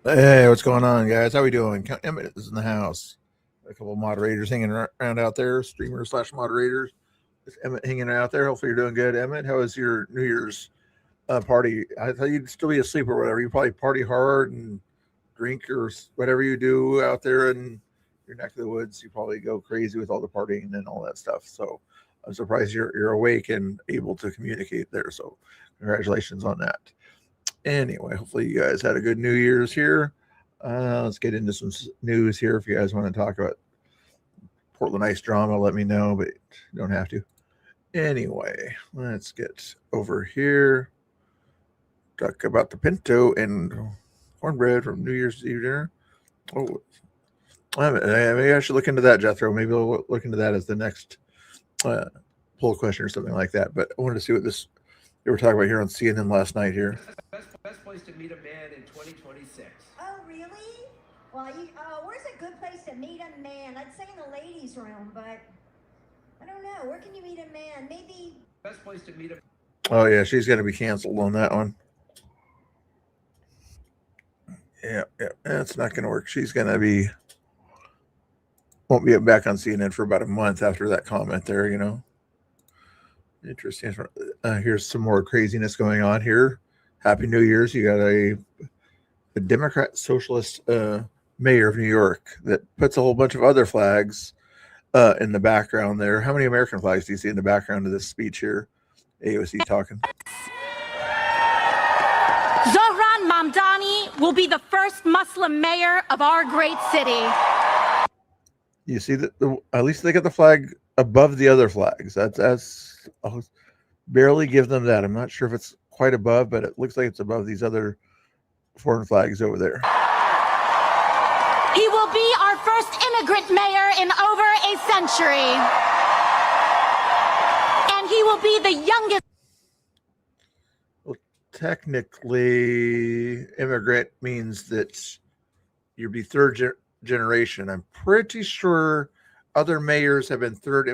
Hey, what's going on, guys? How we doing? Emmett is in the house. A couple of moderators hanging around out there, streamers slash moderators. Is Emmett hanging out there? Hopefully you're doing good, Emmett. How was your New Year's party? I thought you'd still be asleep or whatever. You probably party hard and drink or whatever you do out there in your neck of the woods. You probably go crazy with all the partying and all that stuff. So I'm surprised you're awake and able to communicate there. So congratulations on that. Anyway, hopefully you guys had a good New Year's here. Let's get into some news here. If you guys want to talk about Portland Ice drama, let me know, but you don't have to. Anyway, let's get over here. Talk about the pinto and cornbread from New Year's Eve dinner. Oh, maybe I should look into that, Jethro. Maybe I'll look into that as the next poll question or something like that. But I wanted to see what this they were talking about here on CNN last night here. Best place to meet a man in 2026. Oh, really? Well, where's a good place to meet a man? I'd say in the ladies' room, but I don't know. Where can you meet a man? Maybe. Best place to meet a. Oh yeah, she's going to be canceled on that one. Yeah, that's not going to work. She's going to won't be back on CNN for about a month after that comment there. You know. Interesting. Here's some more craziness going on here. Happy New Year's. You got a Democrat socialist mayor of New York that puts a whole bunch of other flags in the background there. How many American flags do you see in the background of this speech here? AOC talking. Zohran Mamdani will be the first Muslim mayor of our great city. You see that at least they got the flag above the other flags. That's I'll barely give them that. I'm not sure if it's quite above, but it looks like it's above these other foreign flags over there. He will be our first immigrant mayor in over a century. And he will be the youngest. Well, technically, immigrant means that you'll be third generation. I'm pretty sure other mayors have been third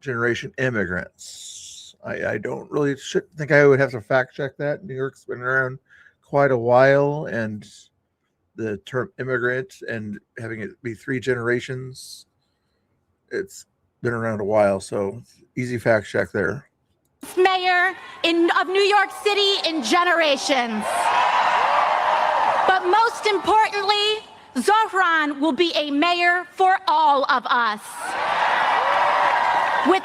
generation immigrants. I don't really think I would have to fact check that. New York's been around quite a while, and the term immigrant and having it be 3 generations, it's been around a while. So easy fact check there. Mayor of New York City in generations. But most importantly, Zohran will be a mayor for all of us. With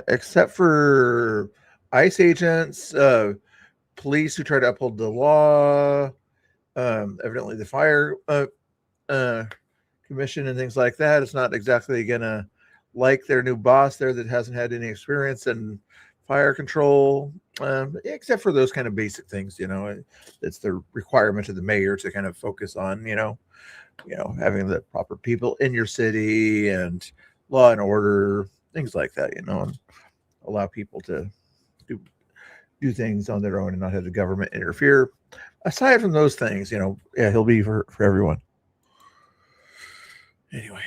except for ICE agents, police who try to uphold the law, evidently the fire commission and things like that. It's not exactly gonna like their new boss there that hasn't had any experience in fire control, except for those kind of basic things. You know, it's the requirement of the mayor to kind of focus on, you know, having the proper people in your city and law and order, things like that, you know, and allow people to do things on their own and not have the government interfere. Aside from those things, you know, yeah, he'll be for everyone. Anyway.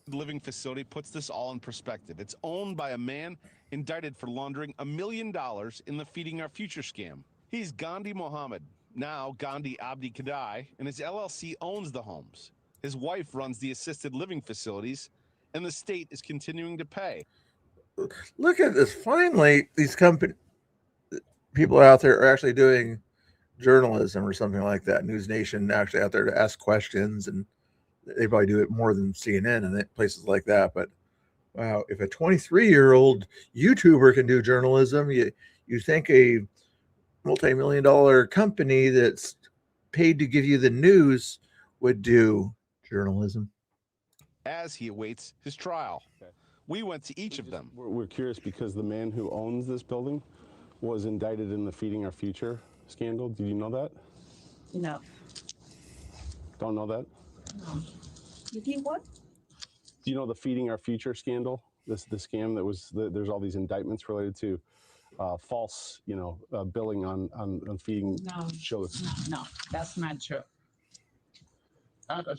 Living facility puts this all in perspective. It's owned by a man indicted for laundering $1 million in the Feeding Our Future scam. He's Gandhi Mohammed, now Gandhi Abdi Kadai, and his LLC owns the homes. His wife runs the assisted living facilities, and the state is continuing to pay. Look at this. Finally, these people out there are actually doing journalism or something like that. News Nation actually out there to ask questions, and they probably do it more than CNN and places like that. But wow, if a 23-year-old YouTuber can do journalism, you think a multi-million-dollar company that's paid to give you the news would do journalism. as he awaits his trial. Okay. We went to each of them. We're curious because the man who owns this building was indicted in the Feeding Our Future scandal. Did you know that? No. Don't know that? No. You think what? Do you know the Feeding Our Future scandal? The scam that was, there's all these indictments related to false, billing on feeding No. children. No, that's not true. That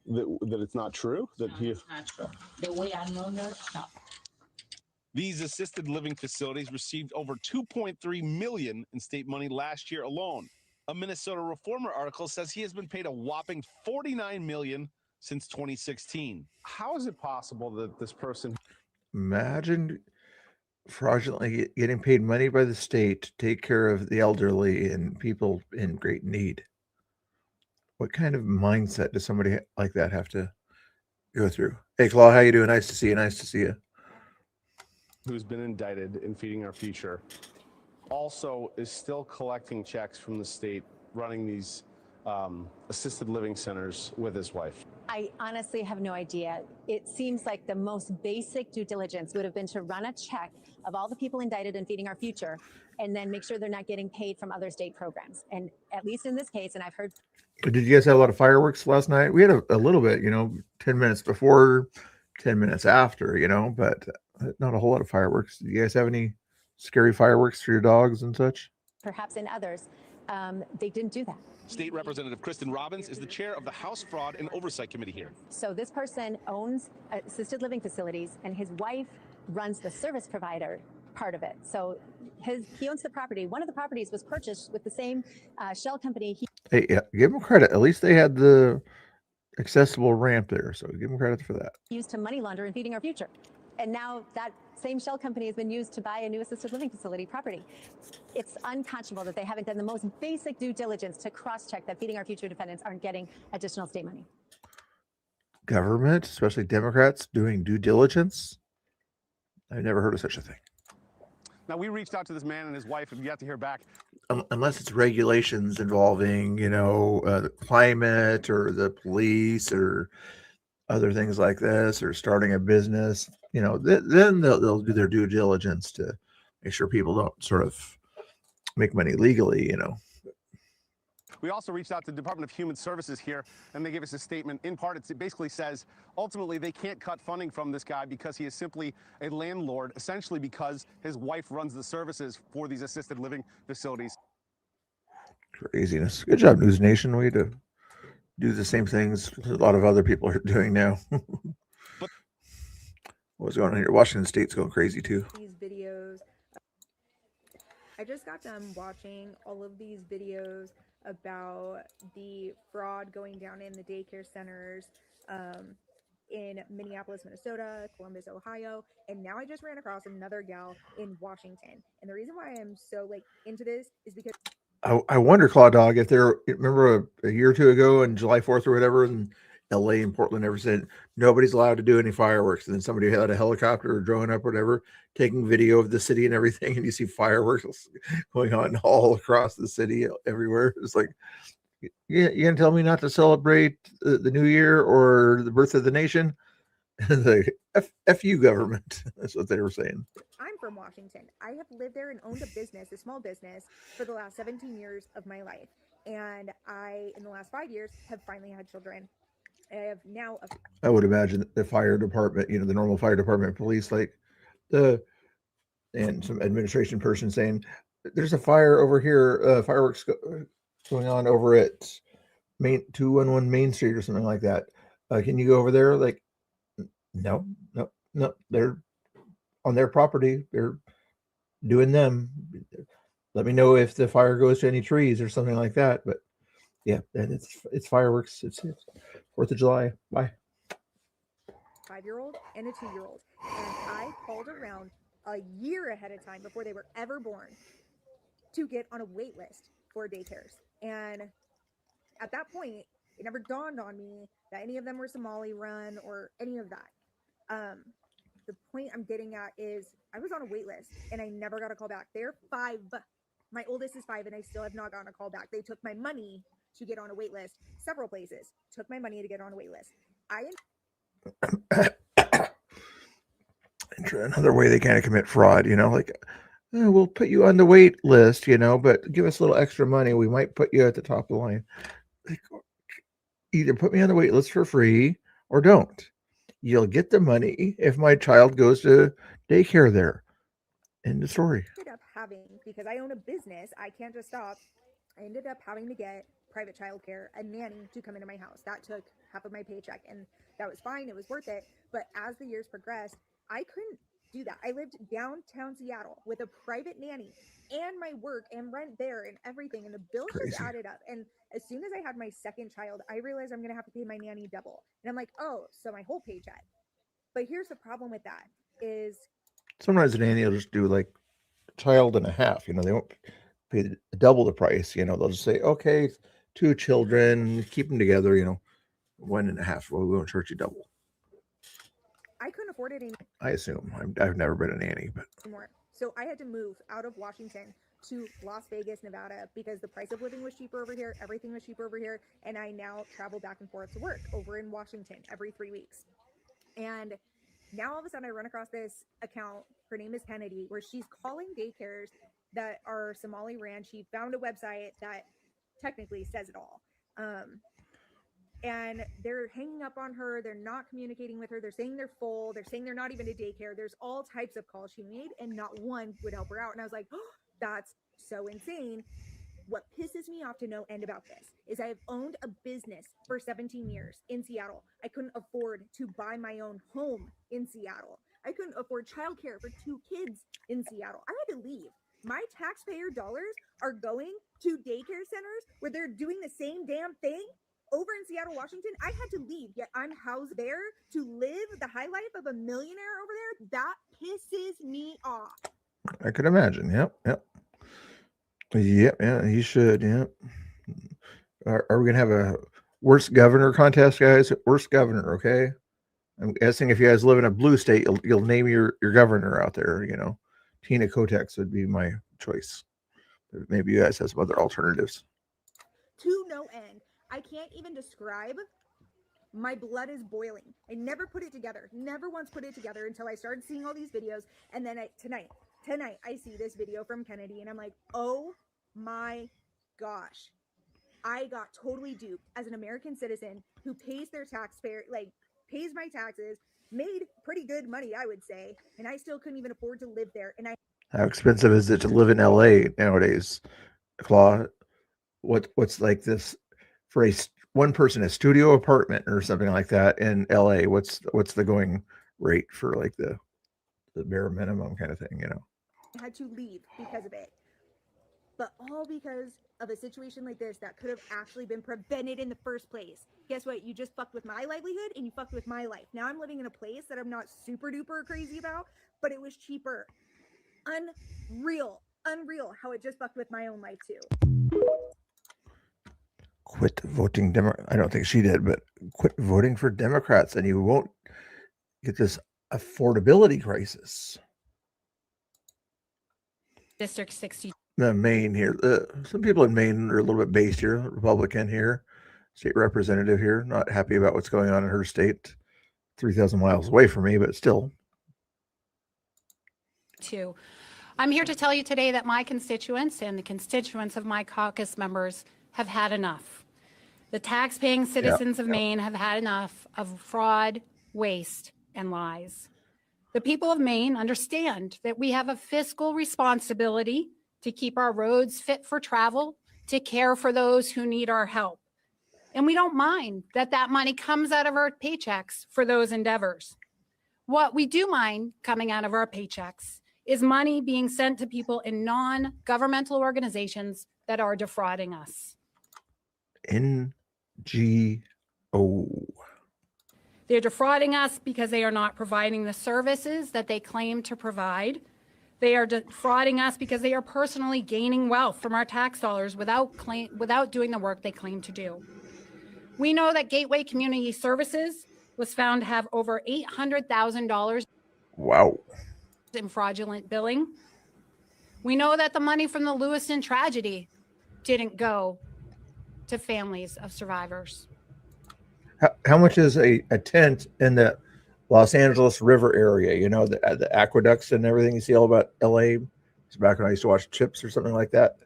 it's not true? That No, he, it's not true. The way I know that, no. These assisted living facilities received over $2.3 million in state money last year alone. A Minnesota Reformer article says he has been paid a whopping $49 million since 2016. how is it possible that this person Imagine fraudulently getting paid money by the state to take care of the elderly and people in great need. What kind of mindset does somebody like that have to go through? Hey, Claude, how you doing? Nice to see you. Nice to see you. who's been indicted in Feeding Our Future also is still collecting checks from the state, running these assisted living centers with his wife? I honestly have no idea. It seems like the most basic due diligence would have been to run a check of all the people indicted in Feeding Our Future and then make sure they're not getting paid from other state programs. And at least in this case, and I've heard. Did you guys have a lot of fireworks last night? We had a little bit, 10 minutes before, 10 minutes after, but not a whole lot of fireworks. Do you guys have any scary fireworks for your dogs and such? Perhaps in others, they didn't do that. State Representative Kristen Robbins is the chair of the House Fraud and Oversight Committee here. So this person owns assisted living facilities and his wife runs the service provider part of it. So he owns the property. One of the properties was purchased with the same shell company. Hey, yeah, give them credit. At least they had the accessible ramp there. So give them credit for that. Used to money launder in Feeding Our Future. And now that same shell company has been used to buy a new assisted living facility property. It's unconscionable that they haven't done the most basic due diligence to cross-check that Feeding Our Future defendants aren't getting additional state money. Government, especially Democrats, doing due diligence. I've never heard of such a thing. Now, we reached out to this man and his wife and yet to hear back. Unless it's regulations involving, the climate or the police or other things like this, or starting a business, then they'll do their due diligence to make sure people don't sort of make money legally, We also reached out to the Department of Human Services here, and they gave us a statement. In part, it basically says, ultimately, they can't cut funding from this guy because he is simply a landlord, essentially because his wife runs the services for these assisted living facilities. Craziness. Good job, News Nation. We had to do the same things a lot of other people are doing now. What's going on here? Washington State's going crazy too. These videos. I just got done watching all of these videos about the fraud going down in the daycare centers in Minneapolis, Minnesota, Columbus, Ohio, and now I just ran across another gal in Washington. And the reason why I'm so into this is because I wonder, Claw Dog, if remember a year or two ago on July 4th or whatever, and LA and Portland ever said nobody's allowed to do any fireworks. And then somebody had a helicopter or drone up or whatever, taking video of the city and everything. And you see fireworks going on all across the city everywhere. It's like, you gonna tell me not to celebrate the new year or the birth of the nation? The F you government. That's what they were saying. I'm from Washington. I have lived there and owned a business, a small business, for the last 17 years of my life. And I, in the last 5 years, have finally had children. I have now. I would imagine the fire department, the normal fire department, police, and some administration person saying, "There's a fire over here. Fireworks going on over at 211 Main Street or something like that. Can you go over there?" Like, no. They're on their property. They're doing them. Let me know if the fire goes to any trees or something like that. But yeah, and it's fireworks. It's 4th of July. Bye. 5-year-old and a 2-year-old. And I called around a year ahead of time before they were ever born to get on a wait list for daycares. And at that point, it never dawned on me that any of them were Somali run or any of that. The point I'm getting at is I was on a wait list and I never got a call back. They're 5. My oldest is 5 and I still have not gotten a call back. They took my money to get on a wait list several places, took my money to get on a wait list. Another way they kind of commit fraud, like, we'll put you on the wait list, but give us a little extra money. We might put you at the top of the line. Like, either put me on the wait list for free or don't. You'll get the money if my child goes to daycare there. End of story. Ended up having, because I own a business, I can't just stop. I ended up having to get private childcare, a nanny to come into my house. That took half of my paycheck, and that was fine. It was worth it. But as the years progressed, I couldn't do that. I lived downtown Seattle with a private nanny and my work and rent there and everything. And the bills just added up. And as soon as I had my second child, I realized I'm going to have to pay my nanny double. And I'm like, oh, so my whole paycheck. But here's the problem with that is sometimes a nanny will just do like a child and a half, they won't pay double the price, they'll just say, okay, 2 children, keep them together, 1.5. Well, we won't charge you double. I couldn't afford it anymore. I assume. I've never been a nanny, but so I had to move out of Washington to Las Vegas, Nevada, because the price of living was cheaper over here. Everything was cheaper over here. And I now travel back and forth to work over in Washington every 3 weeks. And now all of a sudden I run across this account. Her name is Kennedy, where she's calling daycares that are Somali ran. She found a website that technically says it all. And they're hanging up on her. They're not communicating with her. They're saying they're full. They're saying they're not even a daycare. There's all types of calls she made, and not one would help her out. And I was like, oh, that's so insane. What pisses me off to no end about this is I have owned a business for 17 years in Seattle. I couldn't afford to buy my own home in Seattle. I couldn't afford childcare for 2 kids in Seattle. I had to leave. My taxpayer dollars are going to daycare centers where they're doing the same damn thing over in Seattle, Washington. I had to leave, yet I'm housed there to live the high life of a millionaire over there. That pisses me off. I could imagine. Yep. Yeah, he should. Yep. Are we gonna have a worst governor contest, guys? Worst governor, okay? I'm guessing if you guys live in a blue state, you'll name your governor out there. Tina Kotex would be my choice. Maybe you guys have some other alternatives. To no end. I can't even describe. My blood is boiling. I never put it together. Never once put it together until I started seeing all these videos. And then tonight, I see this video from Kennedy and I'm like, oh my gosh. I got totally duped as an American citizen who pays their taxpayer, pays my taxes, made pretty good money, I would say. And I still couldn't even afford to live there. And how expensive is it to live in LA nowadays, Claw? What's like this for one person, a studio apartment or something like that in LA? What's the going rate for like the bare minimum kind of thing? I had to leave because of it, but all because of a situation like this that could have actually been prevented in the first place. Guess what? You just fucked with my livelihood and you fucked with my life. Now I'm living in a place that I'm not super duper crazy about, but it was cheaper. Unreal how it just fucked with my own life too. Quit voting I don't think she did, but quit voting for Democrats and you won't get this affordability crisis. District 60. Maine here. Some people in Maine are a little bit based here. Republican here, state representative here. Not happy about what's going on in her state. 3,000 miles away from me, but still. I'm here to tell you today that my constituents and the constituents of my caucus members have had enough. The tax-paying citizens of Maine have had enough of fraud, waste, and lies. The people of Maine understand that we have a fiscal responsibility to keep our roads fit for travel, to care for those who need our help. And we don't mind that money comes out of our paychecks for those endeavors. What we do mind coming out of our paychecks is money being sent to people in non-governmental organizations that are defrauding us. NGO. They're defrauding us because they are not providing the services that they claim to provide. They are defrauding us because they are personally gaining wealth from our tax dollars without doing the work they claim to do. We know that Gateway Community Services was found to have over $800,000 wow. in fraudulent billing. We know that the money from the Lewiston tragedy didn't go to families of survivors. How much is a tent in the Los Angeles River area? You know, the aqueducts and everything you see all about LA. It's back when I used to watch Chips or something like that.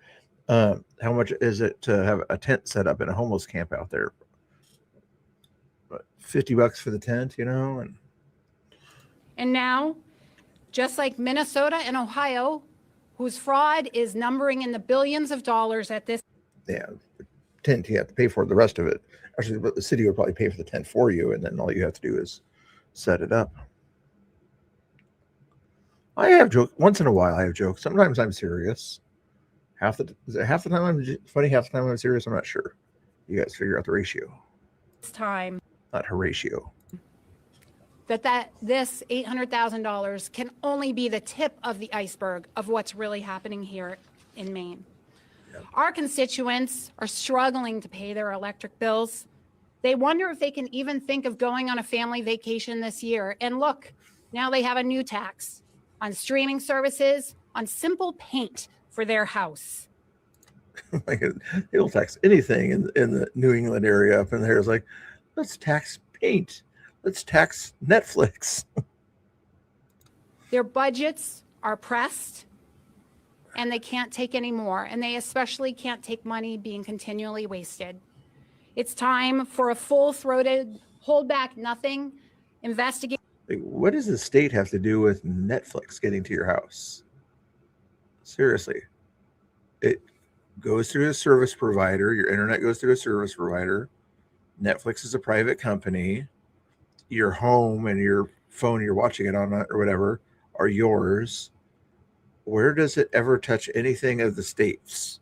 How much is it to have a tent set up in a homeless camp out there? But $50 for the tent, you know, And now, just like Minnesota and Ohio, whose fraud is numbering in the billions of dollars at this. Yeah, the tent you have to pay for the rest of it. Actually, but the city would probably pay for the tent for you, and then all you have to do is set it up. I have jokes once in a while. I have jokes. Sometimes I'm serious. Half the time I'm funny. Half the time I'm serious. I'm not sure. You guys figure out the ratio. Time Not Horatio. this $800,000 can only be the tip of the iceberg of what's really happening here in Maine. Our constituents are struggling to pay their electric bills. They wonder if they can even think of going on a family vacation this year. And look, now they have a new tax on streaming services, on simple paint for their house. Like it'll tax anything in the New England area up in there. It's like, let's tax paint. Let's tax Netflix. Their budgets are pressed and they can't take any more. And they especially can't take money being continually wasted. It's time for a full-throated, hold back nothing investigation. Like, what does the state have to do with Netflix getting to your house? Seriously. It goes through a service provider. Your internet goes through a service provider. Netflix is a private company. Your home and your phone you're watching it on or whatever are yours. Where does it ever touch anything of the state's?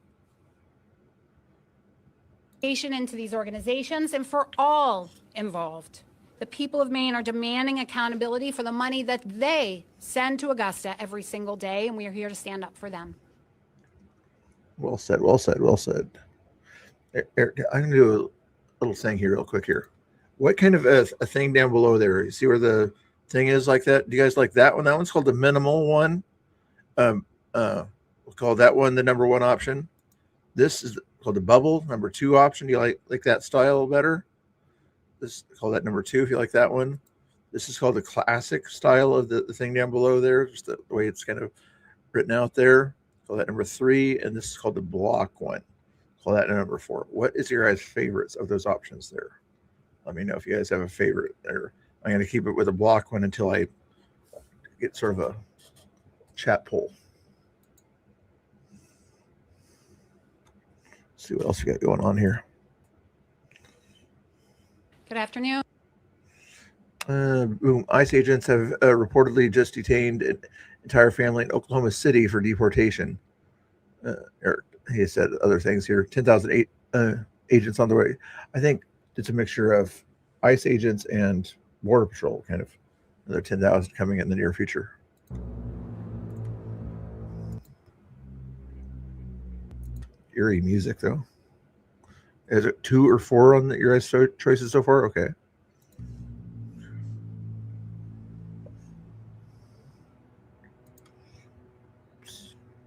Into these organizations and for all involved. The people of Maine are demanding accountability for the money that they send to Augusta every single day, and we are here to stand up for them. Well said, well said, well said. Eric, I'm going to do a little thing here real quick here. What kind of a thing down below there? You see where the thing is like that? Do you guys like that one? That one's called the minimal one. We'll call that one the number one option. This is called the bubble, number two option. Do you like that style better? This call that number two if you like that one. This is called the classic style of the thing down below there, just the way it's kind of written out there. Call that number three, and this is called the block one. Call that number four. What is your guys' favorites of those options there? Let me know if you guys have a favorite there. I'm going to keep it with a block one until I get sort of a chat poll. See what else we got going on here. Good afternoon. Boom. ICE agents have reportedly just detained an entire family in Oklahoma City for deportation. He said other things here. 10,000 agents on the way. I think it's a mixture of ICE agents and Border Patrol, kind of. Another 10,000 coming in the near future. Eerie music, though. Is it 2 or 4 on your guys' choices so far? Okay.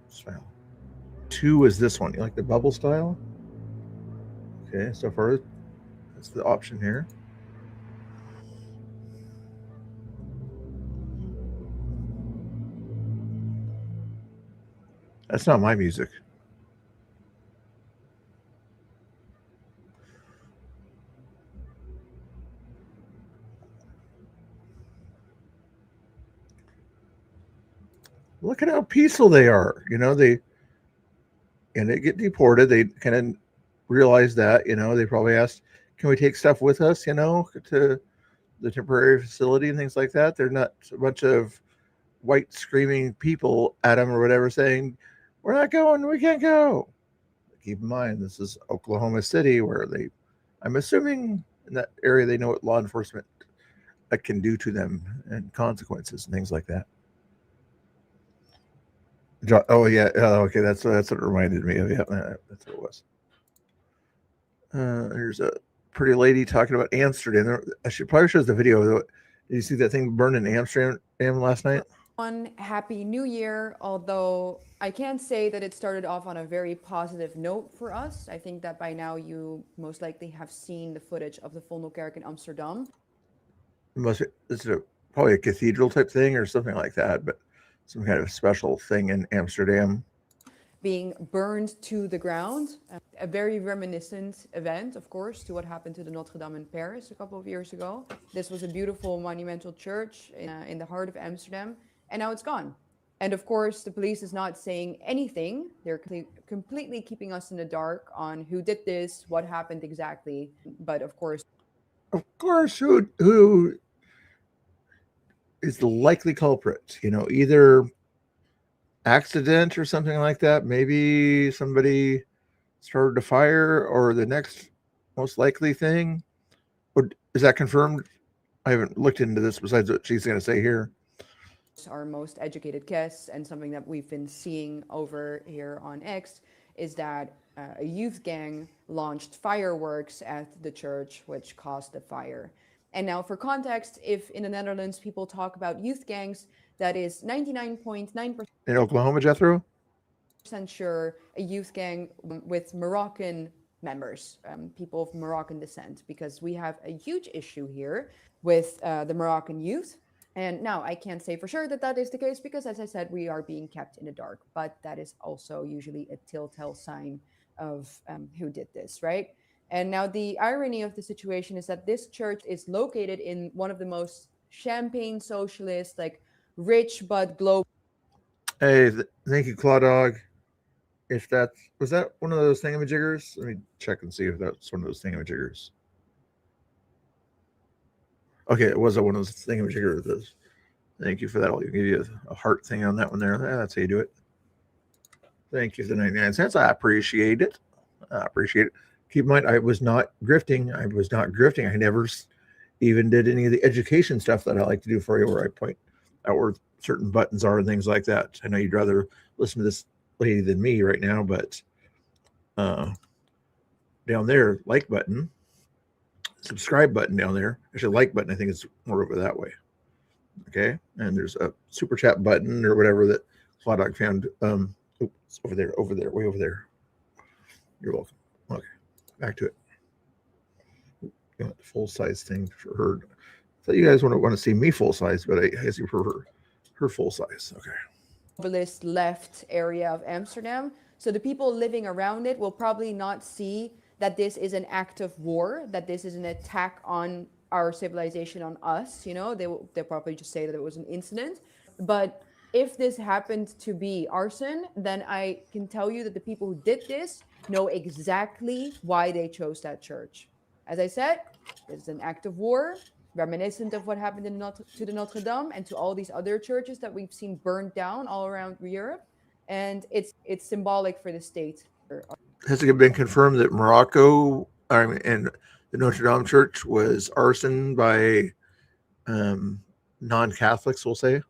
Style. 2 is this one. You like the bubble style? Okay, so far that's the option here. That's not my music. Look at how peaceful they are. You know, they get deported. They kind of realize that, you know, they probably asked, can we take stuff with us, you know, to the temporary facility and things like that. They're not a bunch of white screaming people at them or whatever saying, we're not going, we can't go. Keep in mind, this is Oklahoma City where I'm assuming in that area, they know what law enforcement can do to them and consequences and things like that. Oh yeah, okay. That's what it reminded me of. Yeah, that's what it was. There's a pretty lady talking about Amsterdam. I should probably show the video. Did you see that thing burn in Amsterdam last night? Happy New Year, although I can't say that it started off on a very positive note for us. I think that by now you most likely have seen the footage of the Vondelkerk in Amsterdam. Probably a cathedral type thing or something like that, but some kind of special thing in Amsterdam. Being burned to the ground. A very reminiscent event, of course, to what happened to the Notre Dame in Paris a couple of years ago. This was a beautiful monumental church in the heart of Amsterdam. And now it's gone. And of course, the police is not saying anything. They're completely keeping us in the dark on who did this, what happened exactly. But of course, who is the likely culprit? You know, either accident or something like that. Maybe somebody started a fire, or the next most likely thing. Or is that confirmed? I haven't looked into this besides what she's going to say here. Our most educated guess, and something that we've been seeing over here on X, is that a youth gang launched fireworks at the church, which caused the fire. And now for context, if in the Netherlands people talk about youth gangs, that is 99.9% in Oklahoma, Jethro? Sure a youth gang with Moroccan members, people of Moroccan descent, because we have a huge issue here with the Moroccan youth. And now I can't say for sure that that is the case because, as I said, we are being kept in the dark. But that is also usually a telltale sign of who did this, right? And now the irony of the situation is that this church is located in one of the most champagne socialist, like rich but global. Hey, thank you, Claw Dog. If was that one of those thingamajiggers? Let me check and see if that's one of those thingamajiggers. Okay, it was one of those thingamajiggers. Thank you for that. I'll give you a heart thing on that one there. That's how you do it. Thank you for the 99 cents. I appreciate it. Keep in mind, I was not grifting. I never even did any of the education stuff that I like to do for you, where I point out where certain buttons are and things like that. I know you'd rather listen to this lady than me right now, but down there, like button, subscribe button down there. Actually, like button, I think it's more over that way. Okay, and there's a super chat button or whatever that Clawdog found. It's over there, way over there. You're welcome. Okay, back to it. You want the full size thing for her. I thought you guys want to see me full size, but I guess you prefer her full size. Okay. Globalist left area of Amsterdam. So the people living around it will probably not see that this is an act of war, that this is an attack on our civilization, on us. You know, they'll probably just say that it was an incident. But if this happened to be arson, then I can tell you that the people who did this know exactly why they chose that church. As I said, this is an act of war, reminiscent of what happened to the Notre Dame and to all these other churches that we've seen burned down all around Europe. And it's symbolic for the state. Has it been confirmed that Morocco and the Notre Dame Church was arson by non-Catholics, we'll say?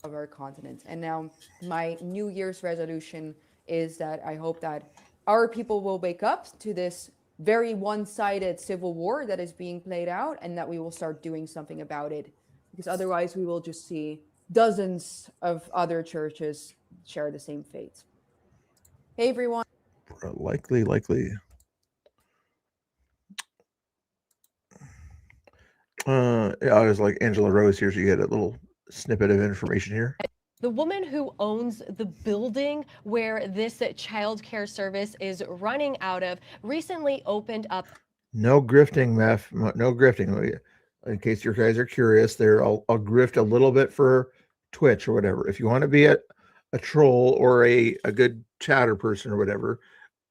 Of our continent. And now my New Year's resolution is that I hope that our people will wake up to this very one-sided civil war that is being played out, and that we will start doing something about it, because otherwise we will just see dozens of other churches share the same fate. Hey everyone. Likely. I was like Angela Rose here, so you get a little snippet of information here. The woman who owns the building where this childcare service is running out of recently opened up. No grifting, Meph. No grifting. In case your guys are curious, I'll grift a little bit for Twitch or whatever. If you want to be a troll or a good chatter person or whatever,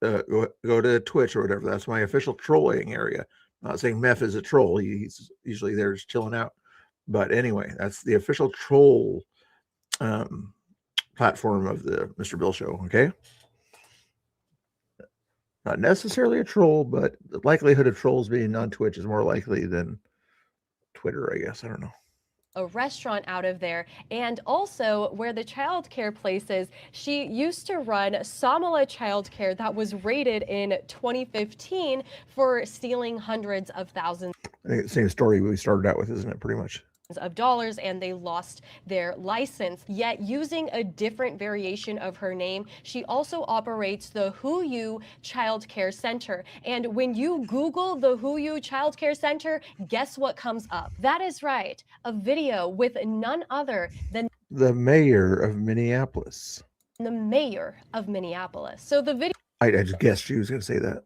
go to Twitch or whatever. That's my official trolling area. I'm not saying Meph is a troll. He's usually there just chilling out. But anyway, that's the official troll platform of the Mr. Bill Show. Okay. Not necessarily a troll, but the likelihood of trolls being on Twitch is more likely than Twitter, I guess. I don't know. A restaurant out of there, and also where the childcare place is. She used to run Samala Childcare that was raided in 2015 for stealing hundreds of thousands. I think it's the same story we started out with, isn't it? Pretty much. Of dollars, and they lost their license. Yet, using a different variation of her name, she also operates the HooYu Child Care Center. And when you Google the HooYu Child Care Center, guess what comes up? That is right, a video with none other than The mayor of Minneapolis. the mayor of Minneapolis. So the video I just guessed she was going to say that.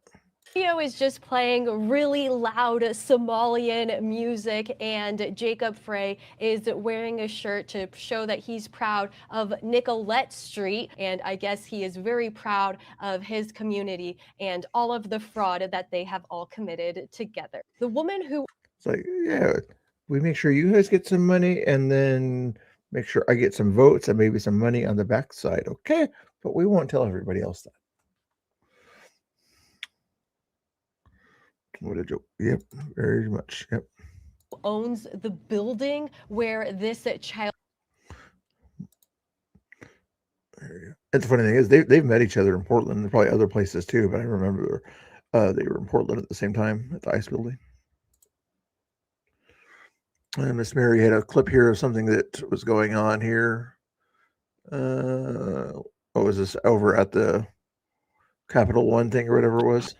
is just playing really loud Somalian music, and Jacob Frey is wearing a shirt to show that he's proud of Nicolette Street, and I guess he is very proud of his community and all of the fraud that they have all committed together. The woman who It's like, yeah, we make sure you guys get some money, and then make sure I get some votes and maybe some money on the backside. Okay, but we won't tell everybody else that. What a joke. Yep, very much. Yep. owns the building where this child And the funny thing is, they've met each other in Portland and probably other places too. But I remember they were in Portland at the same time at the ice building. And Miss Mary had a clip here of something that was going on here. What was this over at the Capital One thing or whatever it was?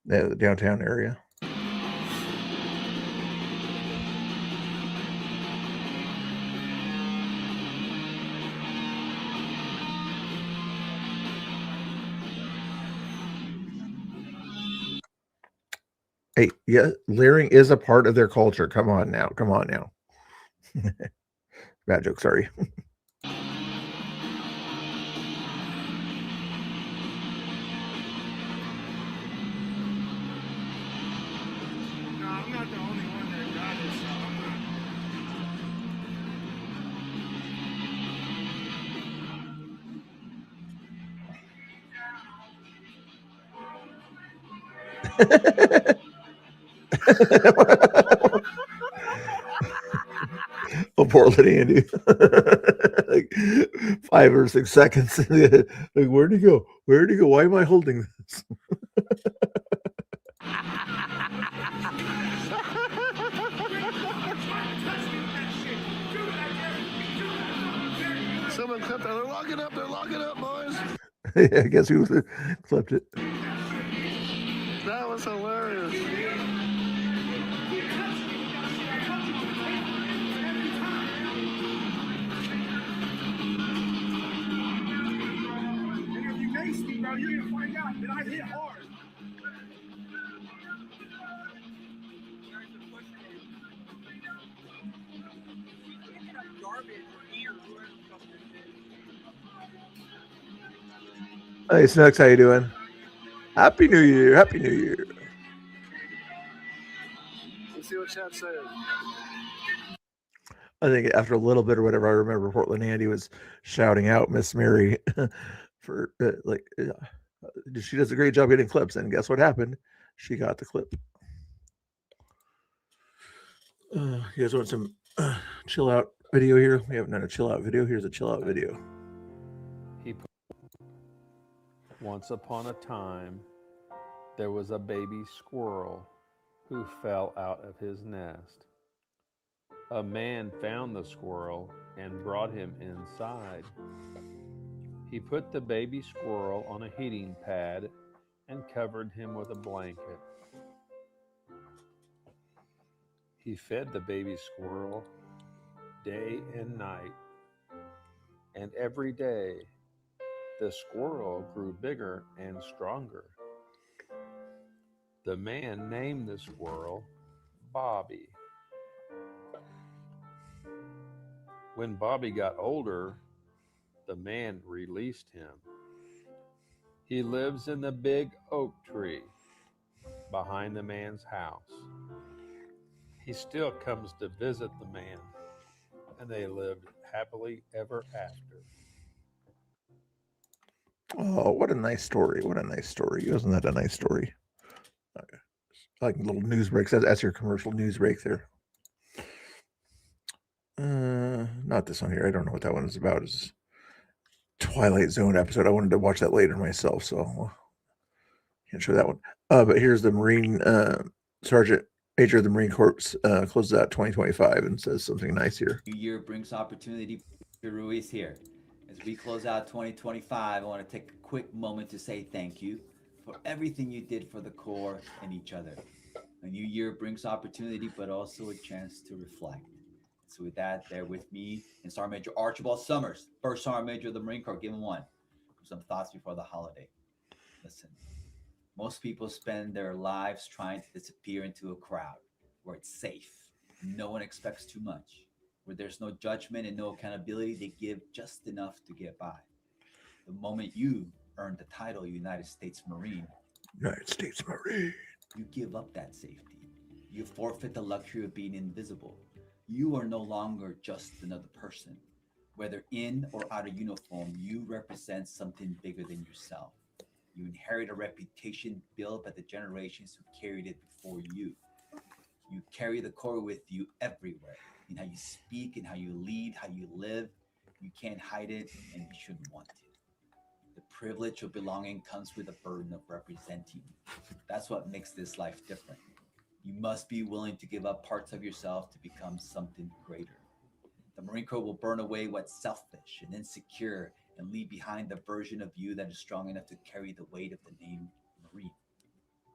Yeah, the downtown area. Hey, yeah, leering is a part of their culture. Come on now. Come on now. Bad joke, sorry. I'm not the only one that got it, so I'm not. Oh, poor little Andy. Like 5 or 6 seconds. Like, where'd he go? Where'd he go? Why am I holding this? Someone clipped it. They're locking up. They're locking up, boys. Yeah, I guess who clipped it. That was hilarious. And if you mace me, bro, you're gonna find out that I hit hard. Hey, Snooks, how you doing? Happy New Year. Happy New Year. Let's see what chat says. I think after a little bit or whatever, I remember Portland Andy was shouting out Miss Mary for she does a great job getting clips. And guess what happened? She got the clip. You guys want some chill out video here? We haven't done a chill out video. Here's a chill out video. Once upon a time, there was a baby squirrel who fell out of his nest. A man found the squirrel and brought him inside. He put the baby squirrel on a heating pad and covered him with a blanket. He fed the baby squirrel day and night, and every day the squirrel grew bigger and stronger. The man named the squirrel Bobby. When Bobby got older, the man released him. He lives in the big oak tree behind the man's house. He still comes to visit the man, and they lived happily ever after. Oh, what a nice story. What a nice story. Isn't that a nice story? Okay. Like little news breaks. That's your commercial news break there. Not this one here. I don't know what that one is about. It's Twilight Zone episode. I wanted to watch that later myself, so can't show that one. But here's the Marine Sergeant Major of the Marine Corps closes out 2025 and says something nice here. New year brings opportunity. Ruiz here. As we close out 2025, I want to take a quick moment to say thank you for everything you did for the Corps and each other. A new year brings opportunity, but also a chance to reflect. So with that, there with me and Sergeant Major Archibald Summers, First Sergeant Major of the Marine Corps, give him one. Some thoughts before the holiday. Listen, most people spend their lives trying to disappear into a crowd where it's safe. No one expects too much. Where there's no judgment and no accountability, they give just enough to get by. The moment you earn the title United States Marine, you give up that safety. You forfeit the luxury of being invisible. You are no longer just another person. Whether in or out of uniform, you represent something bigger than yourself. You inherit a reputation built by the generations who carried it before you. You carry the Corps with you everywhere, in how you speak and how you lead, how you live. You can't hide it, and you shouldn't want to. The privilege of belonging comes with the burden of representing. That's what makes this life different. You must be willing to give up parts of yourself to become something greater. The Marine Corps will burn away what's selfish and insecure and leave behind the version of you that is strong enough to carry the weight of the name Marine.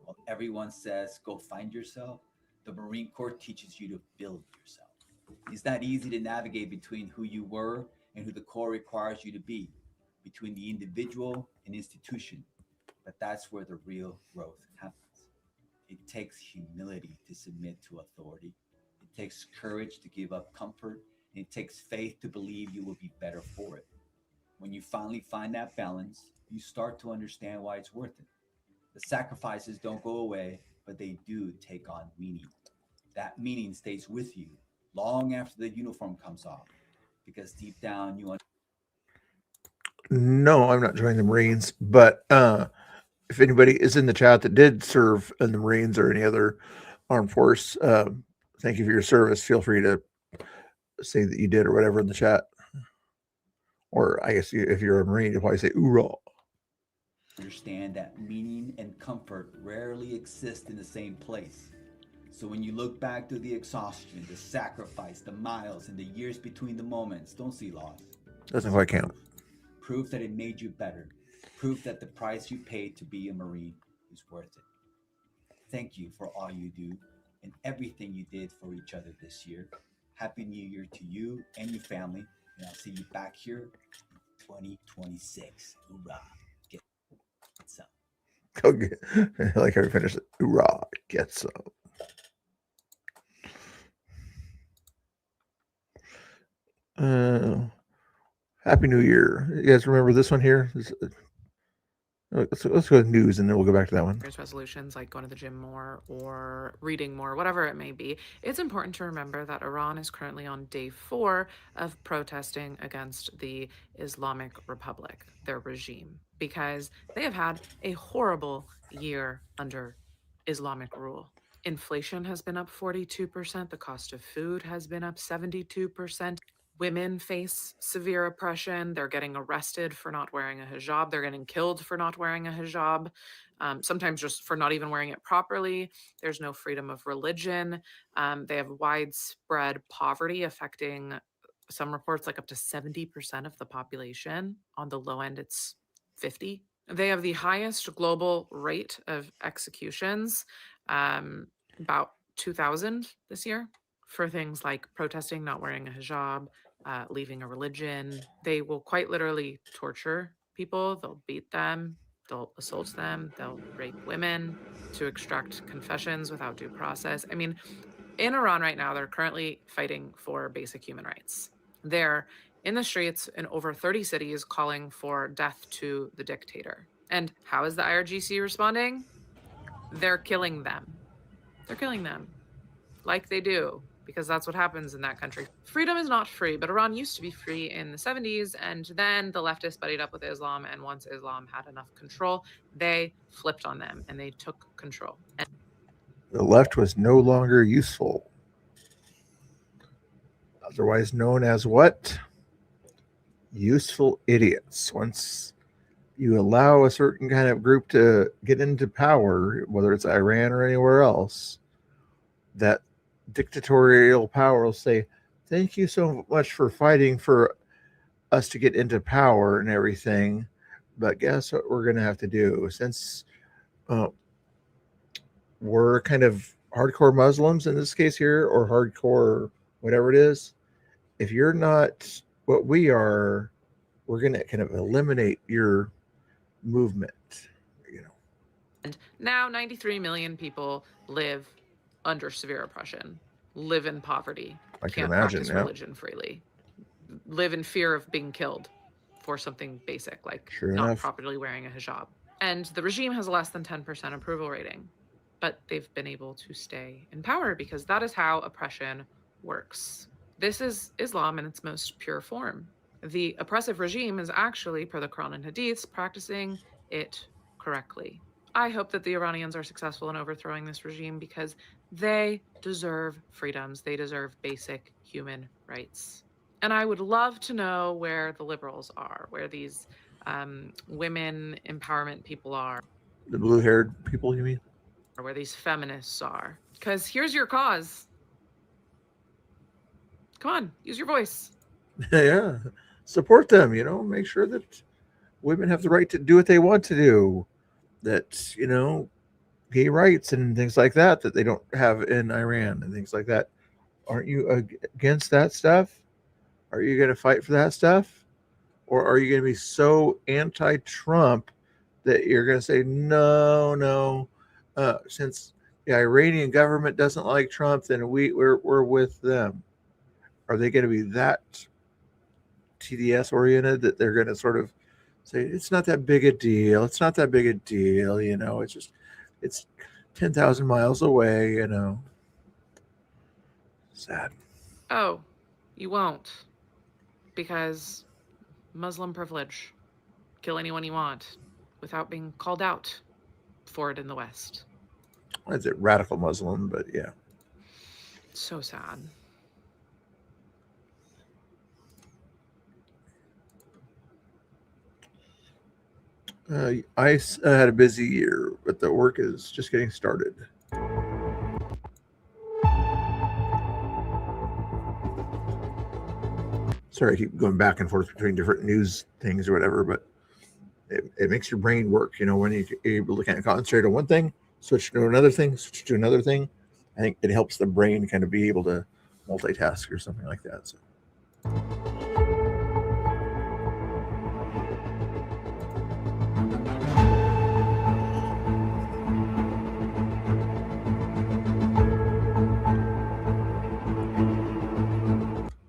While everyone says, go find yourself, the Marine Corps teaches you to build yourself. It's not easy to navigate between who you were and who the Corps requires you to be, between the individual and institution, but that's where the real growth happens. It takes humility to submit to authority. It takes courage to give up comfort, and it takes faith to believe you will be better for it. When you finally find that balance, you start to understand why it's worth it. The sacrifices don't go away, but they do take on meaning. That meaning stays with you long after the uniform comes off, because deep down you No, I'm not joining the Marines, but if anybody is in the chat that did serve in the Marines or any other armed force, thank you for your service. Feel free to say that you did or whatever in the chat. Or I guess if you're a Marine, you'll probably say "Oorah." understand that meaning and comfort rarely exist in the same place. So when you look back to the exhaustion, the sacrifice, the miles, and the years between the moments, don't see loss. Doesn't quite count. Proof that it made you better. Proof that the price you paid to be a Marine is worth it. Thank you for all you do and everything you did for each other this year. Happy New Year to you and your family, and I'll see you back here in 2026. Hoorah! Get some. Go get, I like how we finished it. Hoorah! Get some. Happy New Year. You guys remember this one here? Let's go with news and then we'll go back to that one. There's resolutions like going to the gym more or reading more, whatever it may be. It's important to remember that Iran is currently on day 4 of protesting against the Islamic Republic, their regime, because they have had a horrible year under Islamic rule. Inflation has been up 42%. The cost of food has been up 72%. Women face severe oppression. They're getting arrested for not wearing a hijab. They're getting killed for not wearing a hijab, sometimes just for not even wearing it properly. There's no freedom of religion. They have widespread poverty affecting some reports like up to 70% of the population. On the low end, it's 50. They have the highest global rate of executions, about 2,000 this year, for things like protesting, not wearing a hijab, leaving a religion. They will quite literally torture people. They'll beat them. They'll assault them. They'll rape women to extract confessions without due process. I mean, in Iran right now, they're currently fighting for basic human rights. They're in the streets in over 30 cities calling for death to the dictator. And how is the IRGC responding? They're killing them. They're killing them like they do, because that's what happens in that country. Freedom is not free, but Iran used to be free in the 70s, and then the leftists buddied up with Islam, and once Islam had enough control, they flipped on them, and they took control. And the left was no longer useful. Otherwise known as what? useful idiots. Once you allow a certain kind of group to get into power, whether it's Iran or anywhere else, that dictatorial power will say, thank you so much for fighting for us to get into power and everything. But guess what we're going to have to do? Since we're kind of hardcore Muslims in this case here, or hardcore whatever it is, if you're not what we are, we're going to kind of eliminate your movement. And now 93 million people live under severe oppression, live in poverty, I can can't imagine, practice yeah. religion freely, live in fear of being killed for something basic like Sure not enough. properly wearing a hijab. And the regime has a less than 10% approval rating, but they've been able to stay in power because that is how oppression works. This is Islam in its most pure form. The oppressive regime is actually, per the Quran and Hadiths, practicing it correctly. I hope that the Iranians are successful in overthrowing this regime because they deserve freedoms. They deserve basic human rights. And I would love to know where the liberals are, where these women empowerment people are, The blue-haired people, you mean? or where these feminists are. Because here's your cause. Come on, use your voice. Yeah, support them. Make sure that women have the right to do what they want to do. That gay rights and things like that they don't have in Iran and things like that. Aren't you against that stuff? Are you going to fight for that stuff, or are you going to be so anti-Trump that you're going to say no? Since the Iranian government doesn't like Trump, then we're with them. Are they going to be that TDS oriented that they're going to sort of say it's not that big a deal? It's not that big a deal, it's 10,000 miles away, Sad. Oh, you won't. Because Muslim privilege. Kill anyone you want without being called out for it in the West. I'd say radical Muslim, but yeah. So sad. I had a busy year, but the work is just getting started. Sorry, I keep going back and forth between different news things or whatever, but it makes your brain work, when you're able to kind of concentrate on one thing, switch to another thing, switch to another thing. I think it helps the brain kind of be able to multitask or something like that. So.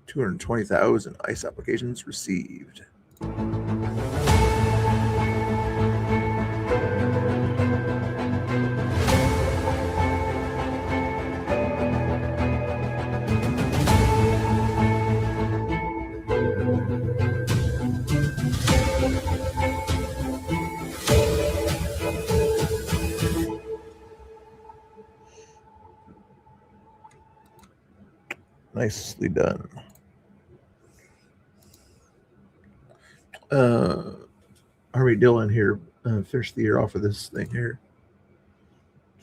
$220,000 ICE applications received. Nicely done. Harvey Dillon here finished the year off with this thing here.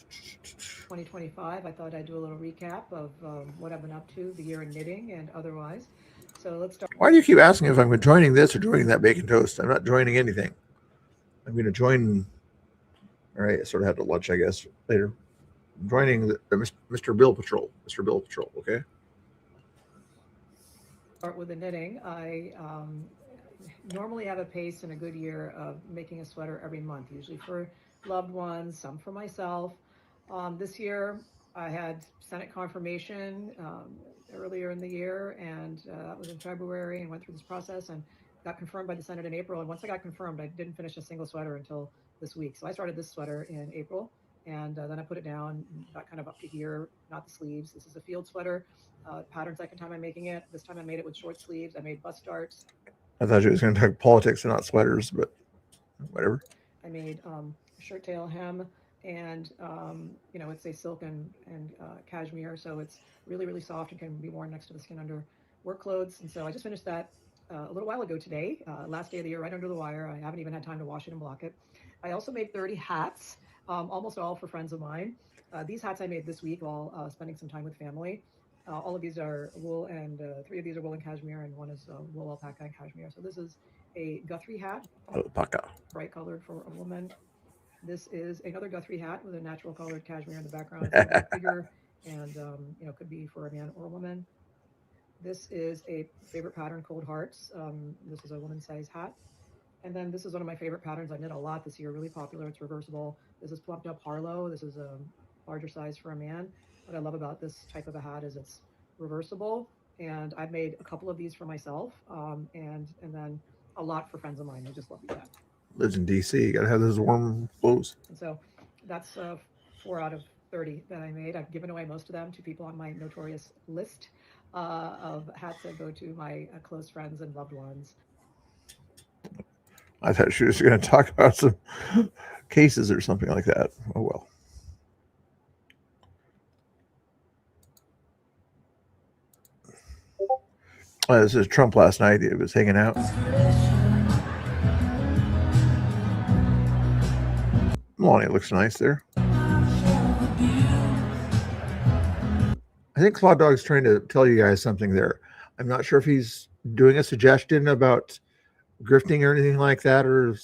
2025. I thought I'd do a little recap of what I've been up to, the year in knitting and otherwise. So let's start. Why do you keep asking if I'm joining this or joining that bacon toast? I'm not joining anything. I'm going to join. All right, I sort of had to lunch, I guess, later. I'm joining the Mr. Bill Patrol. Mr. Bill Patrol, okay? Start with the knitting. I normally have a pace and a good year of making a sweater every month, usually for loved ones, some for myself. This year, I had Senate confirmation earlier in the year, and that was in February, and went through this process and got confirmed by the Senate in April. And once I got confirmed, I didn't finish a single sweater until this week. So I started this sweater in April, and then I put it down, got kind of up to here, not the sleeves. This is a field sweater. Pattern second time I'm making it. This time I made it with short sleeves. I made bust darts. I thought you was going to talk politics and not sweaters, but whatever. I made shirt tail hem, and it's a silk and cashmere, so it's really, really soft and can be worn next to the skin under work clothes. And so I just finished that a little while ago today, last day of the year, right under the wire. I haven't even had time to wash it and block it. I also made 30 hats, almost all for friends of mine. These hats I made this week while spending some time with family. All of these are wool, and 3 of these are wool and cashmere, and 1 is wool, alpaca, and cashmere. So this is a Guthrie hat, Alpaca. bright colored for a woman. This is another Guthrie hat with a natural colored cashmere in the background, a bit bigger, and could be for a man or a woman. This is a favorite pattern, Cold Hearts. This is a woman's size hat. And then this is one of my favorite patterns. I knit a lot this year, really popular. It's reversible. This is Plumped Up Harlow. This is a larger size for a man. What I love about this type of a hat is it's reversible. And I've made a couple of these for myself, and then a lot for friends of mine. They just love these hats. Lives in DC. Got to have those warm clothes. And so that's 4 out of 30 that I made. I've given away most of them to people on my notorious list of hats that go to my close friends and loved ones. I thought she was going to talk about some cases or something like that. Oh, well. This is Trump last night. He was hanging out. Melania looks nice there. I think Claude Dog's trying to tell you guys something there. I'm not sure if he's doing a suggestion about grifting or anything like that, or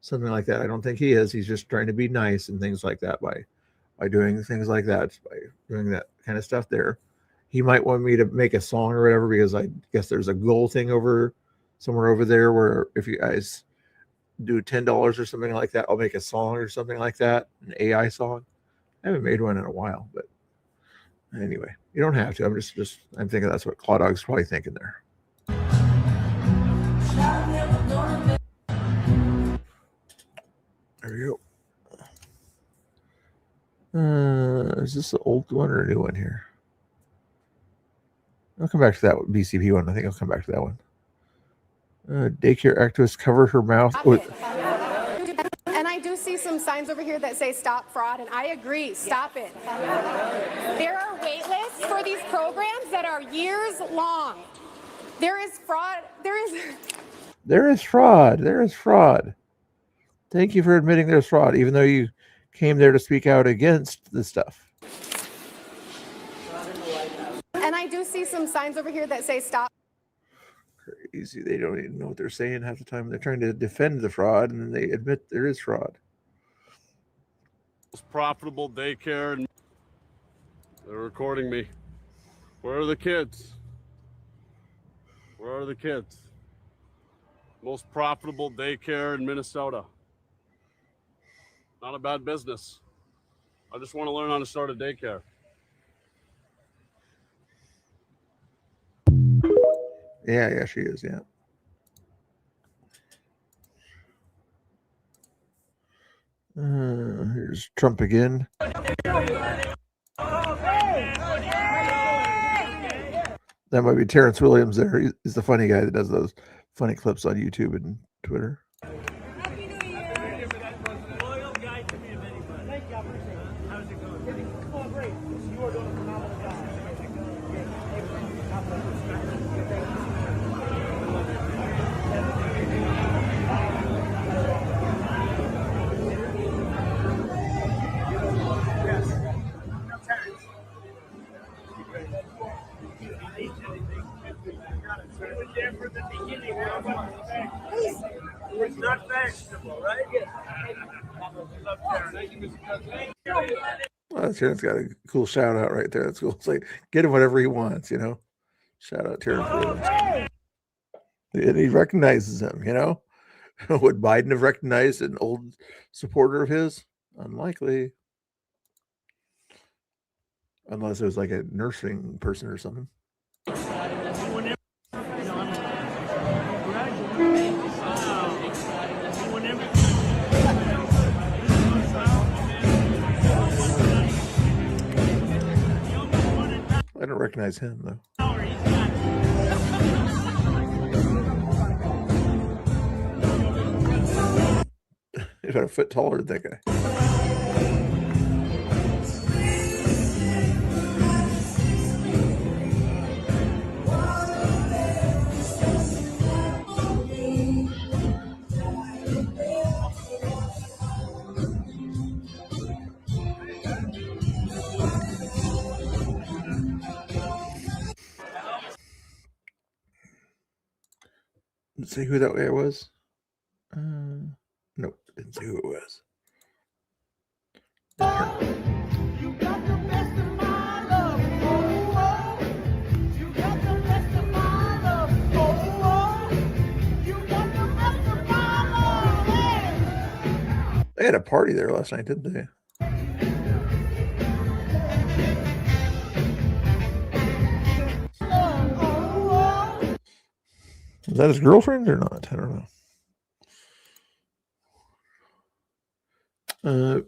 something like that. I don't think he is. He's just trying to be nice and things like that by doing things like that, by doing that kind of stuff there. He might want me to make a song or whatever, because I guess there's a goal thing somewhere over there where if you guys do $10 or something like that, I'll make a song or something like that, an AI song. I haven't made one in a while, but anyway, you don't have to. I'm thinking that's what Claude Dog's probably thinking there. There you go. Is this the old one or a new one here? I'll come back to that BCP one. I think I'll come back to that one. Daycare activist cover her mouth. And I do see some signs over here that say stop fraud, and I agree, stop it. There are wait lists for these programs that are years long. There is fraud. There is fraud. There is fraud. Thank you for admitting there's fraud, even though you came there to speak out against the stuff. And I do see some signs over here that say stop. Crazy. They don't even know what they're saying half the time. They're trying to defend the fraud, and then they admit there is fraud. Most profitable daycare, and they're recording me. Where are the kids? Where are the kids? Most profitable daycare in Minnesota. Not a bad business. I just want to learn how to start a daycare. Yeah, she is, yeah. Here's Trump again. That might be Terrence Williams there. He's the funny guy that does those funny clips on YouTube and Twitter. It's not fashionable, right? Well, Terrence got a cool shout out right there. That's cool. It's like, get him whatever he wants, Shout out Terrence Williams. And he recognizes him, Would Biden have recognized an old supporter of his? Unlikely. Unless it was like a nursing person or something. I don't recognize him, though. He's about a foot taller than that guy. Let's see who that guy was. Nope, didn't see who it was. They had a party there last night, didn't they? Is that his girlfriend or not? I don't know.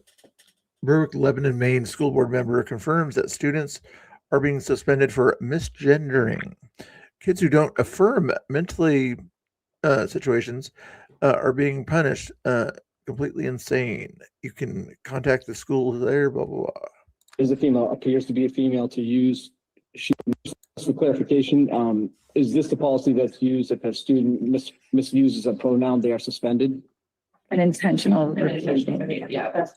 Berwick, Lebanon, Maine school board member confirms that students are being suspended for misgendering. Kids who don't affirm mentally situations are being punished. Completely insane. You can contact the school there, blah, blah, blah. Is a female, appears to be a female to use. She, for clarification, is this the policy that's used if a student misuses a pronoun, they are suspended? An intentional. Yeah, that's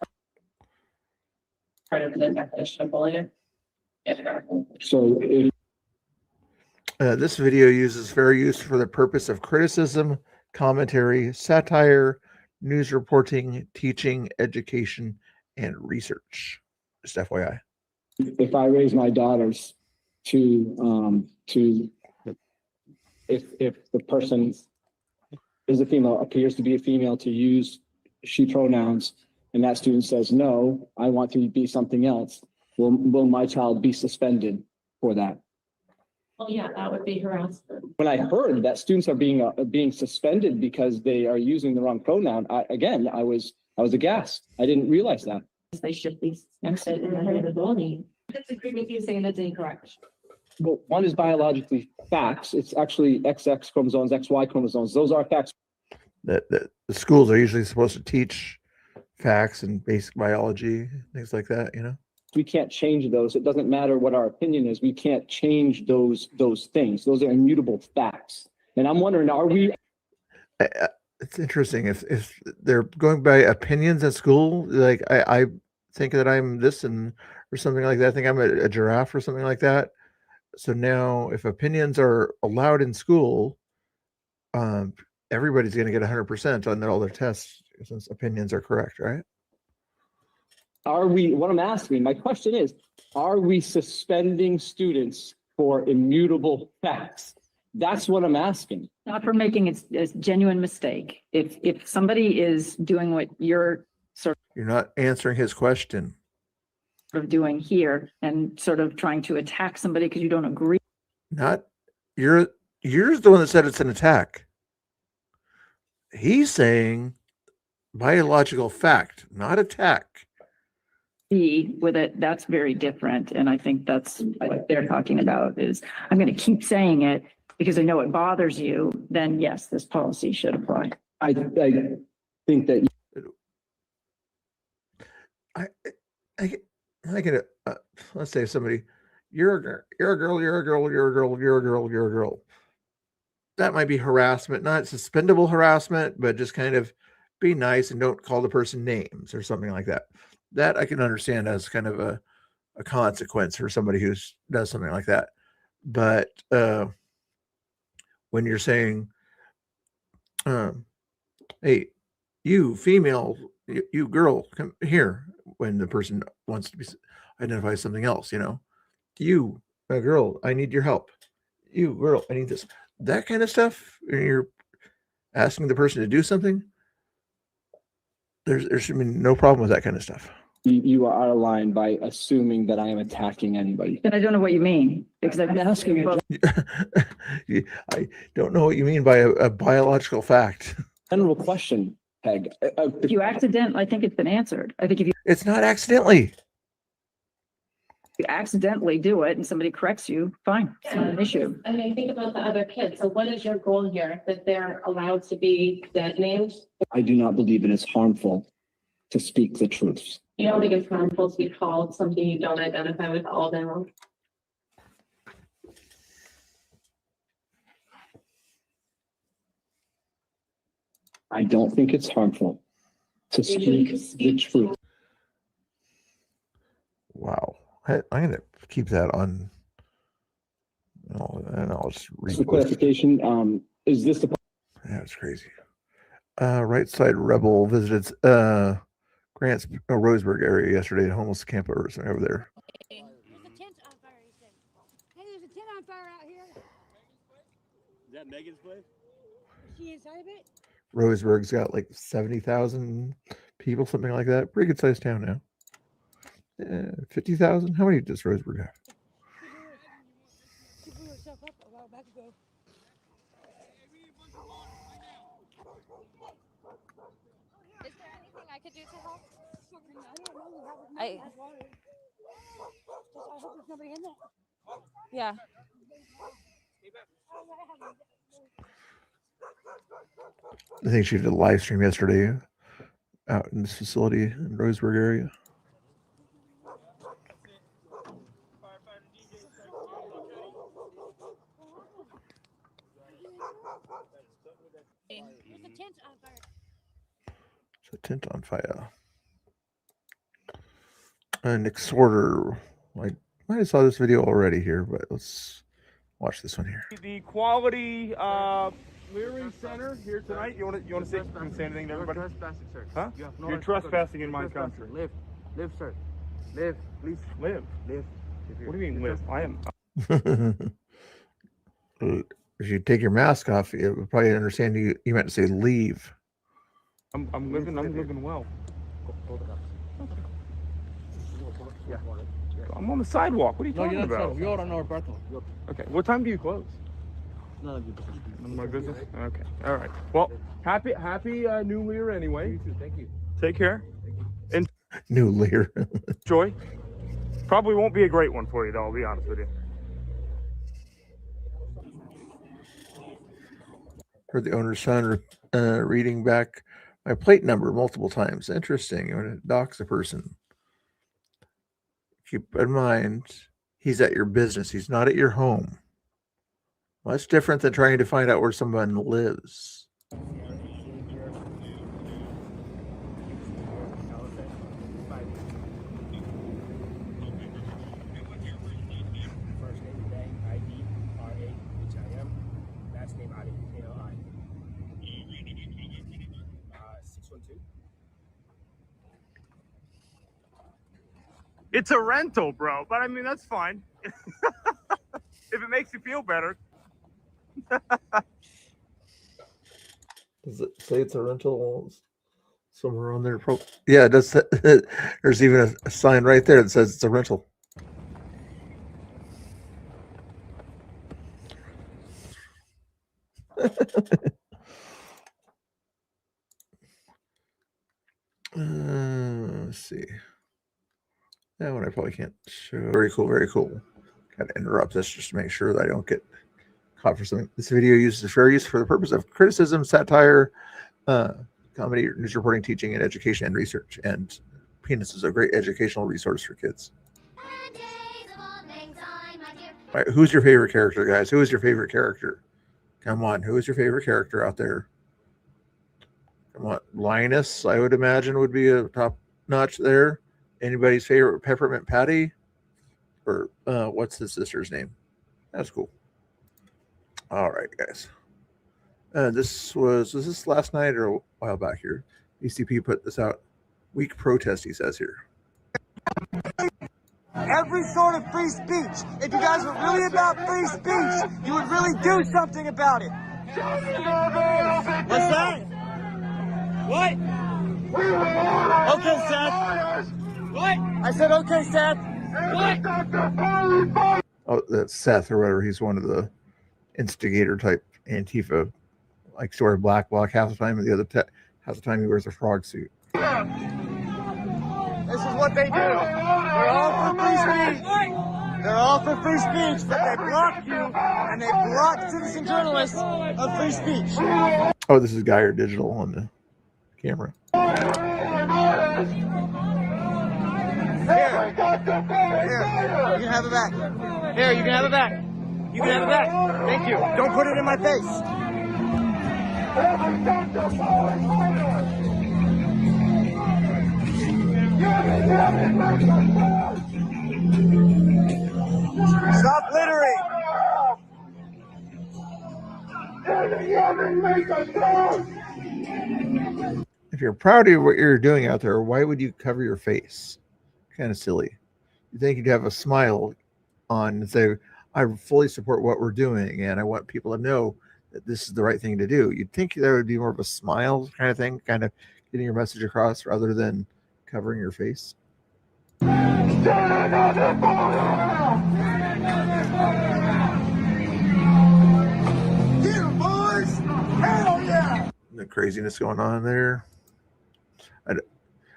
part of the definition of bullying. So if this video uses fair use for the purpose of criticism, commentary, satire, news reporting, teaching, education, and research. Just FYI. if I raise my daughters to if the person is a female, appears to be a female, to use she pronouns, and that student says, no, I want to be something else, will my child be suspended for that? Well, yeah, that would be harassment. When I heard that students are being suspended because they are using the wrong pronoun, I was aghast. I didn't realize that. They should be suspended in the head of the bullying. I disagree with you saying that's incorrect. Well, one is biologically facts. It's actually XX chromosomes, XY chromosomes. Those are facts. That the schools are usually supposed to teach facts and basic biology, things like that, you know? We can't change those. It doesn't matter what our opinion is. We can't change those things. Those are immutable facts. And I'm wondering, are we? It's interesting if they're going by opinions at school. Like I think that I'm this or something like that. I think I'm a giraffe or something like that. So now, if opinions are allowed in school, everybody's going to get 100% on all their tests since opinions are correct, right? Are we? What I'm asking, my question is, are we suspending students for immutable facts? That's what I'm asking. Not for making a genuine mistake. If somebody is doing what you're You're not answering his question. of doing here and sort of trying to attack somebody because you don't agree. Not you're the one that said it's an attack. He's saying biological fact, not attack. With it, that's very different. And I think that's what they're talking about is I'm going to keep saying it because I know it bothers you. Then yes, this policy should apply. I think that I get let's say somebody, you're a girl. That might be harassment, not suspendable harassment, but just kind of be nice and don't call the person names or something like that. That I can understand as kind of a consequence for somebody who does something like that. But when you're saying, hey, you female, you girl, come here, when the person wants to identify something else, you know, you, a girl, I need your help. You, girl, I need this. That kind of stuff. When you're asking the person to do something, there should be no problem with that kind of stuff. you are out of line by assuming that I am attacking anybody. And I don't know what you mean because I've been asking you. I don't know what you mean by a biological fact. General question, Peg. If you I think it's been answered. I think if it's not accidentally. You accidentally do it and somebody corrects you, fine, it's not an issue. I mean, think about the other kids. So what is your goal here? That they're allowed to be dead named? I do not believe it is harmful to speak the truth. You don't think it's harmful to be called something you don't identify with all day long? I don't think it's harmful to speak the truth. Wow. I'm going to keep that on. And I'll just read. For clarification, is this the Yeah, it's crazy. Right Side Rebel visited Grant's Roseburg area yesterday, a homeless camp over there. Hey, there's a tent on fire, he said. Hey, there's a tent on fire out here. Is that Megan's place? Is she inside of it? Roseburg's got like 70,000 people, something like that. Pretty good sized town now. 50,000? How many does Roseburg have? She blew herself up a while back ago. Is there anything I could do to help? I don't know how I hope there's nobody in there. yeah. I think she did a live stream yesterday out in this facility in Roseburg area. There's a tent on fire. It's a tent on fire. Nick Sorter. I might have saw this video already here, but let's watch this one here. The Quality Clearing Center here tonight. You want to say anything to everybody? Trespassing, sir. Huh? You have no You're right to trespassing in my trespassing. country. Live, sir. Live, please. Live. Live. What do you mean live? I am. If you take your mask off, it would probably understand you meant to say leave. I'm living well. Yeah. I'm on the sidewalk. What are you talking about? You're on our birthday. Okay. What time do you close? None of your business. None of my business. Okay. All right. Well, happy New Year anyway. You too. Thank you. Take care. And New Lear. enjoy. Probably won't be a great one for you, though. I'll be honest with you. Heard the owner's son reading back my plate number multiple times. Interesting. You want to dox a person. Keep in mind, he's at your business. He's not at your home. Much different than trying to find out where someone lives. First name Bang, I-D-R-A-H-I-M. Last name Ali, K-L-I. 612. It's a rental, bro. But I mean, that's fine. If it makes you feel better. Does it say it's a rental somewhere on there? Yeah, it does. There's even a sign right there that says it's a rental. Let's see. That one I probably can't show. Very cool, very cool. Got to interrupt this just to make sure that I don't get caught for something. This video uses fair use for the purpose of criticism, satire, comedy, news reporting, teaching, and education and research. And Penis is a great educational resource for kids. All right, who's your favorite character, guys? Who is your favorite character? Come on, who is your favorite character out there? Come on, Linus, I would imagine, would be a top notch there. Anybody's favorite Peppermint Patty? Or what's his sister's name? That's cool. All right, guys. Was this last night or a while back here? ECP put this out. Weak protest, he says here. Every sort of free speech. If you guys were really about free speech, you would really do something about it. What's that? What? Okay, Seth. What? I said, okay, Seth. What? Oh, that's Seth or whatever. He's one of the instigator type Antifa. Likes to wear black half the time, and the other half the time he wears a frog suit. This is what they do. They're all for free speech. They're all for free speech, but they block you, and they block citizen journalists of free speech. Oh, this is Geyer Digital on the camera. Here, you can have it back. Here, you can have it back. You can have it back. Thank you. Don't put it in my face. Stop littering. If you're proud of what you're doing out there, why would you cover your face? Kind of silly. You think you'd have a smile on and say, I fully support what we're doing, and I want people to know that this is the right thing to do. You'd think there would be more of a smile kind of thing, kind of getting your message across rather than covering your face. The craziness going on there.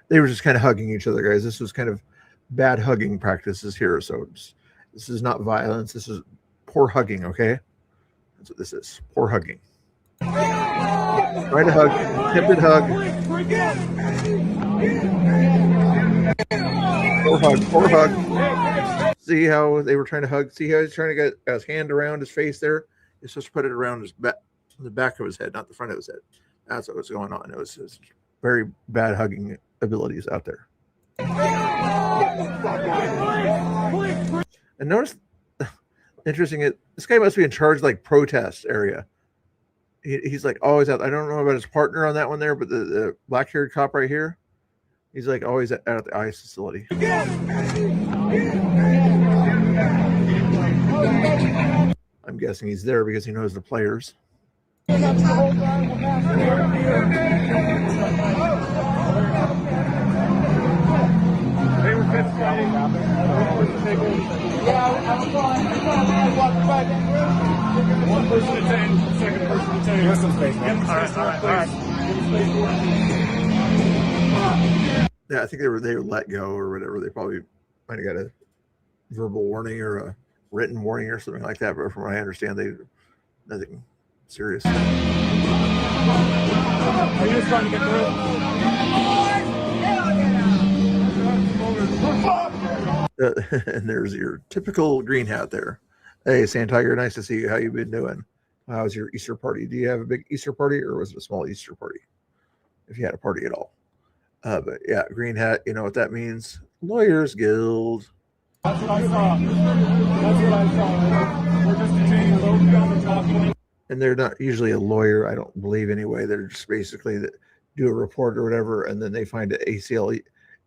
They were just kind of hugging each other, guys. This was kind of bad hugging practices here. So this is not violence. This is poor hugging, okay? That's what this is. Poor hugging. Try to hug. Attempted hug. Poor hug. Poor hug. See how they were trying to hug? See how he's trying to get his hand around his face there? He's supposed to put it around his back, the back of his head, not the front of his head. That's what was going on. It was his very bad hugging abilities out there. And notice, interesting, this guy must be in charge, like protest area. He's like always out. I don't know about his partner on that one there, but the black-haired cop right here, he's like always out at the ICE facility. I'm guessing he's there because he knows the players. One person detained, second person detained. Give us some space, man. All right. Yeah, I think they were let go or whatever. They probably might have got a verbal warning or a written warning or something like that. But from what I understand, nothing serious. Are you just trying to get through? And there's your typical green hat there. Hey, Sand Tiger, nice to see you. How you been doing? How was your Easter party? Do you have a big Easter party or was it a small Easter party? If you had a party at all. But yeah, green hat, you know what that means? Lawyers Guild. That's what I saw. We're just detaining both guys and talking. And they're not usually a lawyer, I don't believe anyway. They're just basically do a report or whatever, and then they find an ACLU.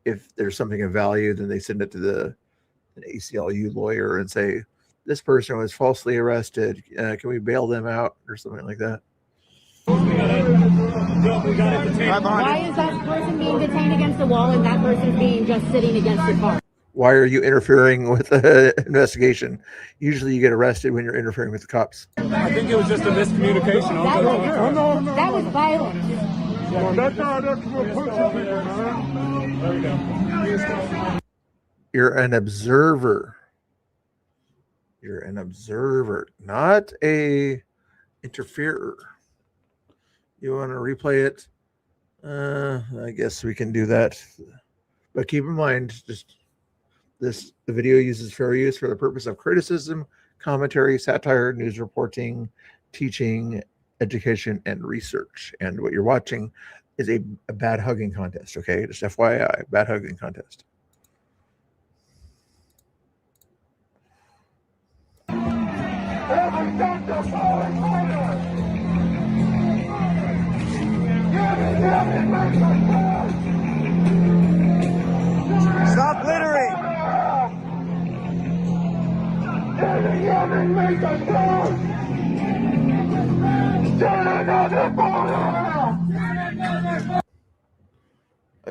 If there's something of value, then they send it to an ACLU lawyer and say, this person was falsely arrested. Can we bail them out or something like that? Why is that person being detained against the wall and that person being just sitting against the car? Why are you interfering with the investigation? Usually you get arrested when you're interfering with the cops. I think it was just a miscommunication. That was violence. You're an observer. You're an observer, not a interferer. You want to replay it? I guess we can do that. But keep in mind, the video uses fair use for the purpose of criticism, commentary, satire, news reporting, teaching, education, and research. And what you're watching is a bad hugging contest, okay? Just FYI, bad hugging contest. Stop littering!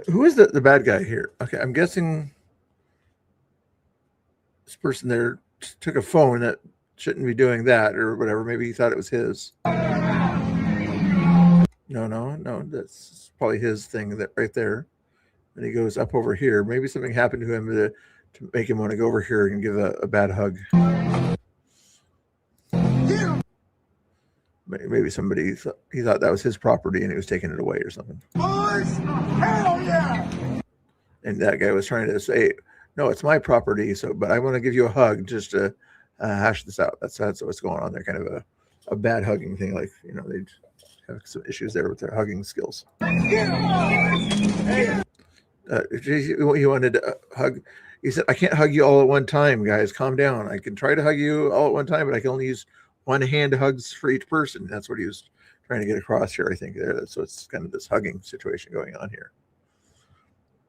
Who is the bad guy here? Okay, I'm guessing this person there took a phone that shouldn't be doing that or whatever. Maybe he thought it was his. No, that's probably his thing that right there. And he goes up over here. Maybe something happened to him to make him want to go over here and give a bad hug. Maybe somebody he thought that was his property and he was taking it away or something. Boys, hell yeah! And that guy was trying to say, no, it's my property. But I want to give you a hug just to hash this out. That's what's going on there. Kind of a bad hugging thing. Like, they have some issues there with their hugging skills. He wanted to hug. He said, I can't hug you all at one time, guys. Calm down. I can try to hug you all at one time, but I can only use one hand hugs for each person. That's what he was trying to get across here, I think. There, so it's kind of this hugging situation going on here.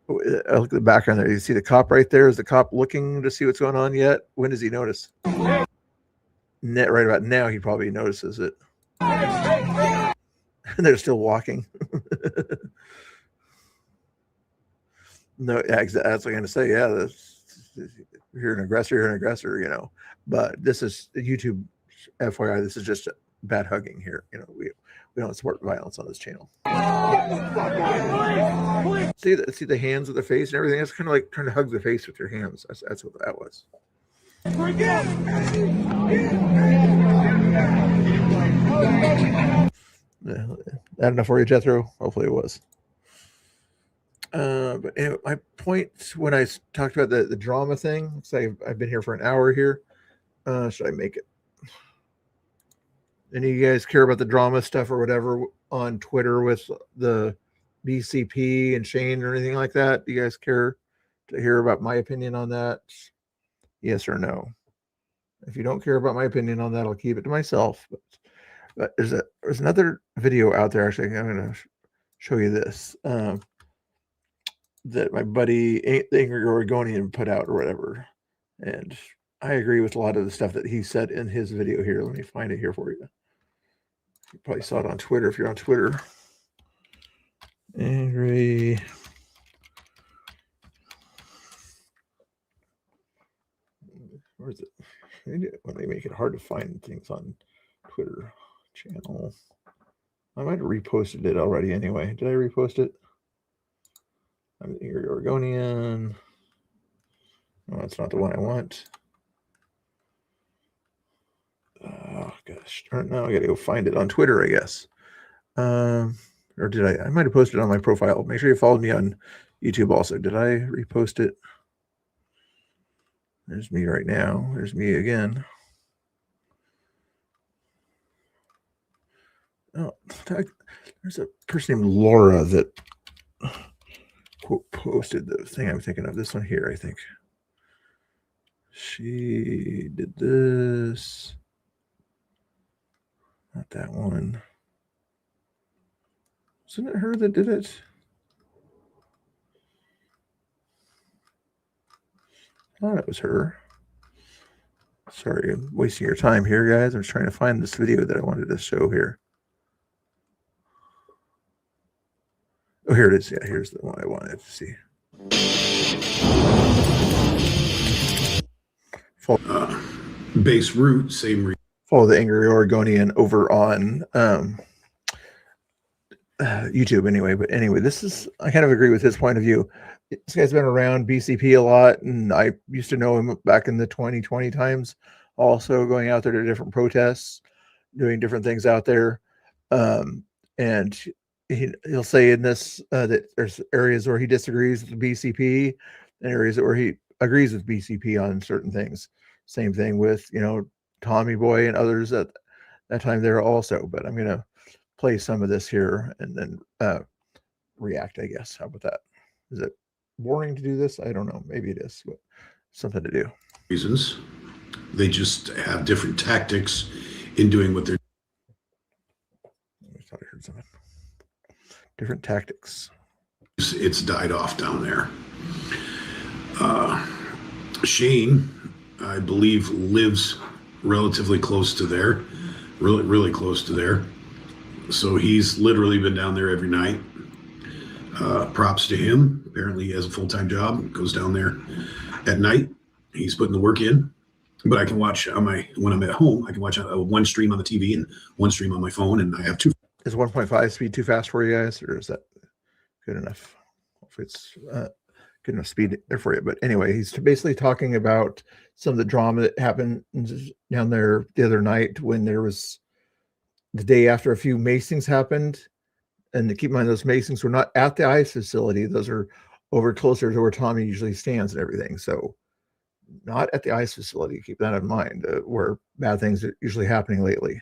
I look at the background there. You see the cop right there. Is the cop looking to see what's going on yet? When does he notice? Right about now, he probably notices it. And they're still walking. No, yeah, that's what I'm going to say. Yeah, you're an aggressor, you know. But this is YouTube, FYI. This is just bad hugging here. You know, we don't support violence on this channel. See the hands with the face and everything. It's kind of like trying to hug the face with your hands. That's what that was. That enough for you, Jethro? Hopefully it was. But anyway, my point when I talked about the drama thing, say I've been here for an hour here. Should I make it? Any of you guys care about the drama stuff or whatever on Twitter with the BCP and Shane or anything like that? Do you guys care to hear about my opinion on that? Yes or no? If you don't care about my opinion on that, I'll keep it to myself. But there's another video out there. Actually, I'm going to show you this that my buddy, the Angry Oregonian, put out or whatever. And I agree with a lot of the stuff that he said in his video here. Let me find it here for you. You probably saw it on Twitter if you're on Twitter. Angry. Where is it? When they make it hard to find things on Twitter channel. I might have reposted it already anyway. Did I repost it? I'm the Angry Oregonian. No, that's not the one I want. Oh gosh, now I gotta go find it on Twitter, I guess. Or did I might have posted it on my profile. Make sure you followed me on YouTube also. Did I repost it? There's me right now. There's me again. Oh, there's a person named Laura that quote posted the thing I'm thinking of. This one here, I think. She did this. Not that one. Wasn't it her that did it? I thought it was her. Sorry, I'm wasting your time here, guys. I'm just trying to find this video that I wanted to show here. Oh, here it is. Yeah, here's the one I wanted to see. Base root, same reason. Follow the Angry Oregonian over on YouTube anyway. But anyway, I kind of agree with his point of view. This guy's been around BCP a lot, and I used to know him back in the 2020 times, also going out there to different protests, doing different things out there. And he'll say in this that there's areas where he disagrees with the BCP and areas where he agrees with BCP on certain things. Same thing with, Tommy Boy and others at that time there also. But I'm going to play some of this here and then react, I guess. How about that? Is it boring to do this? I don't know. Maybe it is, but something to do. Reasons. They just have different tactics in doing what they're I thought I heard something. Different tactics. It's died off down there. Shane, I believe, lives relatively close to there, really close to there. So he's literally been down there every night. Props to him. Apparently he has a full-time job, goes down there at night. He's putting the work in. But I can watch when I'm at home, I can watch one stream on the TV and one stream on my phone, and I have two. Is 1.5 speed too fast for you guys, or is that good enough? Hopefully it's good enough speed there for you. But anyway, he's basically talking about some of the drama that happened down there the other night when there was the day after a few macings happened. And to keep in mind, those macings were not at the ICE facility. Those are over closer to where Tommy usually stands and everything. So not at the ICE facility. Keep that in mind, where bad things are usually happening lately.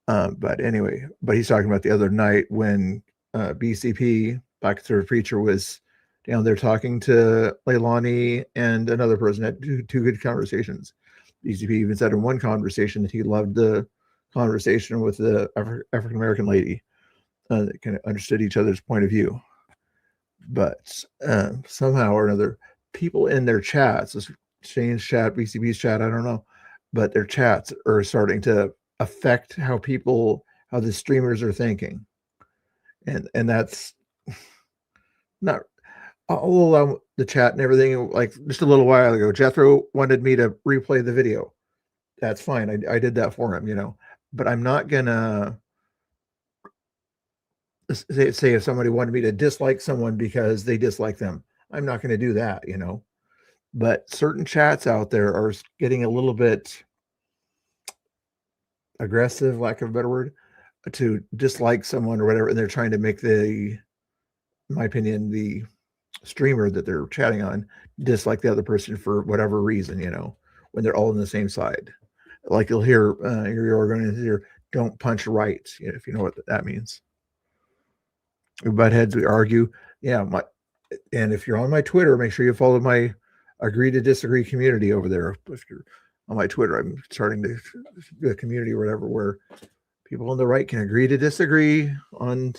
But anyway, he's talking about the other night when BCP, Black Conservative Preacher, was down there talking to Leilani and another person, had two good conversations. BCP even said in one conversation that he loved the conversation with the African American lady. That kind of understood each other's point of view. But somehow or another, people in their chats, this Shane's chat, BCP's chat, I don't know, but their chats are starting to affect how the streamers are thinking. And that's not, I'll allow the chat and everything. Like just a little while ago, Jethro wanted me to replay the video. That's fine. I did that for him, you know, but I'm not gonna say if somebody wanted me to dislike someone because they dislike them. I'm not going to do that, you know, but certain chats out there are getting a little bit aggressive, lack of a better word, to dislike someone or whatever. And they're trying to make in my opinion, the streamer that they're chatting on dislike the other person for whatever reason, you know, when they're all on the same side. Like you'll hear, you're going to hear, don't punch right, if you know what that means. We butt heads, we argue. Yeah. And if you're on my Twitter, make sure you follow my agree to disagree community over there. If you're on my Twitter, I'm starting to do a community or whatever where people on the right can agree to disagree on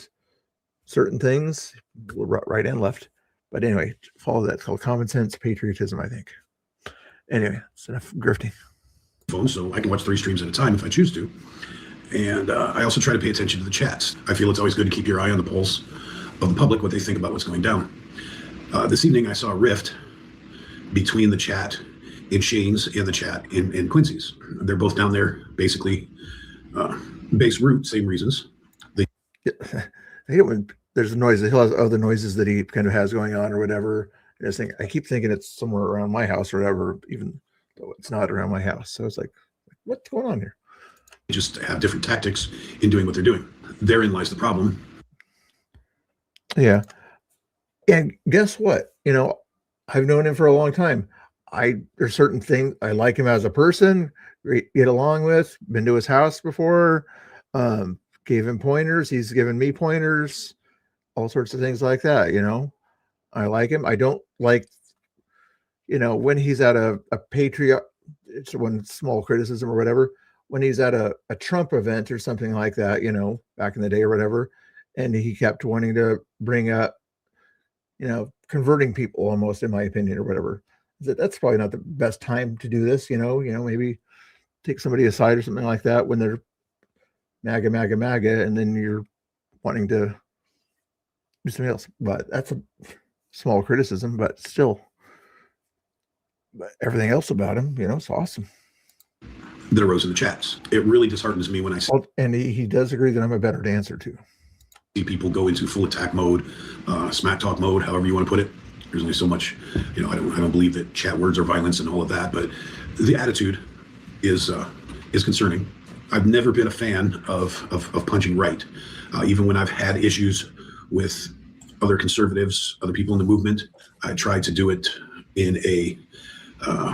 certain things, right and left. But anyway, follow that. It's called common sense patriotism, I think. Anyway, it's enough grifting. Phone, so I can watch 3 streams at a time if I choose to. And I also try to pay attention to the chats. I feel it's always good to keep your eye on the pulse of the public, what they think about what's going down. This evening, I saw a rift between the chat in Shane's and the chat in Quincy's. They're both down there, basically, base root, same reasons. There's a noise. He has other noises that he kind of has going on or whatever. I keep thinking it's somewhere around my house or whatever, even though it's not around my house. So it's like, what's going on here? Just have different tactics in doing what they're doing. Therein lies the problem. Yeah. And guess what? You know, I've known him for a long time. There's certain things I like him as a person, get along with, been to his house before, gave him pointers. He's given me pointers, all sorts of things like that. You know, I like him. I don't like, you know, when he's at a patriot, it's one small criticism or whatever, when he's at a Trump event or something like that, you know, back in the day or whatever, and he kept wanting to bring up, you know, converting people almost, in my opinion, or whatever. That's probably not the best time to do this, you know, maybe take somebody aside or something like that when they're MAGA, and then you're wanting to do something else. But that's a small criticism, but still, everything else about him, you know, it's awesome. That arose in the chats. It really disheartens me when I see, and he does agree that I'm a better dancer too. See people go into full attack mode, smack talk mode, however you want to put it. There's only so much, you know, I don't believe that chat words are violence and all of that, but the attitude is concerning. I've never been a fan of punching right. Even when I've had issues with other conservatives, other people in the movement, I tried to do it in a,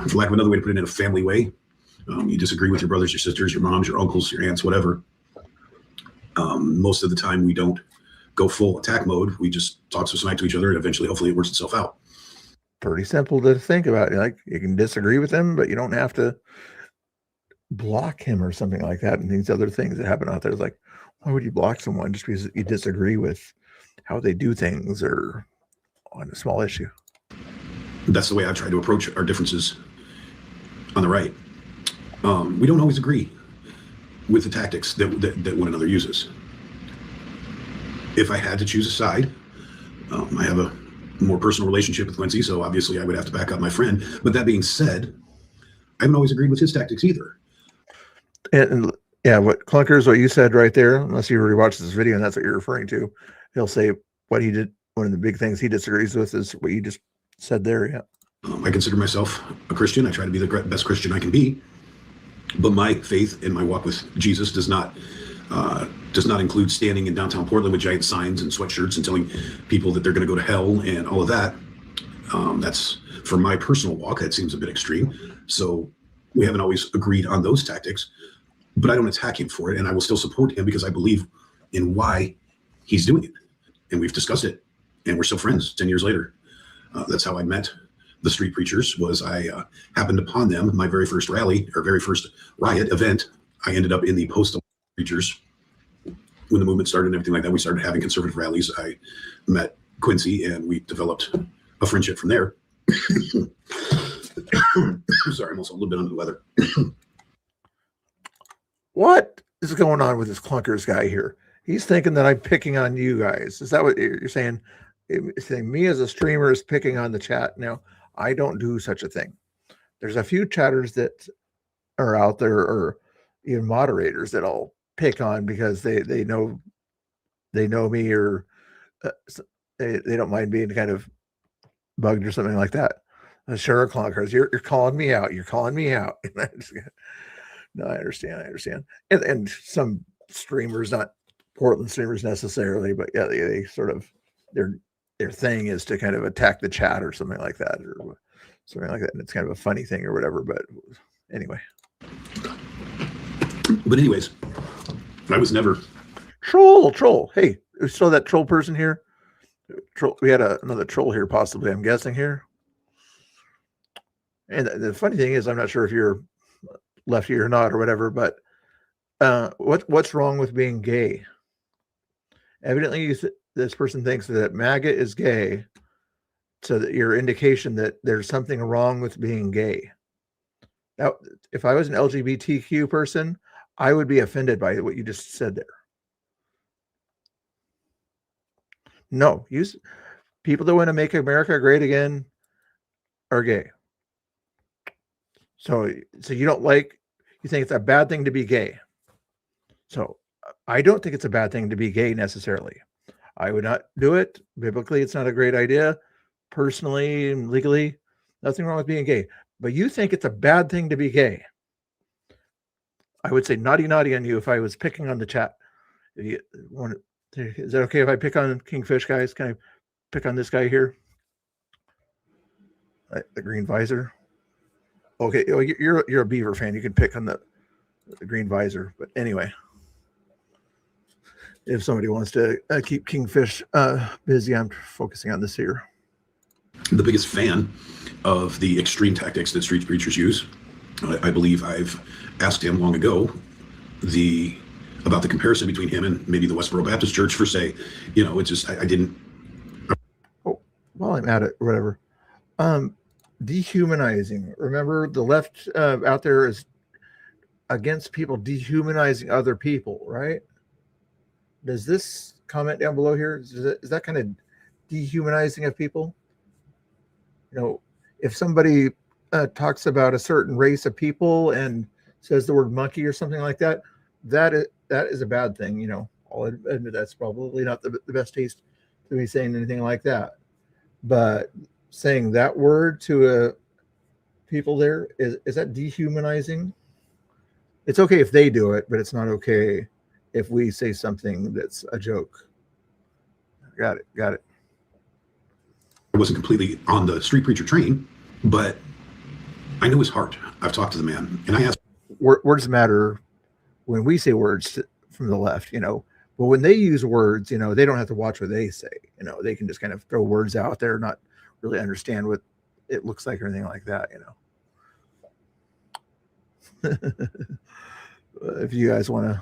for lack of another way to put it, in a family way. You disagree with your brothers, your sisters, your moms, your uncles, your aunts, whatever. Most of the time we don't go full attack mode. We just talk some smack to each other, and eventually, hopefully, it works itself out. Pretty simple to think about. Like, you can disagree with him, but you don't have to block him or something like that. And these other things that happen out there, it's like, why would you block someone just because you disagree with how they do things or on a small issue? That's the way I try to approach our differences on the right. We don't always agree with the tactics that one another uses. If I had to choose a side, I have a more personal relationship with Quincy, so obviously I would have to back up my friend. But that being said, I haven't always agreed with his tactics either. And yeah, what Clunkers, what you said right there, unless you already watched this video and that's what you're referring to, he'll say what he did. One of the big things he disagrees with is what you just said there. Yeah. I consider myself a Christian. I try to be the best Christian I can be. But my faith and my walk with Jesus does not include standing in downtown Portland with giant signs and sweatshirts and telling people that they're going to go to hell and all of that. That's, for my personal walk, that seems a bit extreme. So we haven't always agreed on those tactics, but I don't attack him for it, and I will still support him because I believe in why he's doing it. And we've discussed it, and we're still friends 10 years later. That's how I met the street preachers was I happened upon them, my very first rally or very first riot event. I ended up in the postal preachers. When the movement started and everything like that, we started having conservative rallies. I met Quincy and we developed a friendship from there. Sorry, I'm also a little bit under the weather. What is going on with this clunkers guy here? He's thinking that I'm picking on you guys. Is that what you're saying? You're saying me as a streamer is picking on the chat. Now, I don't do such a thing. There's a few chatters that are out there, or even moderators, that I'll pick on because they know me, or they don't mind being kind of bugged or something like that. Sure, clunkers, you're calling me out. You're calling me out. No, I understand. And some streamers, not Portland streamers necessarily, but yeah, they sort of their thing is to kind of attack the chat or something like that, or something like that. And it's kind of a funny thing or whatever. But anyway. But anyways, I was never troll. Hey, we still that troll person here. Troll. We had another troll here, possibly. I'm guessing here. And the funny thing is, I'm not sure if you're lefty or not or whatever, but what's wrong with being gay? Evidently, this person thinks that MAGA is gay, so that your indication that there's something wrong with being gay. Now, if I was an LGBTQ person, I would be offended by what you just said there. No, people that want to make America great again are gay. So you don't you think it's a bad thing to be gay. So I don't think it's a bad thing to be gay necessarily. I would not do it. Biblically, it's not a great idea. Personally and legally, nothing wrong with being gay. But you think it's a bad thing to be gay. I would say naughty on you if I was picking on the chat. Is that okay if I pick on Kingfish, guys? Can I pick on this guy here? The green visor. Okay, you're a Beaver fan. You can pick on the green visor. But anyway, if somebody wants to keep Kingfish busy, I'm focusing on this here. The biggest fan of the extreme tactics that street preachers use. I believe I've asked him long ago about the comparison between him and maybe the Westboro Baptist Church for say, it's just I didn't. Oh, while I'm at it, or whatever. Dehumanizing. Remember, the left out there is against people dehumanizing other people, right? Does this comment down below here, is that kind of dehumanizing of people? If somebody talks about a certain race of people and says the word monkey or something like that, that is a bad thing. I'll admit that's probably not the best taste to be saying anything like that. But saying that word to people there, is that dehumanizing? It's okay if they do it, but it's not okay if we say something that's a joke. Got it. I wasn't completely on the street preacher train, but I know his heart. I've talked to the man, and I asked. Words matter when we say words from the left, but when they use words, they don't have to watch what they say. They can just kind of throw words out there, not really understand what it looks like or anything like that. If you guys want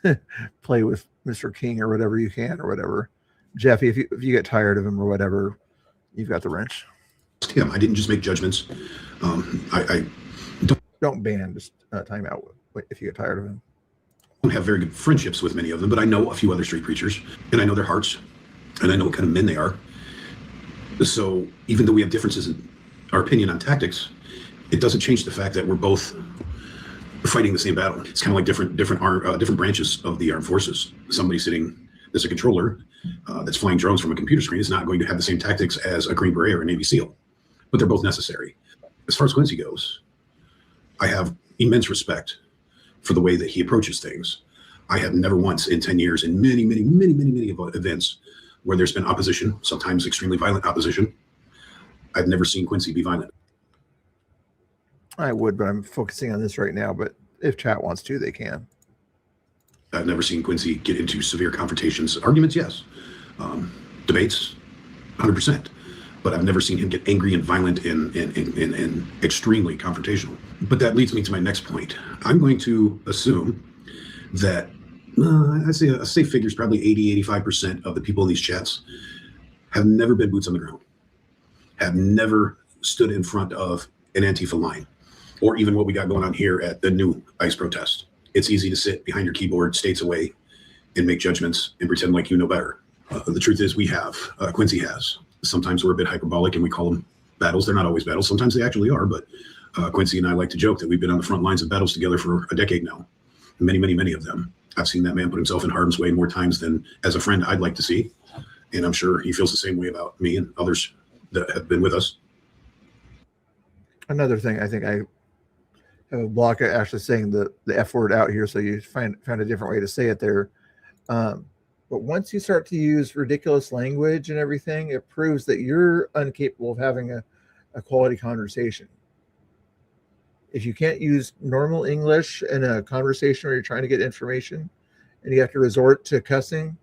to play with Mr. King or whatever, you can, or whatever. Jeffy, if you get tired of him or whatever, you've got the wrench. Him. I didn't just make judgments. I don't ban, just time out if you get tired of him. I don't have very good friendships with many of them, but I know a few other street preachers, and I know their hearts, and I know what kind of men they are. So even though we have differences in our opinion on tactics, it doesn't change the fact that we're both fighting the same battle. It's kind of like different branches of the armed forces. Somebody sitting as a controller that's flying drones from a computer screen is not going to have the same tactics as a Green Beret or a Navy SEAL, but they're both necessary. As far as Quincy goes, I have immense respect for the way that he approaches things. I have never once in 10 years, in many events where there's been opposition, sometimes extremely violent opposition, I've never seen Quincy be violent. I would, but I'm focusing on this right now. But if chat wants to, they can. I've never seen Quincy get into severe confrontations. Arguments, yes. Debates, 100%. but I've never seen him get angry and violent and extremely confrontational. But that leads me to my next point. I'm going to assume that I say figures probably 80-85% of the people in these chats have never been boots on the ground, have never stood in front of an Antifa line, or even what we got going on here at the new ICE protest. It's easy to sit behind your keyboard states away and make judgments and pretend like you know better. The truth is we have, Quincy has. Sometimes we're a bit hyperbolic and we call them battles. They're not always battles. Sometimes they actually are, but Quincy and I like to joke that we've been on the front lines of battles together for a decade now. Many, many, many of them. I've seen that man put himself in harm's way more times than as a friend I'd like to see. And I'm sure he feels the same way about me and others that have been with us. Another thing, I think I have a block of actually saying the F word out here, so you find a different way to say it there. But once you start to use ridiculous language and everything, it proves that you're incapable of having a quality conversation. If you can't use normal English in a conversation where you're trying to get information and you have to resort to cussing,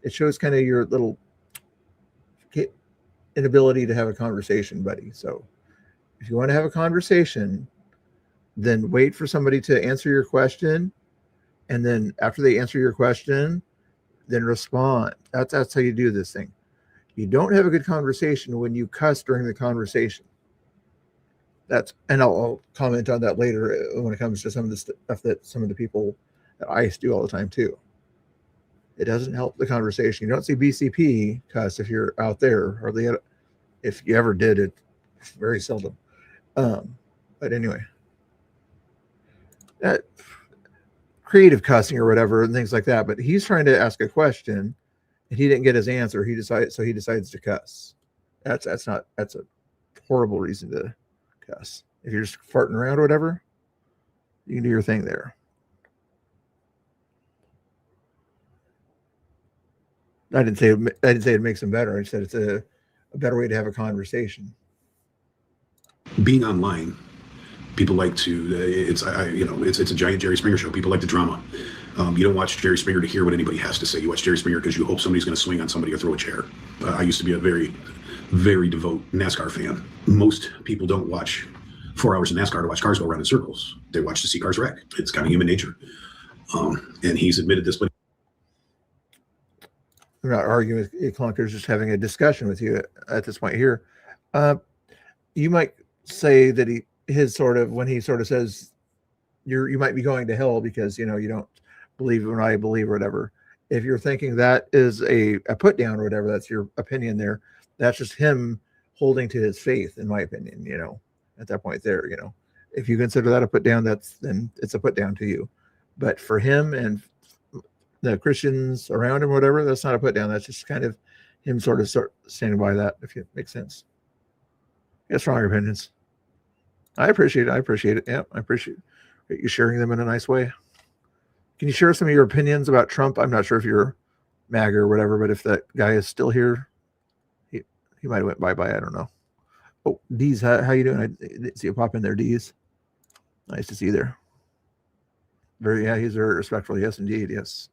it shows kind of your little inability to have a conversation, buddy. So if you want to have a conversation, then wait for somebody to answer your question. And then after they answer your question, then respond. That's how you do this thing. You don't have a good conversation when you cuss during the conversation. And I'll comment on that later when it comes to some of the stuff that some of the people at ICE do all the time too. It doesn't help the conversation. You don't see BCP cuss if you're out there, or if you ever did, it very seldom. But anyway, that creative cussing or whatever and things like that. But he's trying to ask a question and he didn't get his answer. He decides to cuss. That's a horrible reason to cuss. If you're just farting around or whatever, you can do your thing there. I didn't say it makes them better. I said it's a better way to have a conversation. Being online, people like to. It's a giant Jerry Springer show. People like the drama. You don't watch Jerry Springer to hear what anybody has to say. You watch Jerry Springer because you hope somebody's going to swing on somebody or throw a chair. I used to be a very, very devout NASCAR fan. Most people don't watch 4 hours of NASCAR to watch cars go around in circles. They watch to see cars wreck. It's kind of human nature. And he's admitted this, but I'm not arguing with Clunkers, just having a discussion with you at this point here. You might say that when he says you might be going to hell because you don't believe what I believe or whatever. If you're thinking that is a put down or whatever, that's your opinion there. That's just him holding to his faith, in my opinion. At that point there, if you consider that a put down, then it's a put down to you. But for him and the Christians around him, whatever, that's not a put down. That's just kind of him sort of standing by that, if it makes sense. He has strong opinions. I appreciate it. Yeah, I appreciate you sharing them in a nice way. Can you share some of your opinions about Trump? I'm not sure if you're MAGA or whatever, but if that guy is still here, he might have went bye-bye. I don't know. Oh, Deez, how you doing? I didn't see you pop in there, Deez. Nice to see you there. He's very respectful. Yes, indeed. Yes.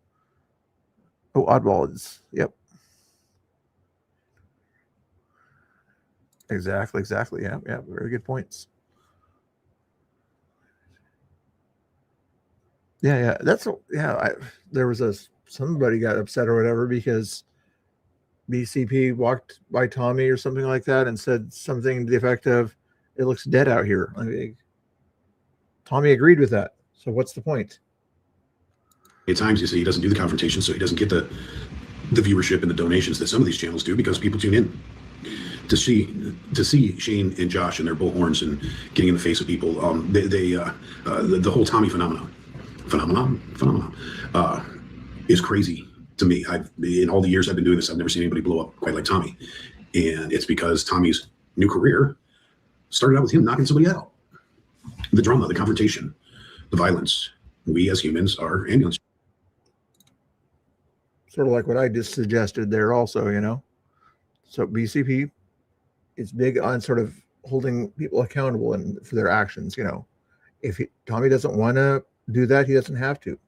Oh, Oddball is, yep. Exactly. Yeah. Very good points. Yeah. There was somebody got upset or whatever because BCP walked by Tommy or something like that and said something to the effect of, "It looks dead out here." I mean, Tommy agreed with that. So what's the point? at times you see he doesn't do the confrontation, so he doesn't get the viewership and the donations that some of these channels do, because people tune in to see Shane and Josh and their bullhorns and getting in the face of people. The whole Tommy phenomenon is crazy to me. In all the years I've been doing this, I've never seen anybody blow up quite like Tommy, and it's because Tommy's new career started out with him knocking somebody out. The drama, the confrontation, the violence. We as humans are ambulance. Sort of like what I just suggested there also, you know. So BCP is big on sort of holding people accountable and for their actions, you know. If Tommy doesn't want to do that, he doesn't have to.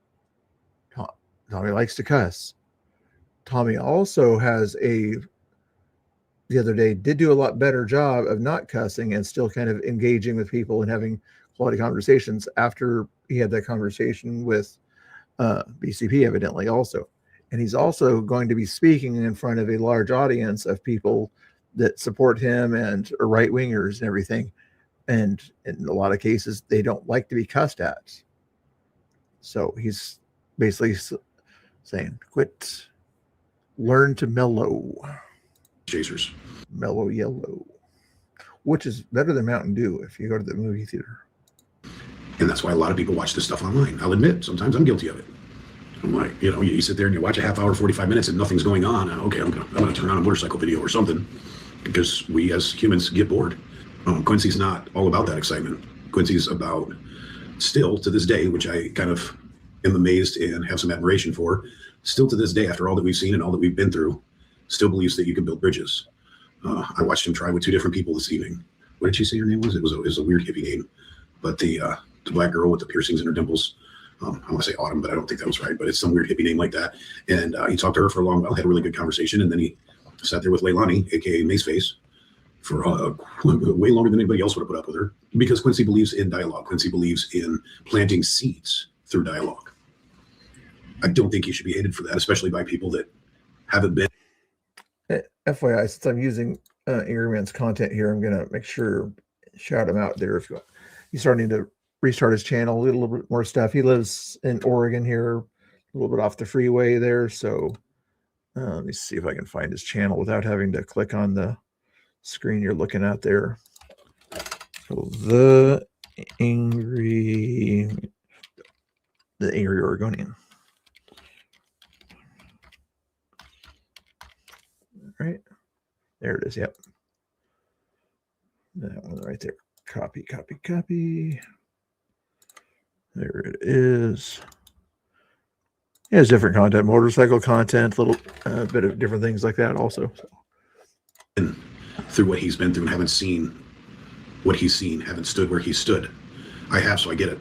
Tommy likes to cuss. Tommy also has a the other day did do a lot better job of not cussing and still kind of engaging with people and having quality conversations after he had that conversation with BCP evidently also. And he's also going to be speaking in front of a large audience of people that support him and are right wingers and everything. And in a lot of cases, they don't like to be cussed at. So he's basically saying, quit, learn to mellow. Chasers. Mellow yellow, which is better than Mountain Dew if you go to the movie theater. And that's why a lot of people watch this stuff online. I'll admit, sometimes I'm guilty of it. I'm like, you sit there and you watch a half hour, 45 minutes and nothing's going on. Okay, I'm gonna turn on a motorcycle video or something, because we as humans get bored. Quincy's not all about that excitement. Quincy's about, still to this day, which I kind of am amazed and have some admiration for, still to this day, after all that we've seen and all that we've been through, still believes that you can build bridges. I watched him try with 2 different people this evening. What did she say her name was? It was a weird hippie name, but the black girl with the piercings in her dimples. I want to say Autumn, but I don't think that was right. But it's some weird hippie name like that. And he talked to her for a long while, had a really good conversation, and then he sat there with Leilani, aka Maceface, for way longer than anybody else would have put up with her, because Quincy believes in dialogue. Quincy believes in planting seeds through dialogue. I don't think he should be hated for that, especially by people that haven't been. FYI, since I'm using Angry Man's content here, I'm going to make sure shout him out there. If he's starting to restart his channel, a little bit more stuff. He lives in Oregon here, a little bit off the freeway there. So let me see if I can find his channel without having to click on the screen you're looking at there. So the Angry Oregonian. Right there it is. Yep, that one right there. Copy. There it is. It has different content, motorcycle content, little bit of different things like that also. And through what he's been through and haven't seen what he's seen, haven't stood where he stood. I have, so I get it.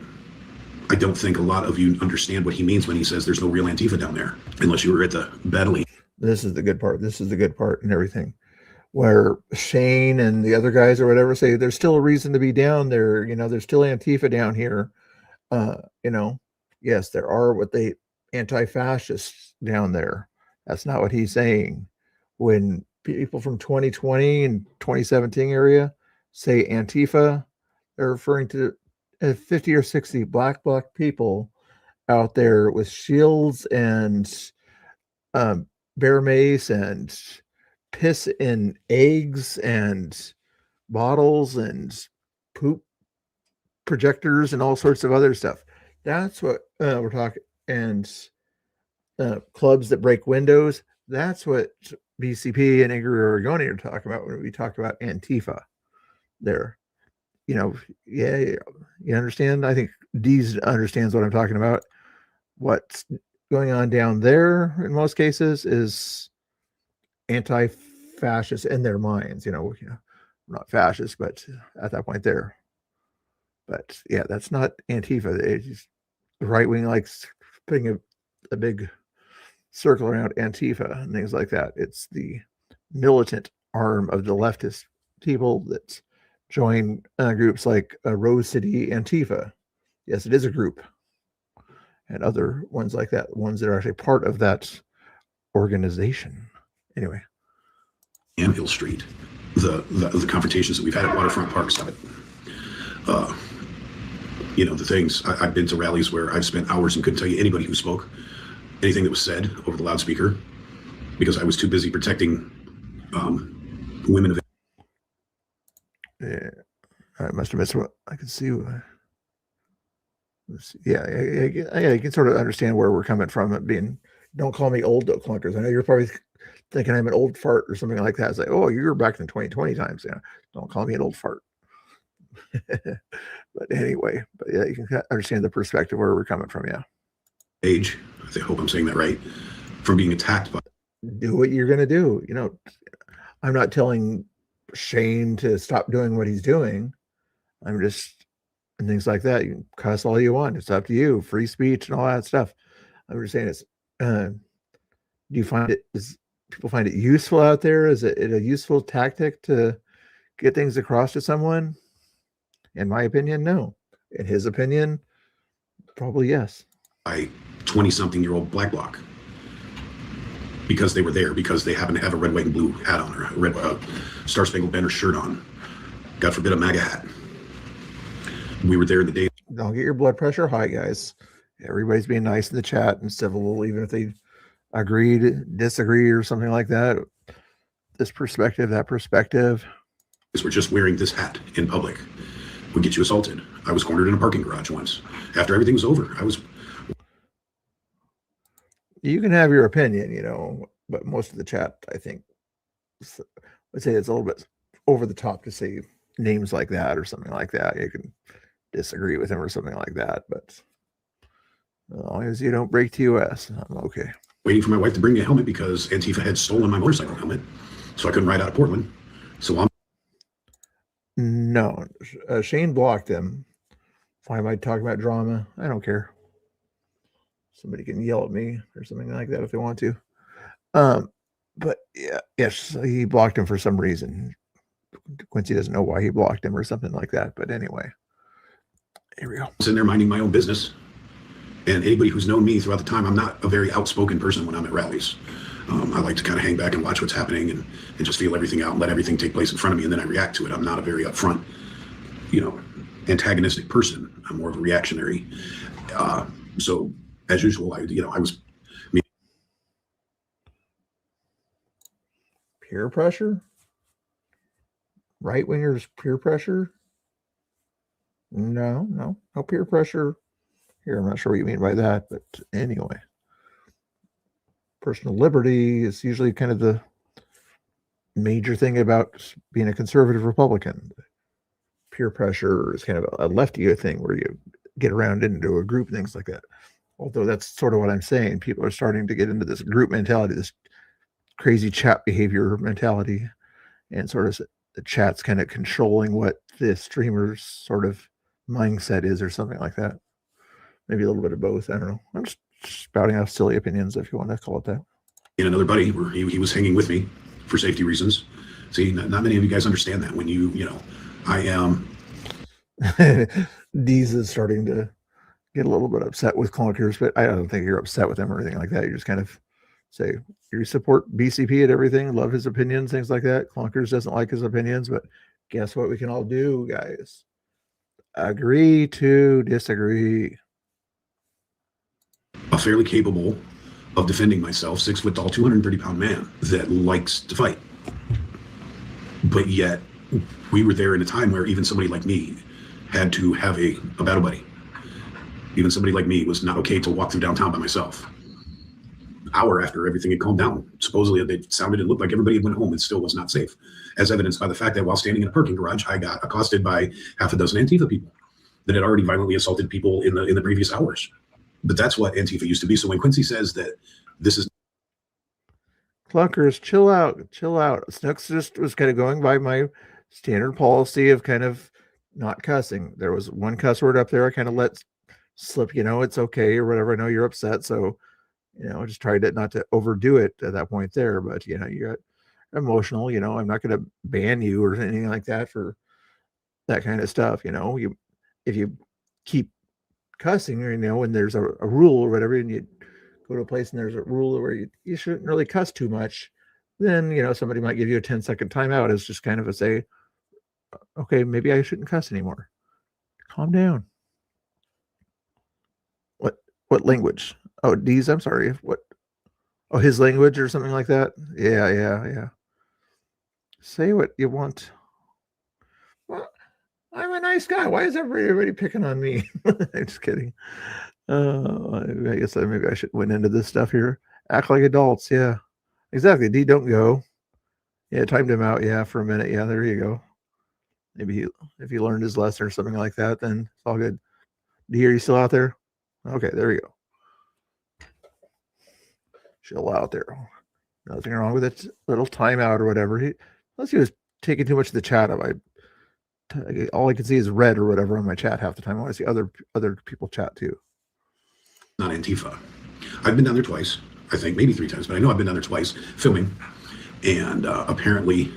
I don't think a lot of you understand what he means when he says there's no real Antifa down there, unless you were at the battling. This is the good part. This is the good part and everything. Where Shane and the other guys or whatever say there's still a reason to be down there. There's still Antifa down here. Yes, there are anti-fascists down there. That's not what he's saying. When people from 2020 and 2017 area say Antifa, they're referring to 50 or 60 black people out there with shields and bear mace and piss in eggs and bottles and poop projectors and all sorts of other stuff. That's what we're talking. And clubs that break windows. That's what BCP and Angry Oregonian are talking about when we talk about Antifa there. Yeah, you understand? I think Deez understands what I'm talking about. What's going on down there in most cases is anti-fascist in their minds. We're not fascist, but at that point there. But yeah, that's not Antifa. The right wing likes putting a big circle around Antifa and things like that. It's the militant arm of the leftist people that join groups like Rose City Antifa. Yes, it is a group. And other ones like that, ones that are actually part of that organization. Anyway. Anvil Street, the confrontations that we've had at Waterfront Park Summit. The things, I've been to rallies where I've spent hours and couldn't tell you anybody who spoke, anything that was said over the loudspeaker, because I was too busy protecting women of. Yeah, I must have missed what I could see. Yeah, you can sort of understand where we're coming from. It being, don't call me old clunkers. I know you're probably thinking I'm an old fart or something like that. It's like, oh, you were back in 2020 times. Yeah, don't call me an old fart. But anyway, yeah, you can understand the perspective where we're coming from. Yeah. Age, I hope I'm saying that right. From being attacked by. Do what you're going to do. I'm not telling Shane to stop doing what he's doing. I'm just, and things like that. You can cuss all you want. It's up to you. Free speech and all that stuff. I'm just saying do you find it is people find it useful out there? Is it a useful tactic to get things across to someone? In my opinion, no. In his opinion, probably yes. 20-something-year-old black bloc, because they were there, because they happened to have a red, white, and blue hat on, or a red Star Spangled Banner shirt on. God forbid a MAGA hat. We were there the day. Don't get your blood pressure high, guys. Everybody's being nice in the chat and civil, even if they disagree, or something like that. This perspective, that perspective. We're just wearing this hat in public would get you assaulted. I was cornered in a parking garage once. After everything was over, You can have your opinion, but most of the chat, I think, let's say it's a little bit over the top to say names like that or something like that. You can disagree with him or something like that, but as long as you don't break TOS, I'm okay. waiting for my wife to bring me a helmet because Antifa had stolen my motorcycle helmet, so I couldn't ride out of Portland. So I'm No, Shane blocked him. Why am I talking about drama? I don't care. Somebody can yell at me or something like that if they want to. But yeah, yes, he blocked him for some reason. Quincy doesn't know why he blocked him or something like that. But anyway, here we go. sitting there minding my own business. And anybody who's known me throughout the time, I'm not a very outspoken person when I'm at rallies. I like to kind of hang back and watch what's happening and just feel everything out and let everything take place in front of me, and then I react to it. I'm not a very upfront, antagonistic person. I'm more of a reactionary. So as usual, I was. Peer pressure? Right wingers peer pressure? No peer pressure here. I'm not sure what you mean by that, but anyway. Personal liberty is usually kind of the major thing about being a conservative Republican. Peer pressure is kind of a lefty thing where you get around into a group, things like that. Although that's sort of what I'm saying. People are starting to get into this group mentality, this crazy chat behavior mentality, and sort of the chat's kind of controlling what the streamer's sort of mindset is or something like that. Maybe a little bit of both. I don't know. I'm just spouting off silly opinions, if you want to call it that. And another buddy where he was hanging with me for safety reasons. See, not many of you guys understand that when I am. Deez is starting to get a little bit upset with Clunkers, but I don't think you're upset with him or anything like that. You just kind of say you support BCP and everything, love his opinions, things like that. Clunkers doesn't like his opinions, but guess what we can all do, guys? Agree to disagree. A fairly capable of defending myself, 6 foot tall, 230 pound man that likes to fight. But yet we were there in a time where even somebody like me had to have a battle buddy. Even somebody like me was not okay to walk through downtown by myself. Hour after everything had calmed down, supposedly they sounded and looked like everybody had went home and still was not safe, as evidenced by the fact that while standing in a parking garage, I got accosted by half a dozen Antifa people that had already violently assaulted people in the previous hours. But that's what Antifa used to be. So when Quincy says that this is Clunkers, chill out. Snooks just was kind of going by my standard policy of kind of not cussing. There was one cuss word up there I kind of let slip, it's okay or whatever. I know you're upset, so I just tried not to overdo it at that point there. But you got emotional. I'm not going to ban you or anything like that for that kind of stuff. If you keep cussing, when there's a rule or whatever, and you go to a place and there's a rule where you shouldn't really cuss too much, then somebody might give you a 10-second timeout as just kind of a say, okay, maybe I shouldn't cuss anymore. Calm down. What language? Oh, Deez, I'm sorry. What? Oh, his language or something like that? Yeah. Say what you want. Well, I'm a nice guy. Why is everybody picking on me? I'm just kidding. I guess maybe I should went into this stuff here. Act like adults. Yeah, exactly. D, don't go. Yeah, timed him out. Yeah, for a minute. Yeah, there you go. Maybe if he learned his lesson or something like that, then it's all good. D, are you still out there? Okay, there you go. Chill out there. Nothing wrong with it. Little timeout or whatever. Unless he was taking too much of the chat up. All I can see is red or whatever on my chat half the time. I want to see other people chat too. not Antifa. I've been down there twice. I think, maybe 3 times, but I know I've been down there twice filming. And apparently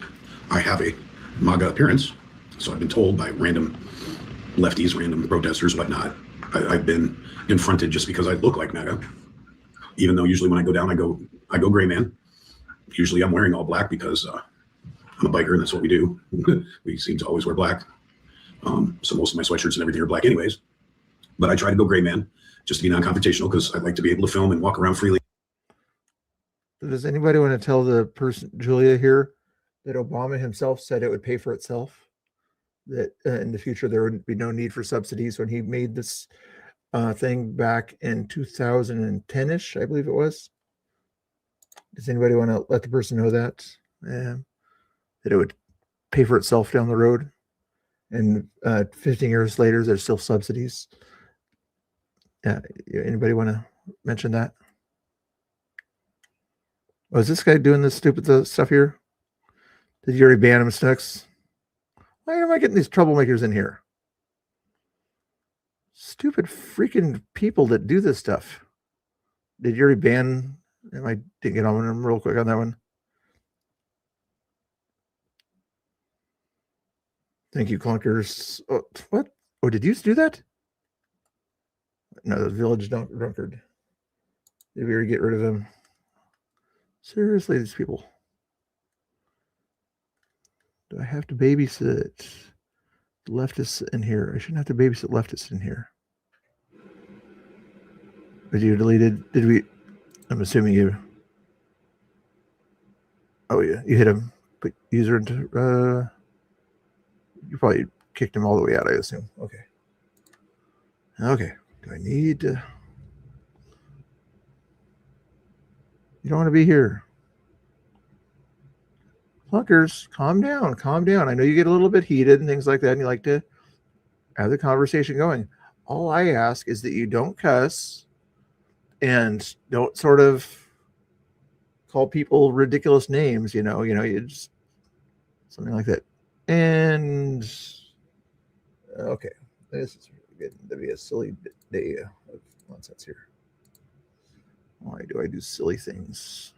I have a MAGA appearance. So I've been told by random lefties, random protesters, whatnot. I've been confronted just because I look like MAGA. Even though usually when I go down, I go gray man. Usually I'm wearing all black because I'm a biker and that's what we do. We seem to always wear black. So most of my sweatshirts and everything are black anyways. But I try to go gray man just to be non-confrontational because I'd like to be able to film and walk around freely. Does anybody want to tell the person, Julia here, that Obama himself said it would pay for itself? That in the future there would be no need for subsidies when he made this thing back in 2010-ish, I believe it was. Does anybody want to let the person know that? That it would pay for itself down the road? And 15 years later, there's still subsidies. Anybody want to mention that? Was this guy doing this stupid stuff here? Did you already ban him, Snooks? Why am I getting these troublemakers in here? Stupid freaking people that do this stuff. Did you already ban? I didn't get on them real quick on that one. Thank you, Clunkers. Oh, what? Oh, did you do that? No, the village drunkard. Did we already get rid of him? Seriously, these people. Do I have to babysit leftists in here? I shouldn't have to babysit leftists in here. But you deleted? Did we? I'm assuming you. Oh yeah, you hit him. Put user into. You probably kicked him all the way out, I assume. Okay. Okay. Do I need to? You don't want to be here. Fuckers, calm down. Calm down. I know you get a little bit heated and things like that, and you like to have the conversation going. All I ask is that you don't cuss and don't sort of call people ridiculous names, you just something like that. And okay, this is getting to be a silly day of nonsense here. Why do I do silly things?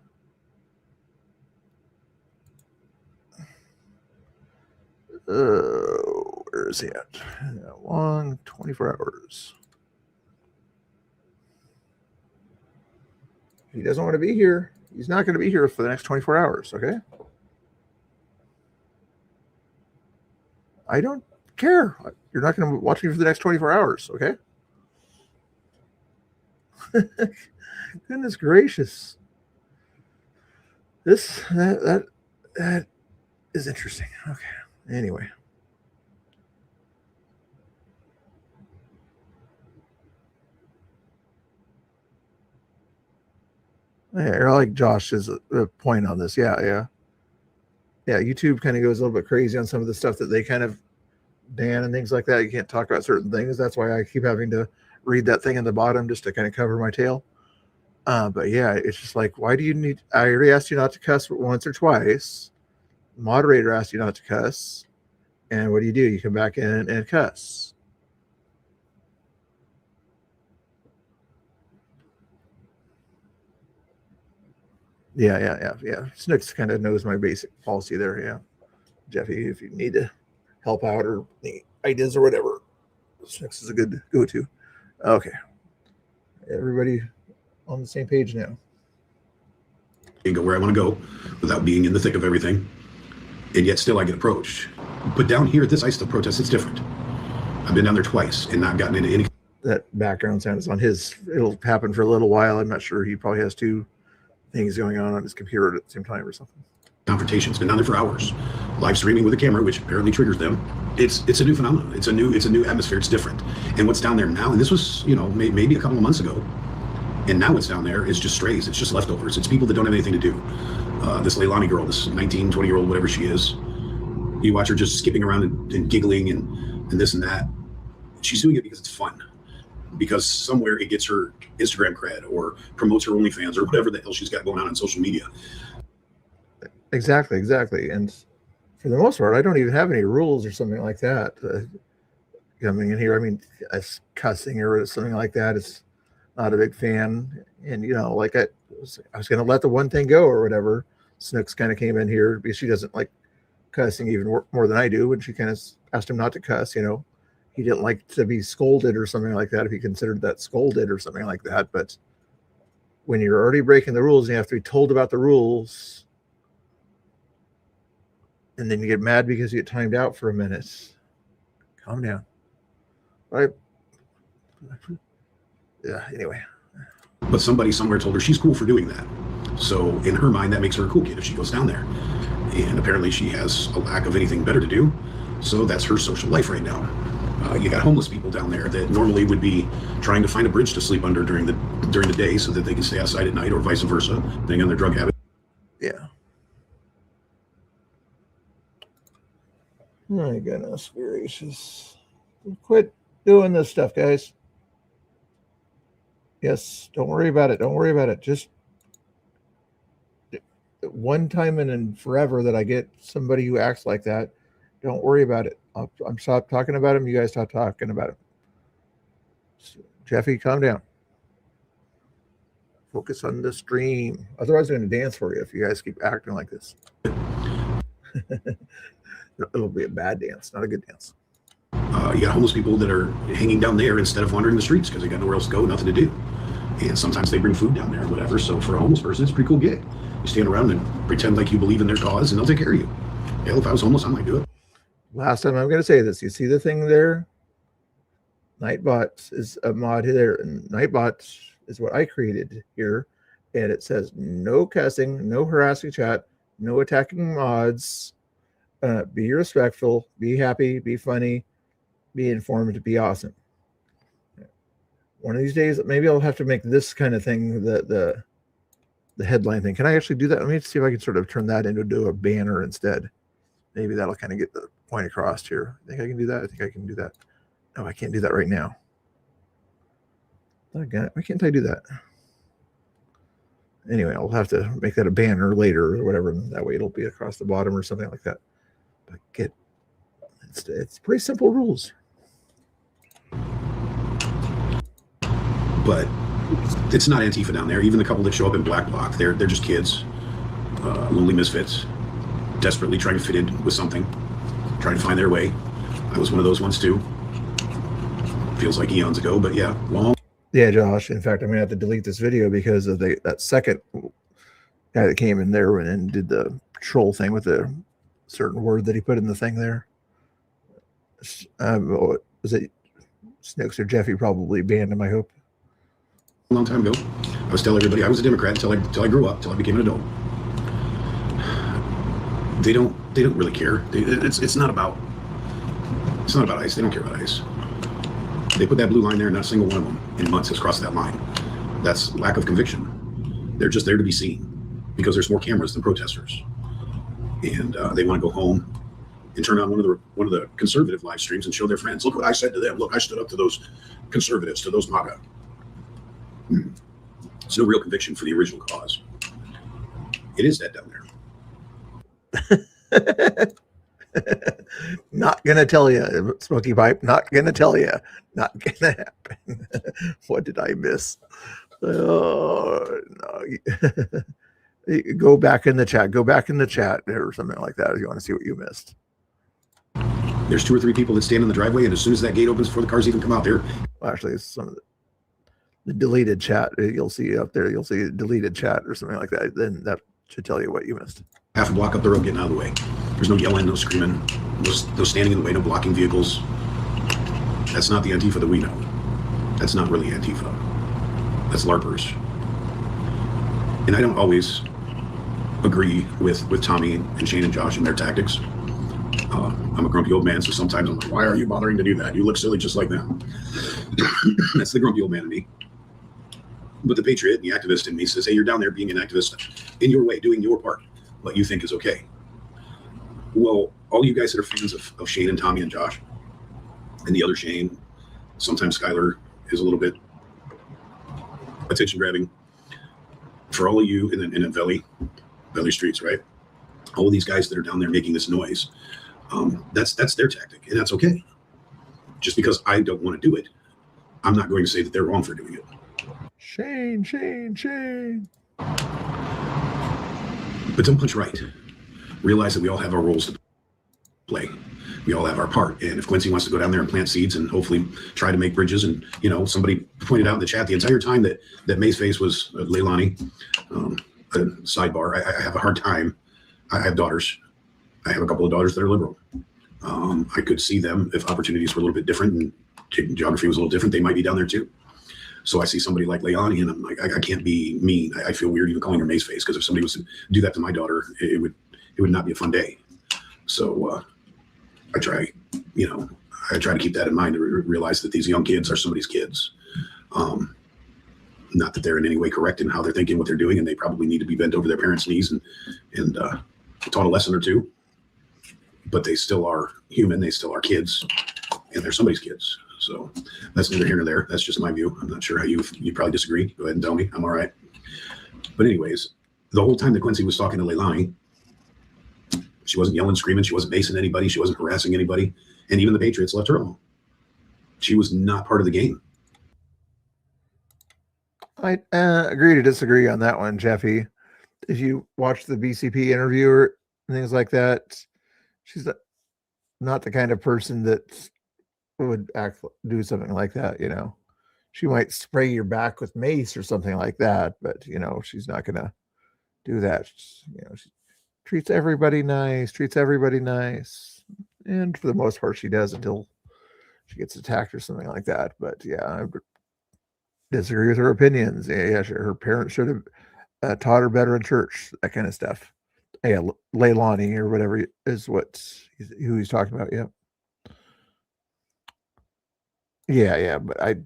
Where is he at? Long 24 hours. He doesn't want to be here. He's not going to be here for the next 24 hours, okay? I don't care. You're not going to watch me for the next 24 hours, okay? Goodness gracious. That is interesting. Okay. Anyway. Yeah, I like Josh's point on this. Yeah, YouTube kind of goes a little bit crazy on some of the stuff that they kind of ban and things like that. You can't talk about certain things. That's why I keep having to read that thing in the bottom just to kind of cover my tail. But yeah, it's just like, why do you need? I already asked you not to cuss once or twice. The moderator asked you not to cuss, and what do? You come back in and cuss. Yeah. Snooks kind of knows my basic policy there. Yeah, Jeffy, if you need to help out or any ideas or whatever, Snooks is a good go-to. Okay, everybody on the same page now. And go where I want to go without being in the thick of everything, and yet still I get approached. But down here at this ICE protest, it's different. I've been down there twice and not gotten into any. That background sound is on his. It'll happen for a little while. I'm not sure. He probably has two things going on his computer at the same time or something. Confrontations. Been down there for hours, live streaming with a camera, which apparently triggers them. It's a new phenomenon. It's a new atmosphere. It's different. And what's down there now, and this was maybe a couple of months ago, and now what's down there is just strays. It's just leftovers. It's people that don't have anything to do. This Leilani girl, this 19, 20-year-old, whatever she is, you watch her just skipping around and giggling and this and that. She's doing it because it's fun. Because somewhere it gets her Instagram cred or promotes her OnlyFans or whatever the hell she's got going on social media. Exactly. And for the most part, I don't even have any rules or something like that coming in here. I mean, cussing or something like that is not a big fan. And, you know, like I was going to let the one thing go or whatever. Snooks kind of came in here because she doesn't like cussing even more than I do. And she kind of asked him not to cuss, you know. He didn't like to be scolded or something like that, if he considered that scolded or something like that. But when you're already breaking the rules and you have to be told about the rules, and then you get mad because you get timed out for a minute, calm down. Right? Yeah, anyway. But somebody somewhere told her she's cool for doing that. So in her mind, that makes her a cool kid if she goes down there. And apparently she has a lack of anything better to do. So that's her social life right now. You got homeless people down there that normally would be trying to find a bridge to sleep under during the day so that they can stay outside at night, or vice versa, depending on their drug habit. Yeah. My goodness gracious. Quit doing this stuff, guys. Yes, don't worry about it. Don't worry about it. Just one time and forever that I get somebody who acts like that, don't worry about it. I'm stop talking about him. You guys stop talking about him. Jeffy, calm down. Focus on the stream. Otherwise, I'm going to dance for you if you guys keep acting like this. It'll be a bad dance, not a good dance. You got homeless people that are hanging down there instead of wandering the streets because they got nowhere else to go, nothing to do. And sometimes they bring food down there or whatever. So for a homeless person, it's a pretty cool gig. You stand around and pretend like you believe in their cause, and they'll take care of you. Hell, if I was homeless, I might do it. Last time I'm going to say this. You see the thing there? Nightbot is a mod there. And Nightbot is what I created here. And it says no cussing, no harassing chat, no attacking mods. Be respectful, be happy, be funny, be informed, be awesome. One of these days, maybe I'll have to make this kind of thing the headline thing. Can I actually do that? Let me see if I can sort of turn that into a banner instead. Maybe that'll kind of get the point across here. I think I can do that. I think I can do that. No, I can't do that right now. Why can't I do that? Anyway, I'll have to make that a banner later or whatever. And that way it'll be across the bottom or something like that. But it's pretty simple rules. But it's not Antifa down there. Even the couple that show up in Black Bloc, they're just kids, lonely misfits, desperately trying to fit in with something, trying to find their way. I was one of those ones too. Feels like eons ago, but yeah, long. Yeah, Josh. In fact, I'm gonna have to delete this video because of that second guy that came in there and did the troll thing with the certain word that he put in the thing there. Was it Snooks or Jeffy? Probably banned him, I hope. A long time ago, I was telling everybody I was a Democrat until I grew up, until I became an adult. They don't really care. It's not about ICE. They don't care about ICE. They put that blue line there, and not a single one of them in months has crossed that line. That's lack of conviction. They're just there to be seen because there's more cameras than protesters, and they want to go home and turn on one of the conservative live streams and show their friends, look what I said to them. Look, I stood up to those conservatives, to those MAGA. It's no real conviction for the original cause. It is dead down there. Not gonna tell you, Smoky Pipe. Not gonna tell you. Not gonna happen. What did I miss? Oh no! Go back in the chat. Go back in the chat or something like that if you want to see what you missed. There's 2 or 3 people that stand in the driveway, and as soon as that gate opens before the cars even come out there. Well, actually, it's some of the deleted chat. You'll see up there. You'll see deleted chat or something like that. Then that should tell you what you missed. Half a block up the road getting out of the way. There's no yelling, no screaming, no standing in the way, no blocking vehicles. That's not the Antifa that we know. That's not really Antifa. That's LARPers. And I don't always agree with Tommy and Shane and Josh and their tactics. I'm a grumpy old man, so sometimes I'm like, why are you bothering to do that? You look silly just like them. That's the grumpy old man in me. But the patriot and the activist in me says, hey, you're down there being an activist in your way, doing your part, what you think is okay. Well, all you guys that are fans of Shane and Tommy and Josh and the other Shane, sometimes Skylar is a little bit attention grabbing. For all of you in Valley Streets, right? All of these guys that are down there making this noise, that's their tactic, and that's okay. Just because I don't want to do it, I'm not going to say that they're wrong for doing it. Shane. But don't punch right. Realize that we all have our roles to play. We all have our part. And if Quincy wants to go down there and plant seeds and hopefully try to make bridges, and somebody pointed out in the chat the entire time that Maceface was Leilani. A sidebar. I have a hard time. I have daughters. I have a couple of daughters that are liberal. I could see them if opportunities were a little bit different and geography was a little different. They might be down there too. So I see somebody like Leilani, and I'm like, I can't be mean. I feel weird even calling her Maceface, because if somebody was to do that to my daughter, it would not be a fun day. So I try to keep that in mind, to realize that these young kids are somebody's kids. Not that they're in any way correct in how they're thinking, what they're doing, and they probably need to be bent over their parents' knees and taught a lesson or two. But they still are human. They still are kids, and they're somebody's kids. So that's neither here nor there. That's just my view. I'm not sure how you probably disagree. Go ahead and tell me. I'm all right. But anyways, the whole time that Quincy was talking to Leilani, she wasn't yelling, screaming. She wasn't basing anybody. She wasn't harassing anybody. And even the Patriots left her alone. She was not part of the game. I agree to disagree on that one, Jeffy. If you watch the BCP interview or things like that, she's not the kind of person that would do something like that. She might spray your back with mace or something like that, but she's not gonna do that. She treats everybody nice, and for the most part she does, until she gets attacked or something like that. But yeah, I disagree with her opinions. Yeah, her parents should have taught her better in church, that kind of stuff. Yeah, Leilani or whatever is who he's talking about. Yeah, but I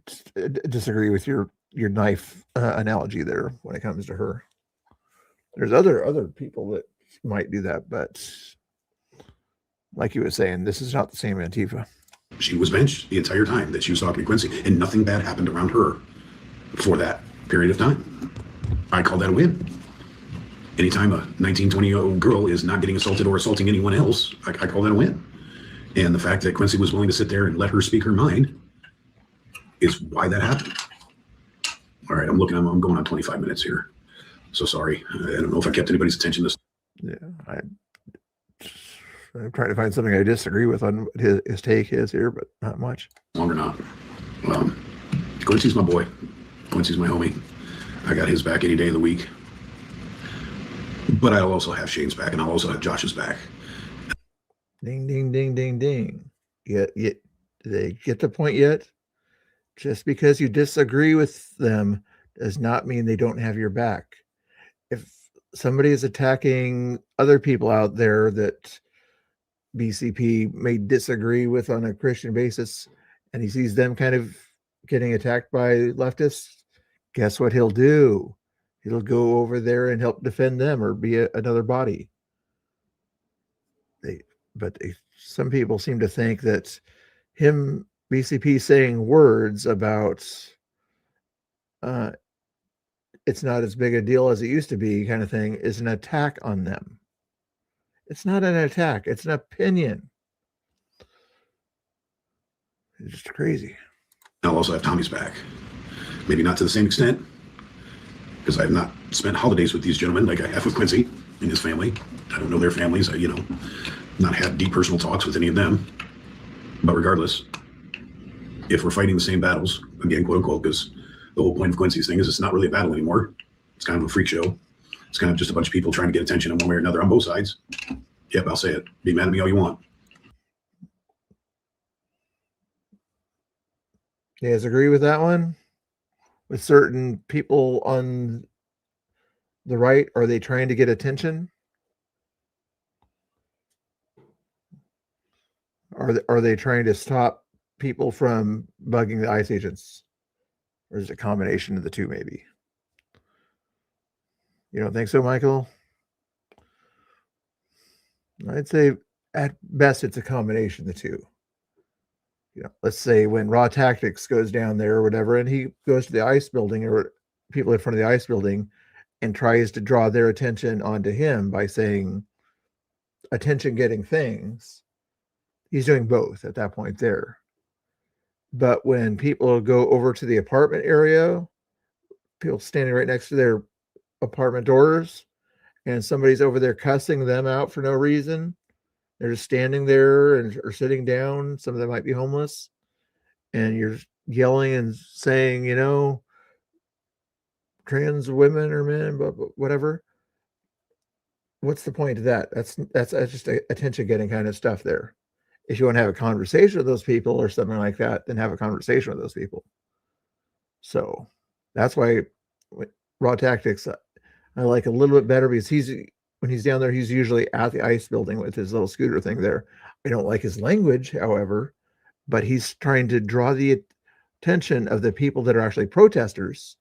disagree with your knife analogy there when it comes to her. There's other people that might do that, but like you were saying, this is not the same Antifa. She was benched the entire time that she was talking to Quincy, and nothing bad happened around her for that period of time. I call that a win. Anytime a 19, 20-year-old girl is not getting assaulted or assaulting anyone else, I call that a win. And the fact that Quincy was willing to sit there and let her speak her mind is why that happened. All right, I'm going on 25 minutes here. So sorry. I don't know if I kept anybody's attention this. Yeah, I'm trying to find something I disagree with on what his take is here, but not much. Long or not. Quincy's my boy. Quincy's my homie. I got his back any day of the week. But I'll also have Shane's back, and I'll also have Josh's back. Ding, ding, ding, ding, ding. Did they get the point yet? Just because you disagree with them does not mean they don't have your back. If somebody is attacking other people out there that BCP may disagree with on a Christian basis, and he sees them kind of getting attacked by leftists, guess what he'll do? He'll go over there and help defend them, or be another body. Some people seem to think that BCP saying words about it's not as big a deal as it used to be kind of thing is an attack on them. It's not an attack. It's an opinion. It's just crazy. I'll also have Tommy's back. Maybe not to the same extent, because I have not spent holidays with these gentlemen like I have with Quincy and his family. I don't know their families. I, not had deep personal talks with any of them. But regardless, if we're fighting the same battles, again, quote unquote, because the whole point of Quincy's thing is it's not really a battle anymore. It's kind of a freak show. It's kind of just a bunch of people trying to get attention in one way or another on both sides. Yep, I'll say it. Be mad at me all you want. You guys agree with that one? With certain people on the right, are they trying to get attention? Are they trying to stop people from bugging the ICE agents? Or is it a combination of the two, maybe? You don't think so, Michael? I'd say at best it's a combination of the two. Let's say when Raw Tactics goes down there or whatever, and he goes to the ICE building or people in front of the ICE building and tries to draw their attention onto him by saying attention-getting things, he's doing both at that point there. But when people go over to the apartment area people standing right next to their apartment doors, and somebody's over there cussing them out for no reason. They're just standing there or sitting down. Some of them might be homeless, and you're yelling and saying, trans women or men, but whatever. What's the point of that? That's just attention getting kind of stuff there. If you want to have a conversation with those people or something like that, then have a conversation with those people. So that's why Raw Tactics I like a little bit better, because when he's down there, he's usually at the ICE building with his little scooter thing there. I don't like his language, however, but he's trying to draw the attention of the people that are actually protesters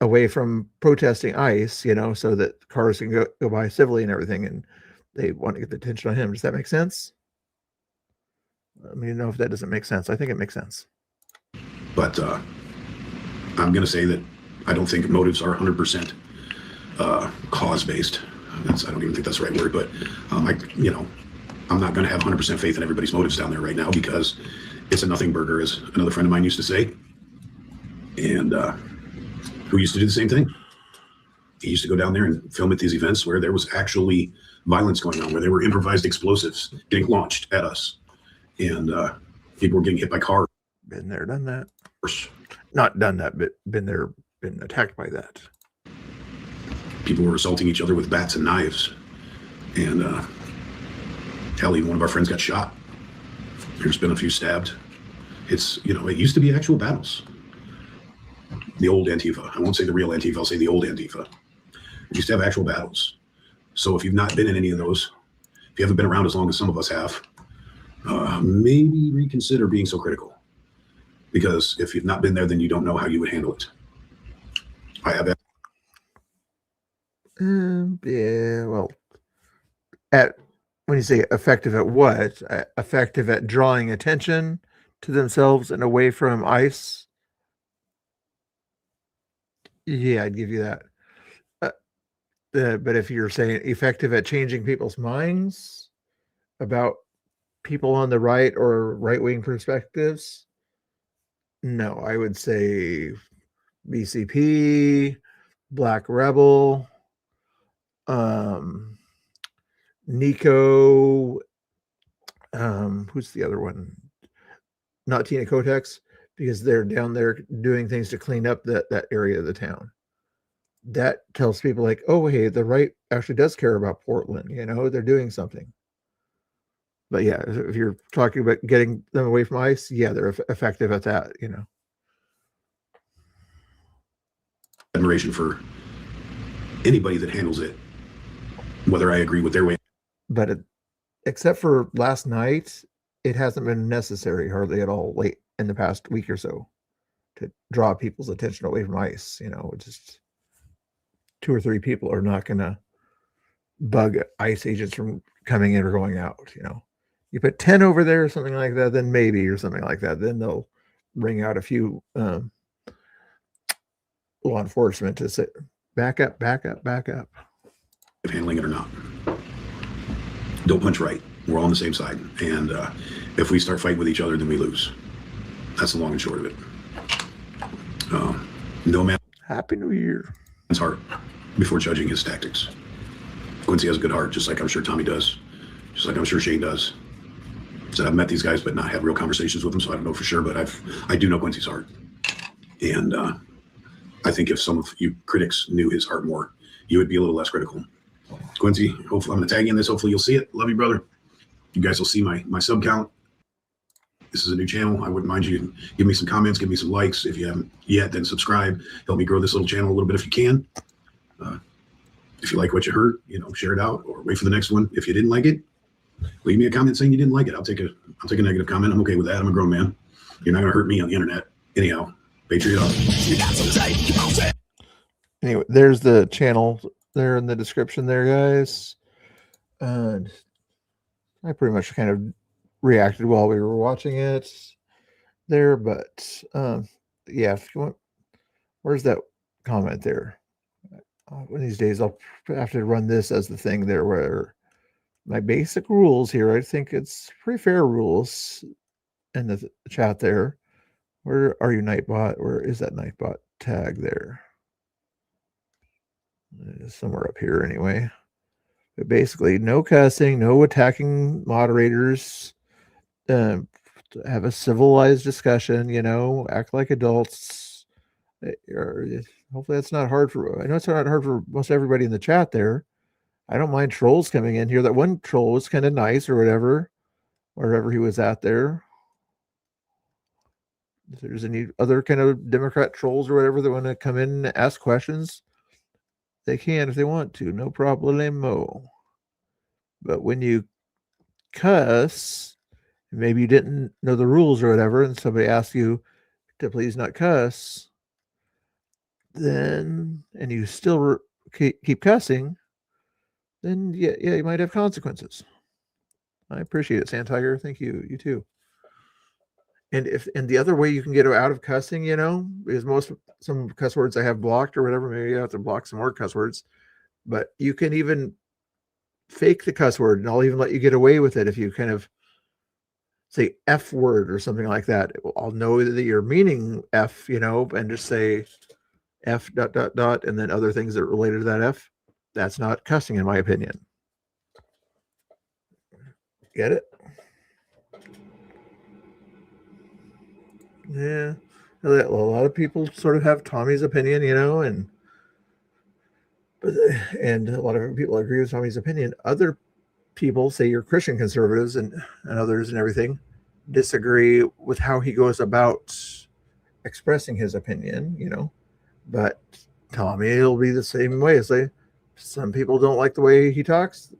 away from protesting ICE, so that cars can go by civilly and everything, and they want to get the attention on him. Does that make sense? I mean, if that doesn't make sense. I think it makes sense. But I'm going to say that I don't think motives are 100% cause-based. I don't even think that's the right word, but I'm not going to have 100% faith in everybody's motives down there right now, because it's a nothing burger, as another friend of mine used to say, and who used to do the same thing. He used to go down there and film at these events where there was actually violence going on, where there were improvised explosives getting launched at us, and people were getting hit by cars. Been there, done that. Not done that, but been there, been attacked by that. People were assaulting each other with bats and knives, and hell, even one of our friends got shot. There's been a few stabbed. It's, it used to be actual battles. The old Antifa. I won't say the real Antifa, I'll say the old Antifa. We used to have actual battles. So if you've not been in any of those, if you haven't been around as long as some of us have, maybe reconsider being so critical. Because if you've not been there, then you don't know how you would handle it. I have. Yeah, well, when you say effective at what? Effective at drawing attention to themselves and away from ICE? Yeah, I'd give you that. But if you're saying effective at changing people's minds about people on the right or right-wing perspectives, no, I would say BCP, Black Rebel, Nico, who's the other one? Not Tina Kotex, because they're down there doing things to clean up that area of the town. That tells people like, oh, hey, the right actually does care about Portland. They're doing something. But yeah, if you're talking about getting them away from ICE, yeah, they're effective at that. Admiration for anybody that handles it, whether I agree with their way. But except for last night, it hasn't been necessary hardly at all late in the past week or so to draw people's attention away from ICE. Just 2 or 3 people are not going to bug ICE agents from coming in or going out. You put 10 over there or something like that, then maybe, or something like that, then they'll bring out a few law enforcement to say, back up. Handling it or not. Don't punch right. We're all on the same side. And if we start fighting with each other, then we lose. That's the long and short of it. No man. Happy New Year. His heart before judging his tactics. Quincy has a good heart, just like I'm sure Tommy does. Just like I'm sure Shane does. So I've met these guys, but not had real conversations with them, so I don't know for sure. But I do know Quincy's heart. And I think if some of you critics knew his heart more, you would be a little less critical. Quincy, hopefully I'm going to tag you in this. Hopefully you'll see it. Love you, brother. You guys will see my sub count. This is a new channel. I wouldn't mind you give me some comments, give me some likes. If you haven't yet, then subscribe. Help me grow this little channel a little bit if you can. If you like what you heard, share it out or wait for the next one. If you didn't like it, leave me a comment saying you didn't like it. I'll take a negative comment. I'm okay with that. I'm a grown man. You're not going to hurt me on the internet. Anyhow, Patriot off. Anyway, there's the channel there in the description there, guys. And I pretty much kind of reacted while we were watching it there, but yeah, if you want, where's that comment there? One of these days I'll have to run this as the thing there where my basic rules here, I think it's pretty fair rules in the chat there. Where are you, Nightbot? Where is that Nightbot? tag there? It's somewhere up here anyway. But basically, no cussing, no attacking moderators. Have a civilized discussion, act like adults. Hopefully that's not hard for, I know it's not hard for most everybody in the chat there. I don't mind trolls coming in here. That one troll was kind of nice or whatever, wherever he was at there. If there's any other kind of Democrat trolls or whatever that want to come in and ask questions, they can if they want to. No problemo. But when you cuss, maybe you didn't know the rules or whatever, and somebody asks you to please not cuss, then, and you still keep cussing, then yeah, you might have consequences. I appreciate it, Sand Tiger. Thank you. You too. And the other way you can get out of cussing, is some cuss words I have blocked or whatever. Maybe you have to block some more cuss words, but you can even fake the cuss word, and I'll even let you get away with it if you kind of say F word or something like that. I'll know that you're meaning F, and just say F ... and then other things that are related to that F. That's not cussing, in my opinion. Get it? Yeah. A lot of people sort of have Tommy's opinion, and a lot of people agree with Tommy's opinion. Other people, say you're Christian conservatives and others and everything, disagree with how he goes about expressing his opinion, but Tommy will be the same way. Say some people don't like the way he talks.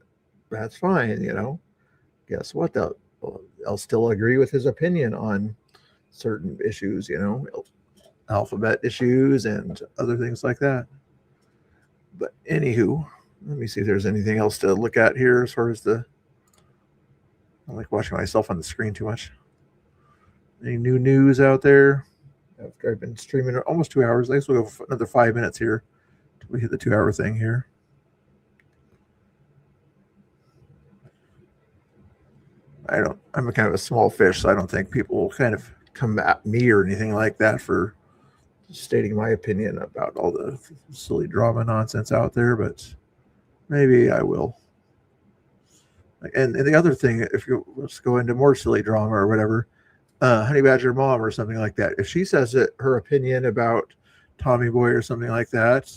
That's fine, guess what? I'll still agree with his opinion on certain issues, alphabet issues and other things like that. But anywho, let me see if there's anything else to look at here as far as I like watching myself on the screen too much. Any new news out there? After I've been streaming almost 2 hours, I guess we'll go for another 5 minutes here till we hit the 2 hour thing here. I'm a kind of a small fish, so I don't think people will kind of come at me or anything like that for stating my opinion about all the silly drama nonsense out there, but maybe I will. And the other thing, if you let's go into more silly drama or whatever, Honey Badger Mom or something like that, if she says that her opinion about Tommy Boy or something like that,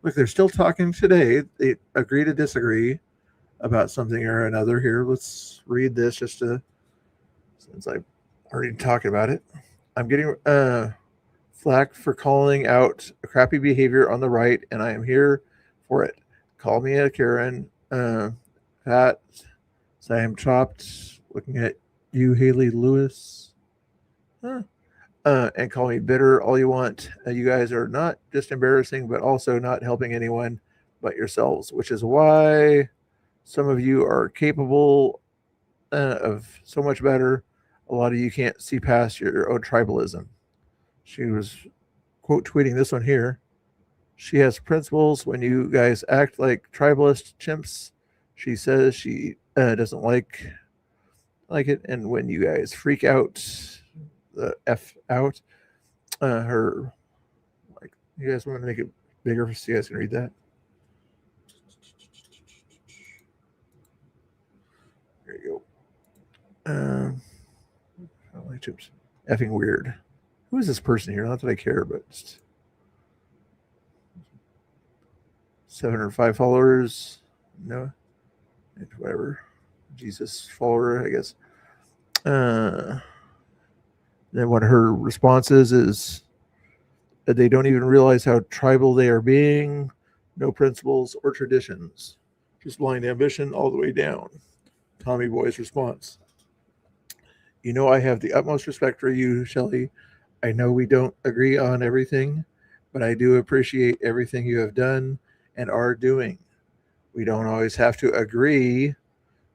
look, they're still talking today. They agree to disagree about something or another. Here, let's read this since I'm already talking about it. I'm getting flack for calling out a crappy behavior on the right, and I am here for it. Call me a Karen. Pat, so I am chopped. Looking at you, Haley Lewis. And call me bitter all you want. You guys are not just embarrassing, but also not helping anyone but yourselves, which is why some of you are capable of so much better. A lot of you can't see past your own tribalism. She was quote tweeting this one here. She has principles. When you guys act like tribalist chimps, she says she doesn't like it. And when you guys freak out, the F out, her, like, you guys want to make it bigger so you guys can read that? There you go. I don't like chips. Effing weird. Who is this person here? Not that I care, but 705 followers. No, whatever. Jesus follower, I guess. Then one of her responses is that they don't even realize how tribal they are being. No principles or traditions. Just blind ambition all the way down. Tommy Boy's response. You know I have the utmost respect for you, Shelley. I know we don't agree on everything, but I do appreciate everything you have done and are doing. We don't always have to agree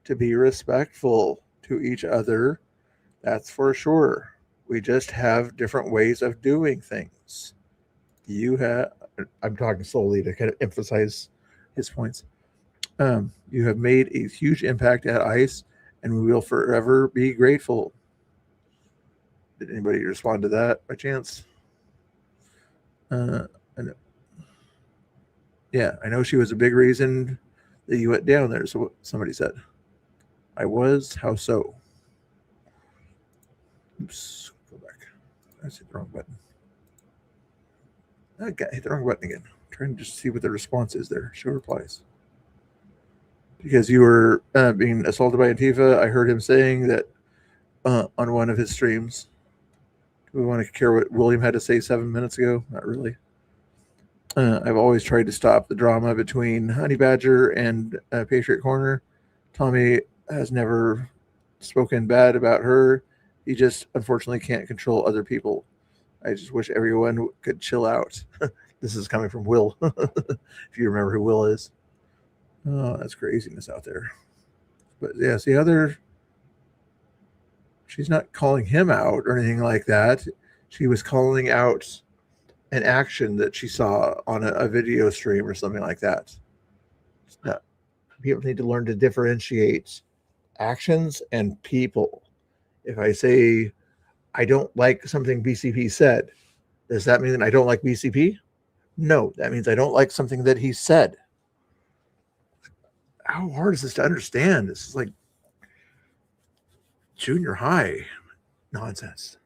to be respectful to each other. That's for sure. We just have different ways of doing things. I'm talking slowly to kind of emphasize his points. You have made a huge impact at ICE, and we will forever be grateful. Did anybody respond to that by chance? And yeah, I know she was a big reason that you went down there. So somebody said, I was. How so? Oops. Go back. I hit the wrong button. I hit the wrong button again. I'm trying to just see what the response is there. Show replies. Because you were being assaulted by Antifa. I heard him saying that on one of his streams. Do we want to care what William had to say 7 minutes ago? Not really. I've always tried to stop the drama between Honey Badger and Patriot Corner. Tommy has never spoken bad about her. He just unfortunately can't control other people. I just wish everyone could chill out. This is coming from Will, if you remember who Will is. Oh, that's craziness out there. But yeah, see, she's not calling him out or anything like that. She was calling out an action that she saw on a video stream or something like that. People need to learn to differentiate actions and people. If I say I don't like something BCP said, does that mean that I don't like BCP? No, that means I don't like something that he said. How hard is this to understand? This is like junior high nonsense.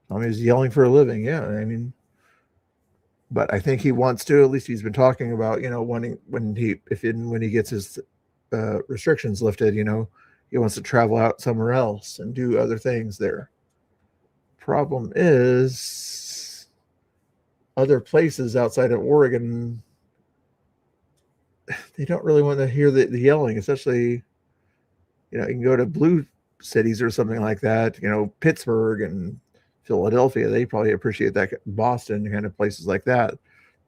Tommy's yelling for a living. Yeah, I mean, but I think he wants to. At least he's been talking about, wanting when he gets his restrictions lifted, he wants to travel out somewhere else and do other things there. Problem is, other places outside of Oregon, they don't really want to hear the yelling, especially, you can go to blue cities or something like that, Pittsburgh and Philadelphia, they probably appreciate that. Boston, kind of places like that,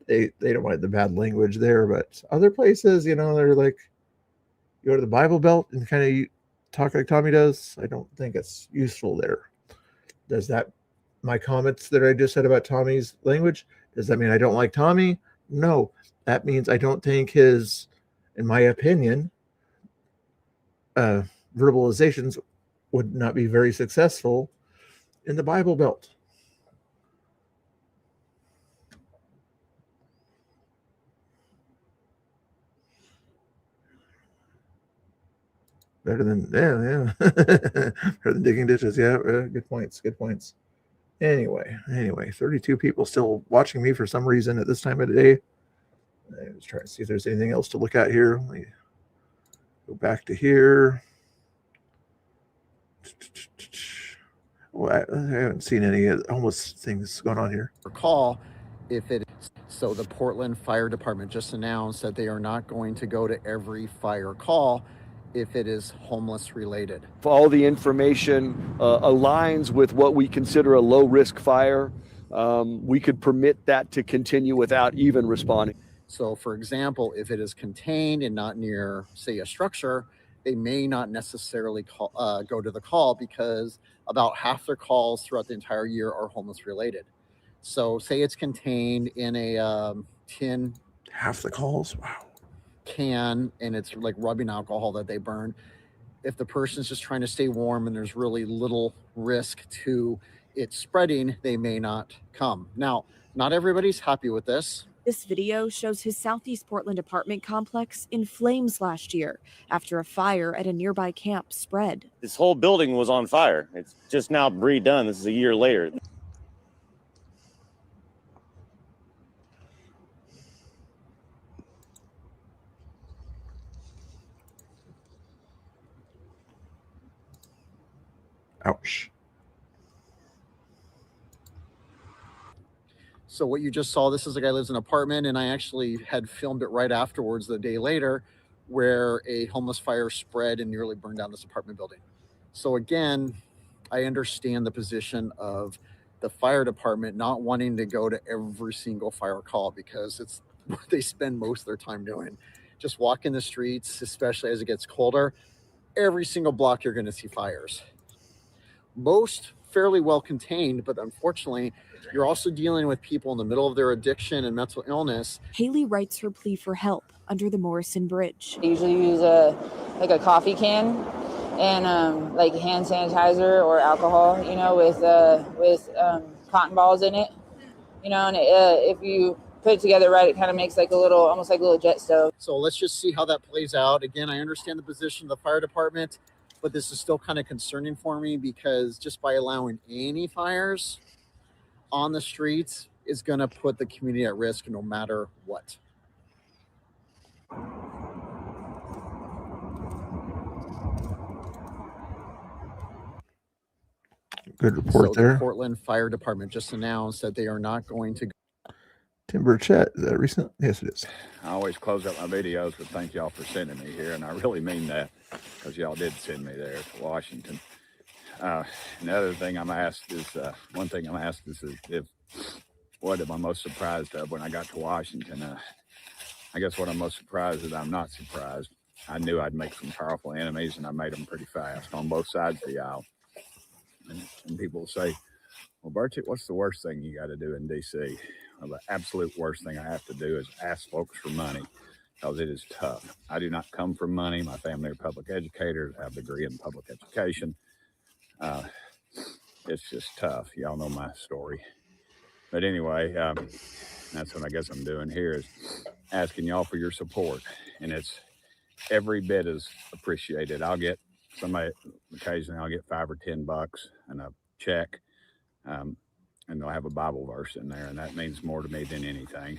they don't want the bad language there. But other places, they're like, you go to the Bible Belt and kind of talk like Tommy does. I don't think it's useful there. Does that, my comments that I just said about Tommy's language, does that mean I don't like Tommy? No, that means I don't think his, in my opinion, verbalizations would not be very successful in the Bible Belt. Better than better than digging ditches. Yeah, good points. Anyway, 32 people still watching me for some reason at this time of the day. I was trying to see if there's anything else to look at here. Let me go back to here. Well, I haven't seen any homeless things going on here. Recall if it is. So the Portland Fire Department just announced that they are not going to go to every fire call if it is homeless related. If all the information aligns with what we consider a low risk fire, we could permit that to continue without even responding. So for example, if it is contained and not near, say, a structure, they may not necessarily go to the call because about half their calls throughout the entire year are homeless related. So say it's contained in a tin. Half the calls? Wow. Can, and it's like rubbing alcohol that they burn. If the person's just trying to stay warm and there's really little risk to it spreading, they may not come. Now, not everybody's happy with this. This video shows his Southeast Portland apartment complex in flames last year after a fire at a nearby camp spread. This whole building was on fire. It's just now redone. This is a year later. Ouch. So what you just saw, this is a guy who lives in an apartment, and I actually had filmed it right afterwards the day later where a homeless fire spread and nearly burned down this apartment building. So again, I understand the position of the fire department not wanting to go to every single fire call because it's what they spend most of their time doing. Just walking the streets, especially as it gets colder, every single block you're going to see fires. Most fairly well contained, but unfortunately, you're also dealing with people in the middle of their addiction and mental illness. Haley writes her plea for help under the Morrison Bridge. I usually use a coffee can and like hand sanitizer or alcohol, you know, with cotton balls in it, you know, and if you put it together right, it kind of makes like almost like a little jet stove. So let's just see how that plays out. Again, I understand the position of the fire department, but this is still kind of concerning for me because just by allowing any fires on the streets is going to put the community at risk no matter what. Good report So there. the Portland Fire Department just announced that they are not going to. Timber Chat, is that recent? Yes, it is. I always close up my videos with thank y'all for sending me here, and I really mean that because y'all did send me there to Washington. Another thing I'm asked is, one thing I'm asked is if what am I most surprised of when I got to Washington? I guess what I'm most surprised is I'm not surprised. I knew I'd make some powerful enemies, and I made them pretty fast on both sides of the aisle. And people say, well, Bertie, what's the worst thing you got to do in D.C.? Well, the absolute worst thing I have to do is ask folks for money because it is tough. I do not come from money. My family are public educators. I have a degree in public education. It's just tough. Y'all know my story. But anyway, that's what I guess I'm doing here is asking y'all for your support. And it's every bit as appreciated. I'll get somebody, occasionally I'll get $5 or $10 and a check. And they'll have a Bible verse in there, and that means more to me than anything.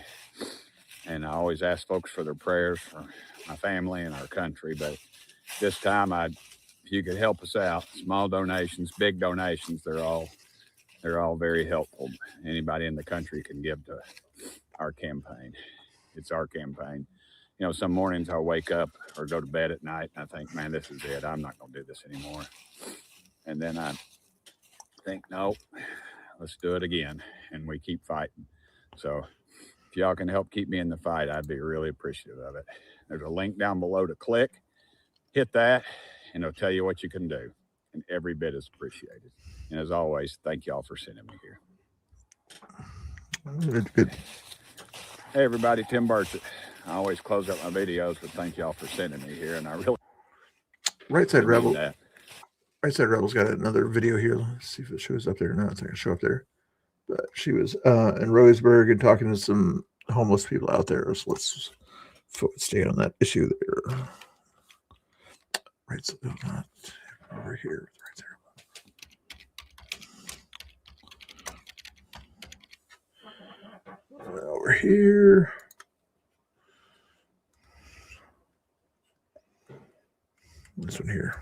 And I always ask folks for their prayers for my family and our country, but this time if you could help us out, small donations, big donations, they're all very helpful. Anybody in the country can give to our campaign. It's our campaign. You know, some mornings I'll wake up or go to bed at night and I think, man, this is it. I'm not going to do this anymore. And then I think, no, let's do it again. And we keep fighting. So if y'all can help keep me in the fight, I'd be really appreciative of it. There's a link down below to click. Hit that, and it'll tell you what you can do. And every bit is appreciated. And as always, thank y'all for sending me here. Good. Hey, everybody, Tim Burchett. I always close up my videos with thank y'all for sending me here. And I really Right Side mean Rebel. that. Right Side Rebel's got another video here. Let's see if it shows up there or not. It's not going to show up there. But she was in Roseburg and talking to some homeless people out there. So let's stay on that issue there. Right, so not over here. Right there. Over here. This one here.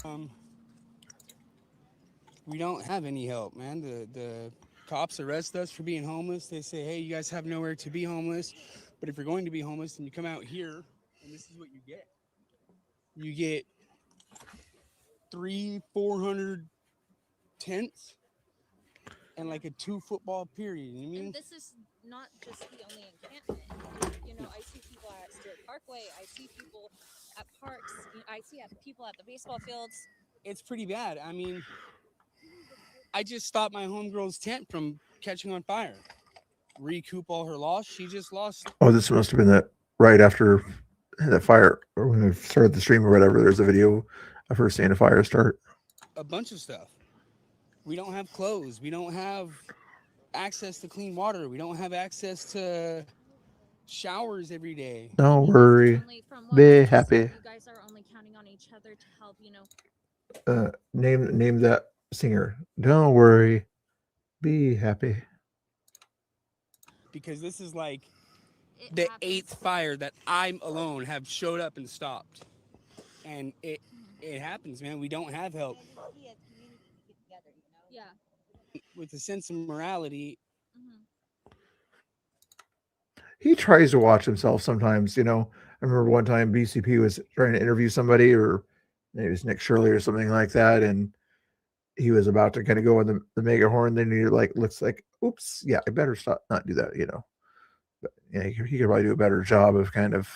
We don't have any help, man. The cops arrest us for being homeless. They say, hey, you guys have nowhere to be homeless. But if you're going to be homeless, then you come out here, and this is what you get. You get 300-400 tents and like a 2 football period. You know what I mean? And this is not just the only encampment. You know, I see people at Stewart Parkway. I see people at parks. I see people at the baseball fields. It's pretty bad. I mean, I just stopped my homegirl's tent from catching on fire. Recoup all her loss. She just lost. Oh, this must have been that right after that fire, or when we started the stream or whatever. There's a video of her seeing a fire start. A bunch of stuff. We don't have clothes. We don't have access to clean water. We don't have access to showers every day. Don't worry. Be happy. You guys are only counting on each other to help, you know. Name that singer. Don't worry. Be happy. Because this is like the 8th fire that I'm alone have showed up and stopped. And it happens, man. We don't have help. Yeah. With a sense of morality. He tries to watch himself sometimes, you know. I remember one time BCP was trying to interview somebody, or maybe it was Nick Shirley or something like that, and he was about to kind of go on the mega horn. Then he looks like, oops, yeah, I better not do that, you know. But yeah, he could probably do a better job of kind of,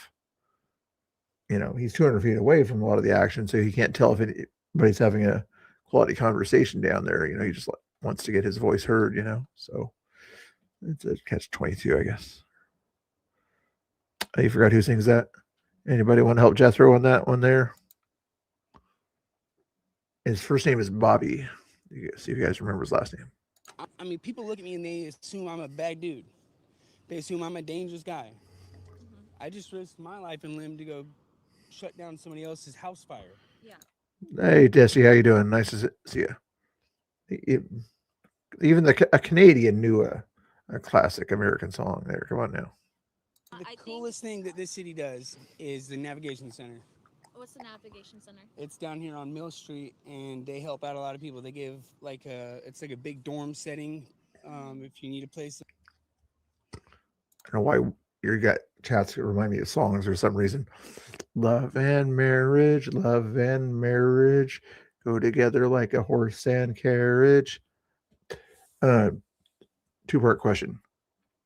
you know, he's 200 feet away from a lot of the action, so he can't tell if anybody's having a quality conversation down there. You know, he just wants to get his voice heard, you know. So it's a catch-22, I guess. You forgot who sings that? Anybody want to help Jethro on that one there? His first name is Bobby. See if you guys remember his last name. I mean, people look at me and they assume I'm a bad dude. They assume I'm a dangerous guy. I just risked my life and limb to go shut down somebody else's house fire. Yeah. Hey, Desi, how you doing? Nice to see you. Even a Canadian knew a classic American song there. Come on now. The coolest thing that this city does is the Navigation Center. What's the Navigation Center? It's down here on Mill Street, and they help out a lot of people. They give it's like a big dorm setting. If you need a place. I don't know why you got chats that remind me of songs for some reason. Love and marriage go together like a horse and carriage. Two-part question.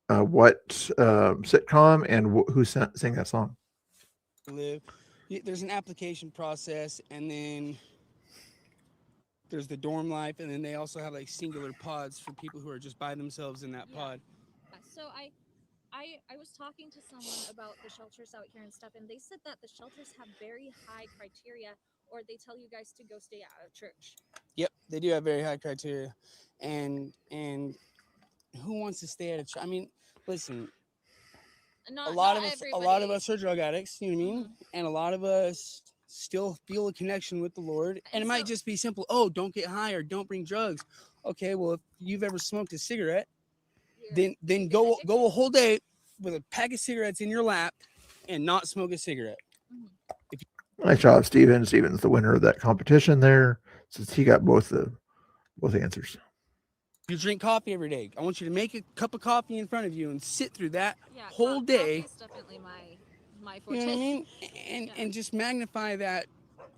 What sitcom and who sang that song? There's an application process, and then there's the dorm life, and then they also have like singular pods for people who are just by themselves in that pod. So I was talking to someone about the shelters out here and stuff, and they said that the shelters have very high criteria, or they tell you guys to go stay out of church. Yep, they do have very high criteria, and who wants to stay at a church? I mean, listen. A lot of us are drug addicts, you know what I mean? And a lot of us still feel a connection with the Lord. And it might just be simple, oh, don't get high or don't bring drugs. Okay, well, if you've ever smoked a cigarette, then go a whole day with a pack of cigarettes in your lap and not smoke a cigarette. Nice job, Steven. Steven's the winner of that competition there, since he got both answers. You drink coffee every day. I want you to make a cup of coffee in front of you and sit through that whole day. That's definitely my forte. You know what I mean? And just magnify that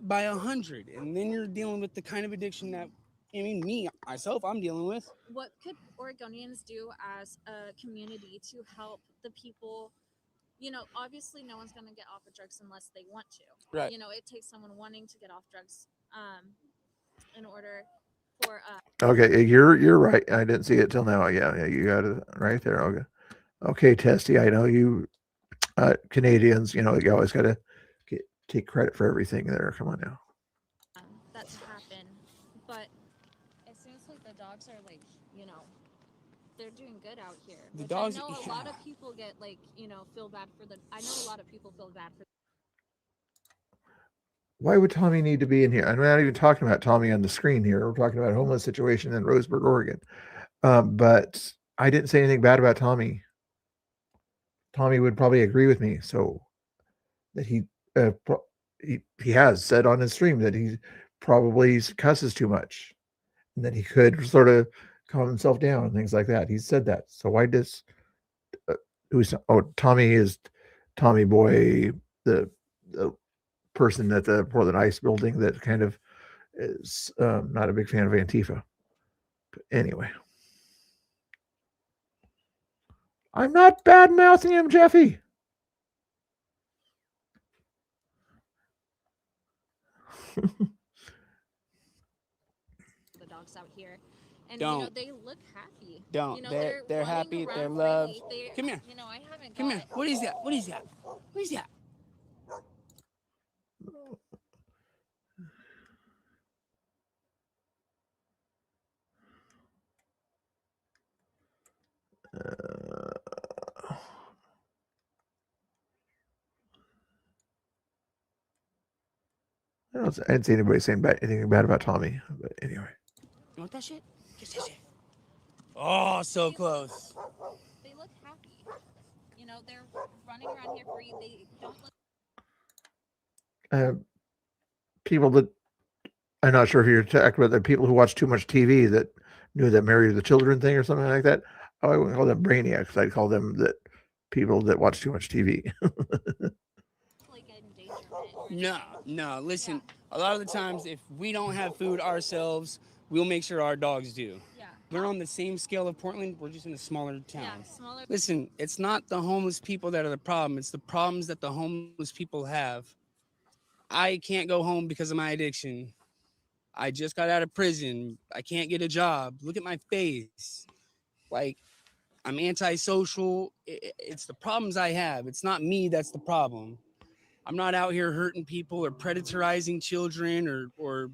by 100, and then you're dealing with the kind of addiction that I'm dealing with. What could Oregonians do as a community to help the people? You know, obviously, no one's going to get off of drugs unless they want to. Right. You know, it takes someone wanting to get off drugs in order for. Okay, you're right. I didn't see it till now. Yeah, you got it right there. Okay, Testy. I know you Canadians. You know, you always got to take credit for everything there. Come on now. That to happen, but it seems like the dogs are like, you know, they're doing good out here. The dogs. I know a lot of people get like, you know, feel bad for the. I know a lot of people feel bad for. Why would Tommy need to be in here? I'm not even talking about Tommy on the screen here. We're talking about a homeless situation in Roseburg, Oregon. But I didn't say anything bad about Tommy. Tommy would probably agree with me. So that he has said on his stream that he probably cusses too much, and that he could sort of calm himself down and things like that. He said that. So why does Tommy is Tommy Boy, the person at the Portland Ice building that kind of is not a big fan of Antifa. But anyway, I'm not bad mouthing him, Jeffy. The dogs out here, and you know, they look happy. Don't. You know, they're happy. They're loved. Come here. You know, I haven't. Come here. What is that? What is that? What is that? I didn't see anybody saying anything bad about Tommy, but anyway. You want that shit? Get that shit. Oh, so close. They look happy. You know, they're running around here free. They don't look. People that I'm not sure if you're talking about the people who watch too much TV that knew that Married the Children thing or something like that. I wouldn't call them brainiacs. I'd call them that people that watch too much TV. No. Listen, a lot of the times, if we don't have food ourselves, we'll make sure our dogs do. Yeah. We're on the same scale of Portland. We're just in a smaller town. Yeah, smaller. Listen, it's not the homeless people that are the problem. It's the problems that the homeless people have. I can't go home because of my addiction. I just got out of prison. I can't get a job. Look at my face. Like, I'm antisocial. It's the problems I have. It's not me that's the problem. I'm not out here hurting people or predatorizing children or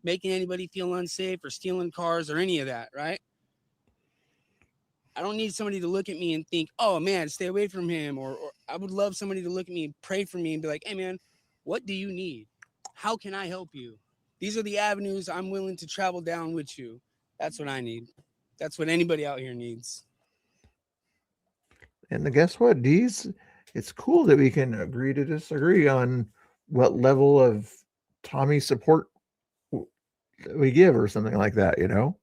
making anybody feel unsafe or stealing cars or any of that, right? I don't need somebody to look at me and think, oh man, stay away from him. Or I would love somebody to look at me and pray for me and be like, hey man, what do you need? How can I help you? These are the avenues I'm willing to travel down with you. That's what I need. That's what anybody out here needs. And guess what, Deez? It's cool that we can agree to disagree on what level of Tommy support we give or something like that, you know?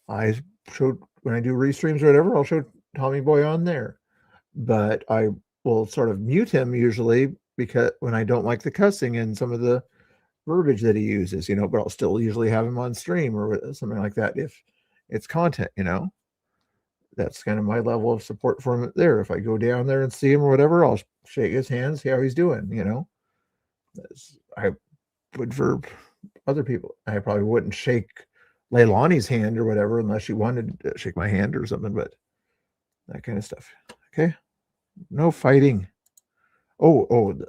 I showed, when I do restreams or whatever, I'll show Tommy Boy on there. But I will sort of mute him usually because when I don't like the cussing and some of the verbiage that he uses, you know, but I'll still usually have him on stream or something like that if it's content, you know. That's kind of my level of support for him there. If I go down there and see him or whatever, I'll shake his hand, see how he's doing, you know. I would for other people. I probably wouldn't shake Leilani's hand or whatever unless she wanted to shake my hand or something, but that kind of stuff. Okay. No fighting. You're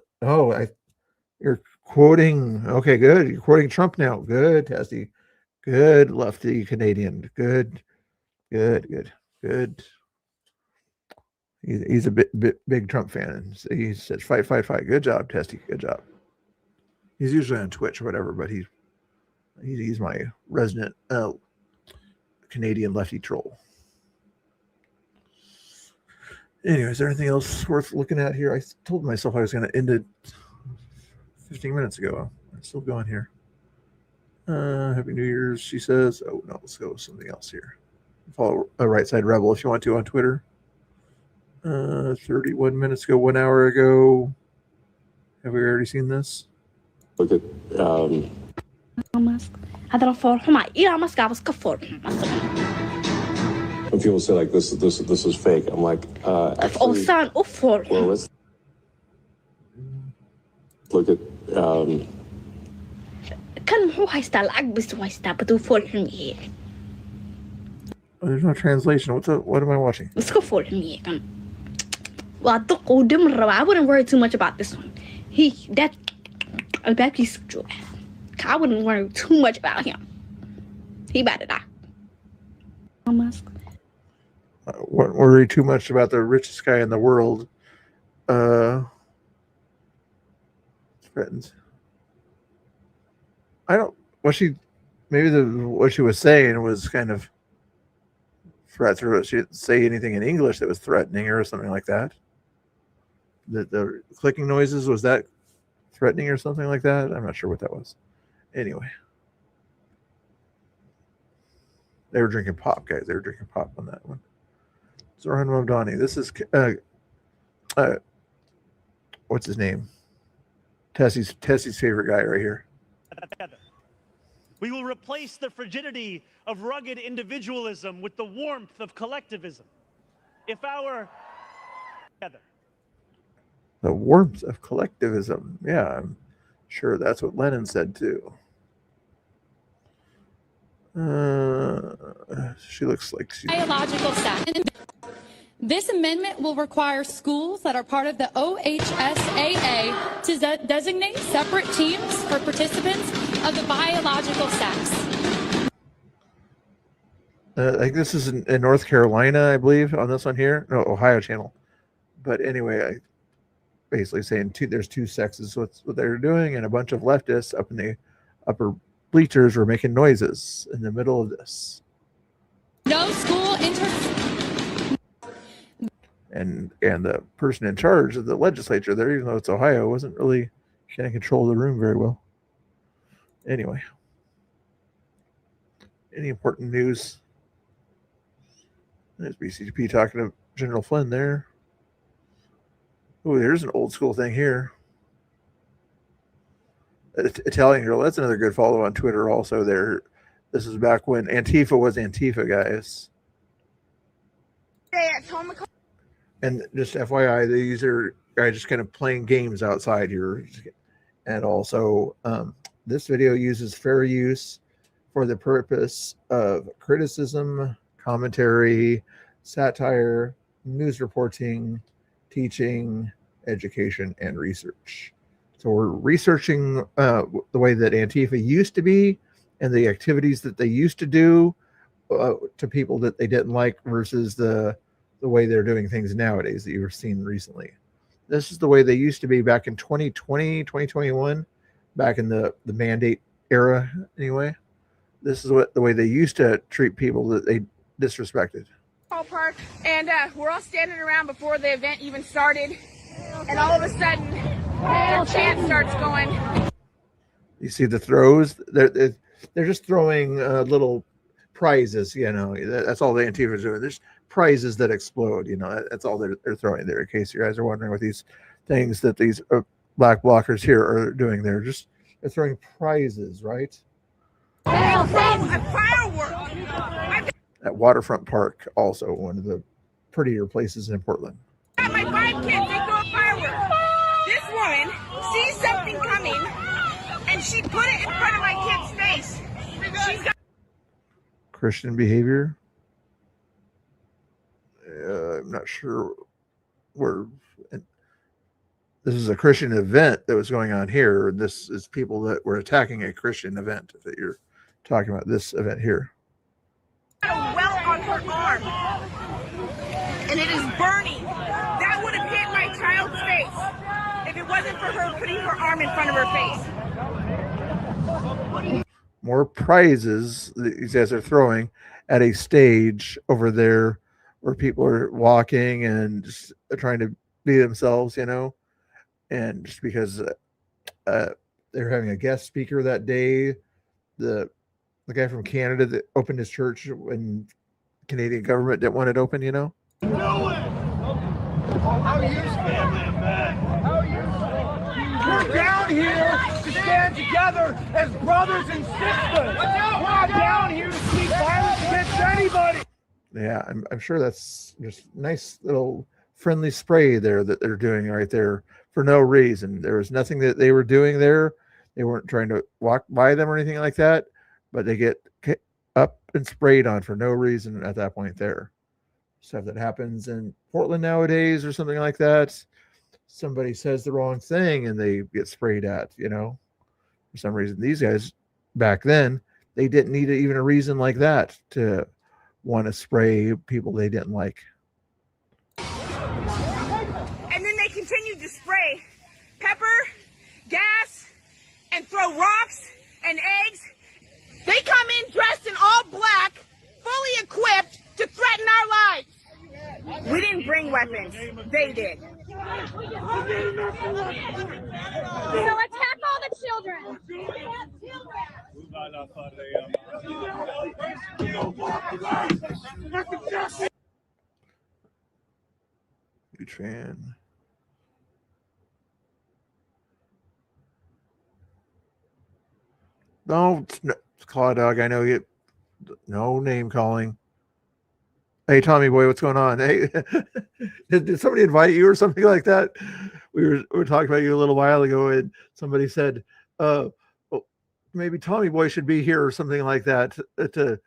quoting. Okay, good. You're quoting Trump now. Good, Tessie. Good, lefty Canadian. Good. He's a big Trump fan. He says fight. Good job, Tessie. Good job. He's usually on Twitch or whatever, but he's my resident Canadian lefty troll. Anyway, is there anything else worth looking at here? I told myself I was going to end it 15 minutes ago. I'm still going here. Happy New Year's, she says. Oh, no, let's go with something else here. Follow a Right Side Rebel if you want to on Twitter. 31 minutes ago, 1 hour ago. Have we already seen this? Look at when people say like this is fake, I'm like actually, well, let's look at there's no translation. What am I watching? I wouldn't worry too much about this one. That piece of joy. I wouldn't worry too much about him. He about to die. Wouldn't worry too much about the richest guy in the world. Threatens. I don't. What she was saying was kind of threats, or she didn't say anything in English that was threatening or something like that. The clicking noises, was that threatening or something like that? I'm not sure what that was. Anyway, they were drinking pop, guys. They were drinking pop on that one. Zoran Mamdani. This is what's his name? Tessie's favorite guy right here. We will replace the frigidity of rugged individualism with the warmth of collectivism. If our The warmth of collectivism. Yeah, I'm sure that's what Lenin said too. She looks like she's biological staff. This amendment will require schools that are part of the OHSAA to designate separate teams for participants of the biological sex. Like this is in North Carolina, I believe, on this one here. No, Ohio channel. But anyway, I basically saying there's two sexes. So that's what they're doing, and a bunch of leftists up in the upper bleachers were making noises in the middle of this. No school And the person in charge of the legislature there, even though it's Ohio, wasn't really kind of control the room very well. Anyway, any important news? There's BCP talking to General Flynn there. Oh, there's an old school thing here. Italian girl, that's another good follow on Twitter also there. This is back when Antifa was Antifa, guys. And just FYI, these are just kind of playing games outside here. And also, this video uses fair use for the purpose of criticism, commentary, satire, news reporting, teaching, education, and research. So we're researching the way that Antifa used to be and the activities that they used to do to people that they didn't like versus the way they're doing things nowadays that you've seen recently. This is the way they used to be back in 2020, 2021, back in the mandate era anyway. This is the way they used to treat people that they disrespected. Park, and we're all standing around before the event even started, and all of a sudden their chant starts going. You see the throws? They're just throwing little prizes, you know. That's all the Antifa is doing. There's prizes that explode, you know. That's all they're throwing there, in case you guys are wondering what these things that these black blockers here are doing. They're throwing prizes, right? A firework! At Waterfront Park, also one of the prettier places in Portland. My 5 kids, they throw a firework. This woman sees something coming, and she put it in front of my kid's face. She's got Christian behavior. I'm not sure where. This is a Christian event that was going on here. This is people that were attacking a Christian event that you're talking about. This event here. A well on her arm, and it is burning. That would have hit my child's face if it wasn't for her putting her arm in front of her face. More prizes that these guys are throwing at a stage over there where people are walking and just trying to be themselves, you know, and just because they're having a guest speaker that day, the guy from Canada that opened his church when the Canadian government didn't want it open, you know. We're down here to stand together as brothers and sisters. We're not down here to seek violence against anybody. Yeah, I'm sure that's just nice little friendly spray there that they're doing right there for no reason. There was nothing that they were doing there. They weren't trying to walk by them or anything like that, but they get up and sprayed on for no reason at that point there. Stuff that happens in Portland nowadays or something like that. Somebody says the wrong thing and they get sprayed at, you know, for some reason. These guys back then, they didn't need even a reason like that to want to spray people they didn't like. And then they continued to spray pepper, gas, and throw rocks and eggs. They come in dressed in all black, fully equipped to threaten our lives. We didn't bring weapons. They did. So attack all the children. Tran. Don't, Claw Dog. I know you. No name calling. Hey, Tommy boy, what's going on? Hey, did somebody invite you or something like that? We were talking about you a little while ago, and somebody said, well, maybe Tommy boy should be here or something like that to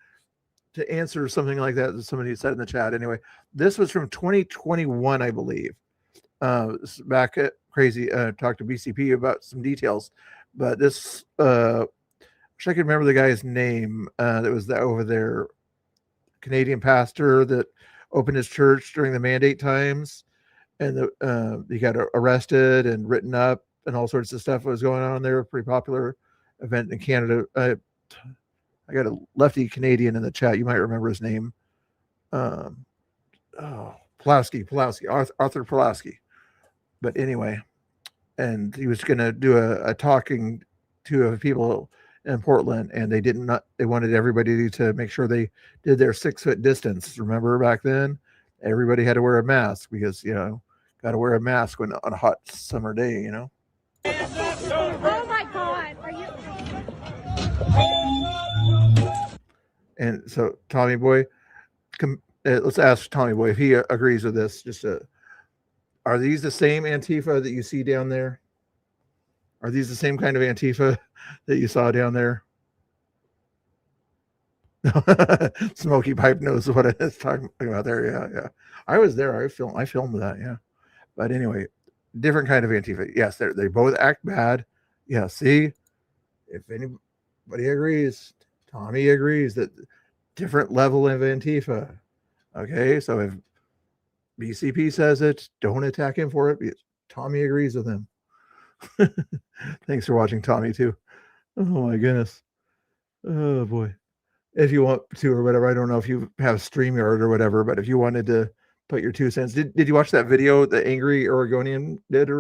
answer something like that somebody said in the chat. Anyway, this was from 2021, I believe. Back at Crazy talked to BCP about some details, but this I wish I could remember the guy's name that was over there. Canadian pastor that opened his church during the mandate times, and he got arrested and written up, and all sorts of stuff was going on there. Pretty popular event in Canada. I got a lefty Canadian in the chat. You might remember his name. Pulaski, Arthur Pulaski. But anyway, and he was going to do a talking to people in Portland, and they wanted everybody to make sure they did their 6-foot distance. Remember back then, everybody had to wear a mask because, you know, got to wear a mask on a hot summer day, you know. Oh my God! Are you? And so, Tommy boy, let's ask Tommy boy if he agrees with this. Are these the same Antifa that you see down there? Are these the same kind of Antifa that you saw down there? Smoky Pipe knows what it's talking about there. Yeah. I was there. I filmed that. Yeah. But anyway, different kind of Antifa. Yes, they both act bad. Yeah, see, if anybody agrees, Tommy agrees that different level of Antifa. Okay, so if BCP says it, don't attack him for it. Tommy agrees with him. Thanks for watching, Tommy, too. Oh my goodness. Oh boy. If you want to or whatever, I don't know if you have StreamYard or whatever, but if you wanted to put your 2 cents, did you watch that video the Angry Oregonian did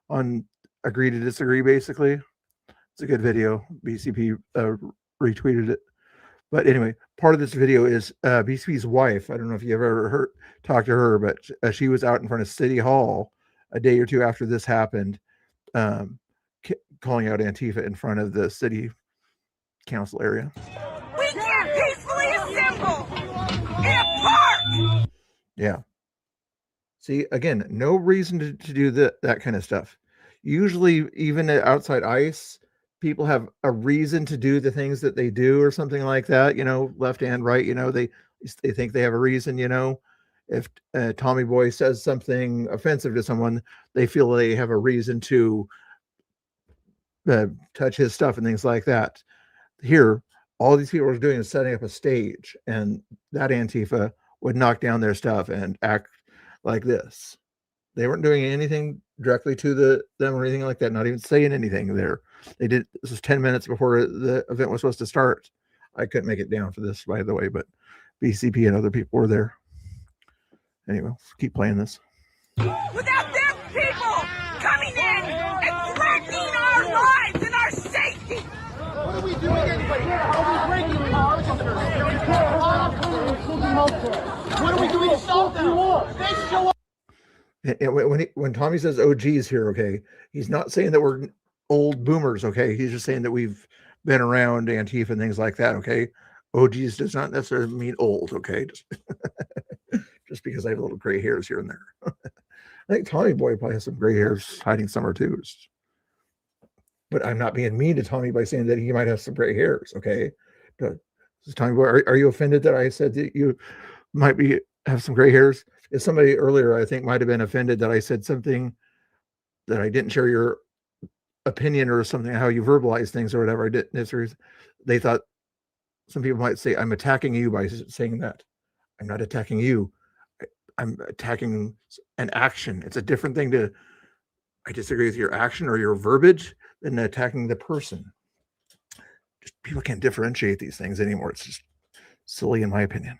on Agree to Disagree, basically? It's a good video. BCP retweeted it. But anyway, part of this video is BCP's wife. I don't know if you ever talked to her, but she was out in front of City Hall a day or two after this happened, calling out Antifa in front of the city council area. We can't peacefully assemble in a park. Yeah. See, again, no reason to do that kind of stuff. Usually, even outside ICE, people have a reason to do the things that they do or something like that, left and right, they think they have a reason, if Tommy Boy says something offensive to someone, they feel they have a reason to touch his stuff and things like that. Here, all these people are doing is setting up a stage, and that Antifa would knock down their stuff and act like this. They weren't doing anything directly to them or anything like that, not even saying anything there. They did. This was 10 minutes before the event was supposed to start. I couldn't make it down for this, by the way, but BCP and other people were there. Anyway, let's keep playing this. Without them people coming in and threatening our lives and our safety. What are we doing anyway? Are we breaking cars? What are we doing to stop them? They show up. And when Tommy says OGs here, okay, he's not saying that we're old boomers, okay? He's just saying that we've been around Antifa and things like that, okay? OGs does not necessarily mean old, okay? Just because I have little gray hairs here and there. I think Tommy Boy probably has some gray hairs hiding somewhere too. But I'm not being mean to Tommy by saying that he might have some gray hairs, okay? Tommy Boy, are you offended that I said that you might have some gray hairs? If somebody earlier, I think, might have been offended that I said something that I didn't share your opinion or something, how you verbalize things or whatever. I didn't. They thought some people might say I'm attacking you by saying that. I'm not attacking you. I'm attacking an action. It's a different thing I disagree with your action or your verbiage than attacking the person. Just people can't differentiate these things anymore. It's just silly in my opinion.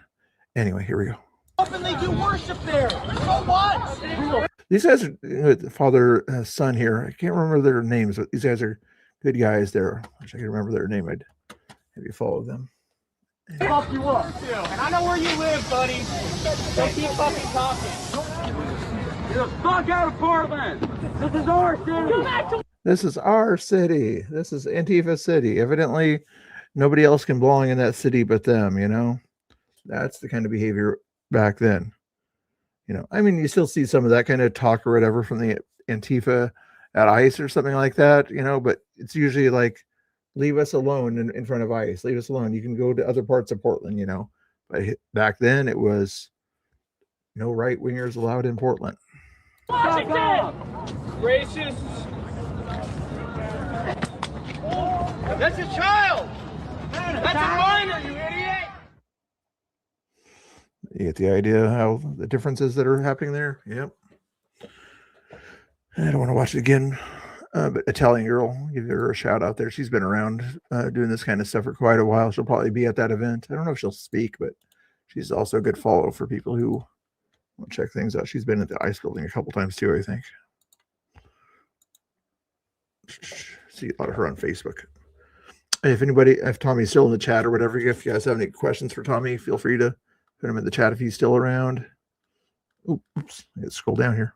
Anyway, here we go. And they do worship there. So what? These guys are father, son here. I can't remember their names, but these guys are good guys there. I wish I could remember their name. I'd have you follow them. Pop you up. And I know where you live, buddy. Don't keep fucking talking. Get the fuck out of Portland. This is our city. This is our city. This is Antifa City. Evidently, nobody else can belong in that city but them, That's the kind of behavior back then. I mean, you still see some of that kind of talk or whatever from the Antifa at ICE or something like that, but it's usually like, leave us alone in front of ICE. Leave us alone. You can go to other parts of Portland, But back then it was no right wingers allowed in Portland. Washington! Racists. That's a child. That's a minor, you idiot. You get the idea how the differences that are happening there. Yep. I don't want to watch it again. But Italian girl, give her a shout out there. She's been around doing this kind of stuff for quite a while. She'll probably be at that event. I don't know if she'll speak, but she's also a good follow for people who want to check things out. She's been at the ICE building a couple times too, I think. See a lot of her on Facebook. If Tommy's still in the chat or whatever, if you guys have any questions for Tommy, feel free to put him in the chat if he's still around. Oops, let's scroll down here.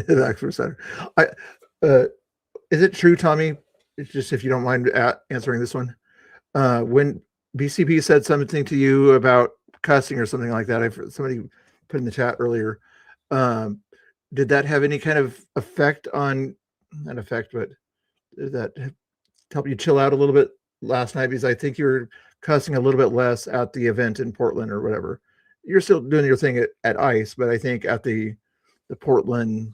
Back for a second. Is it true, Tommy? It's just if you don't mind answering this one. When BCP said something to you about cussing or something like that, somebody put in the chat earlier. Did that have any kind of effect on? Not effect, but did that help you chill out a little bit last night? Because I think you were cussing a little bit less at the event in Portland or whatever. You're still doing your thing at ICE, but I think at the Portland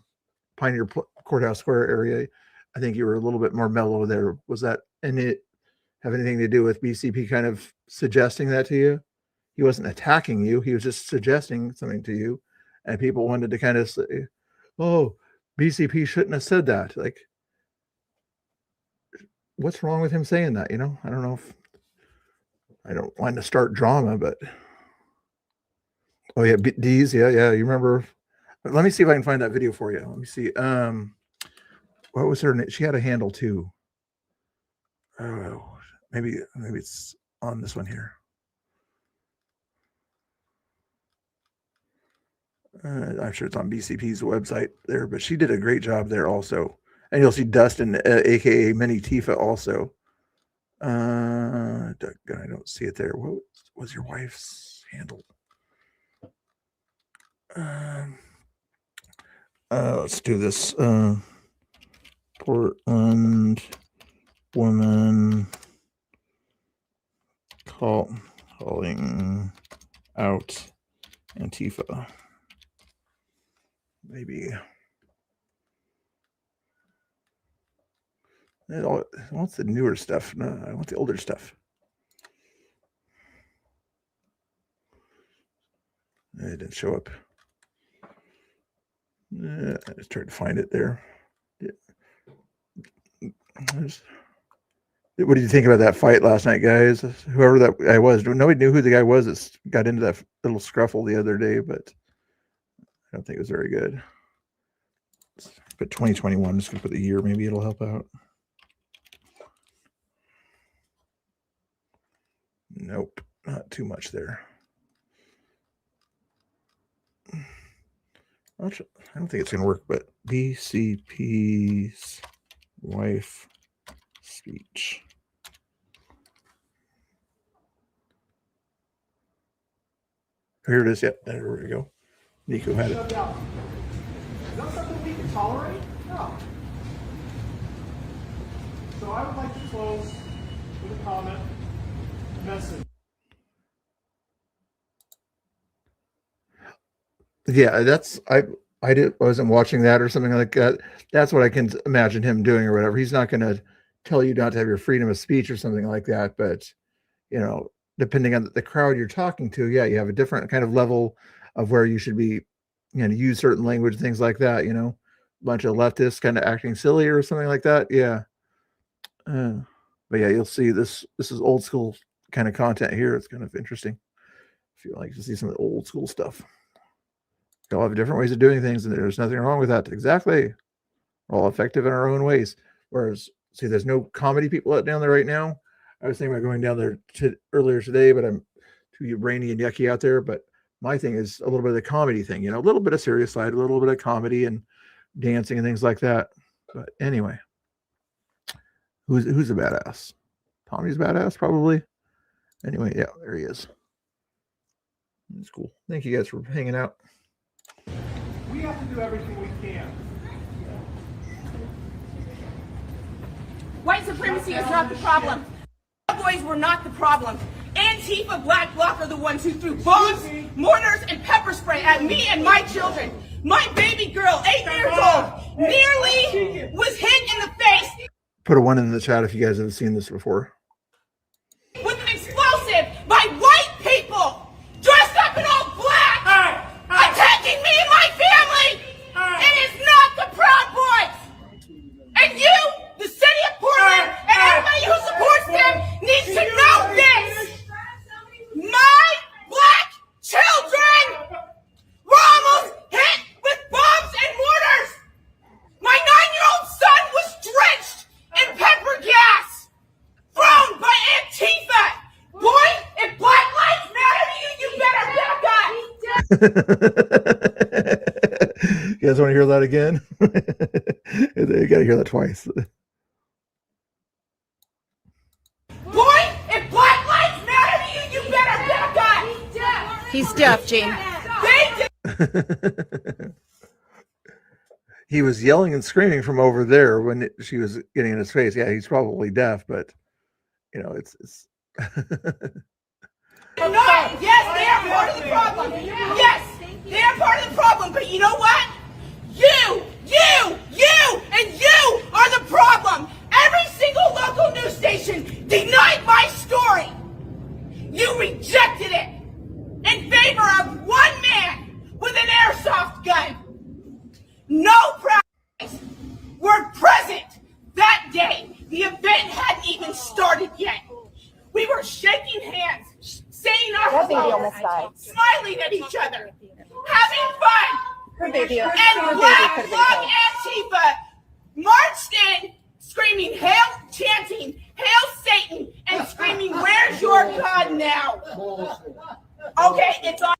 Pioneer Courthouse Square area, I think you were a little bit more mellow there. Was that, and it have anything to do with BCP kind of suggesting that to you? He wasn't attacking you. He was just suggesting something to you. And people wanted to kind of say, oh, BCP shouldn't have said that. Like, what's wrong with him saying that? You know, I don't know if, I don't want to start drama, but oh yeah, D's, yeah, you remember? Let me see if I can find that video for you. Let me see. What was her name? She had a handle too. Oh, maybe it's on this one here. I'm sure it's on BCP's website there, but she did a great job there also. And you'll see Dustin, aka Mini Tifa, also. I don't see it there. What was your wife's handle? Let's do this. Portland woman calling out Antifa. Maybe. I want the newer stuff. No, I want the older stuff. It didn't show up. I just tried to find it there. What did you think about that fight last night, guys? Whoever that guy was, nobody knew who the guy was that got into that little scruffle the other day, but I don't think it was very good. But 2021, just gonna put the year, maybe it'll help out. Nope, not too much there. I don't think it's gonna work, but BCP's wife speech. Here it is. Yep, there we go. Nico had it. Is that something we can tolerate? No. So I would like to close with a comment, a message. Yeah, that's I wasn't watching that or something like that. That's what I can imagine him doing or whatever. He's not going to tell you not to have your freedom of speech or something like that. But you know, depending on the crowd you're talking to, yeah, you have a different kind of level of where you should be, you know, use certain language, things like that. You know, a bunch of leftists kind of acting silly or something like that. Yeah. But yeah, you'll see this is old school kind of content here. It's kind of interesting if you like to see some of the old school stuff. We all have different ways of doing things, and there's nothing wrong with that. Exactly. We're all effective in our own ways. Whereas, see, there's no comedy people out down there right now. I was thinking about going down there earlier today, but I'm too rainy and yucky out there. But my thing is a little bit of the comedy thing, you know, a little bit of serious side, a little bit of comedy and dancing and things like that. But anyway, who's a badass? Tommy's badass, probably. Anyway, yeah, there he is. That's cool. Thank you guys for hanging out. We have to do everything we can. White supremacy is not the problem. Boys were not the problem. Antifa, Black Bloc are the ones who threw bombs, mortars, and pepper spray at me and my children. My baby girl, 8 years old, nearly was hit in the face. Put a 1 in the chat if you guys have seen this before. With an explosive by white people dressed up in all black, attacking me and my family. It is not the Proud Boys. And you, the city of Portland, and everybody who supports them needs to know this. My black children were almost hit with bombs and mortars. My 9-year-old son was drenched in pepper gas thrown by Antifa. Boy, if Black Lives Matter to you, you better back up. You guys want to hear that again? You got to hear that twice. Boy, if Black Lives Matter to you, you better back up. He's deaf, Gene. He was yelling and screaming from over there when she was getting in his face. Yeah, he's probably deaf, but you know, it's No, yes, they are part of the problem. Yes, they are part of the problem. But you know what? You, and you are the problem. Every single local news station denied my story. You rejected it in favor of one man with an airsoft gun. No press were present that day. The event hadn't even started yet. We were shaking hands, saying our hellos, smiling at each other, having fun. And Black Lung Antifa marched in, screaming, "Hail," chanting, "Hail Satan," and screaming, "Where's your God now?" Okay, it's on.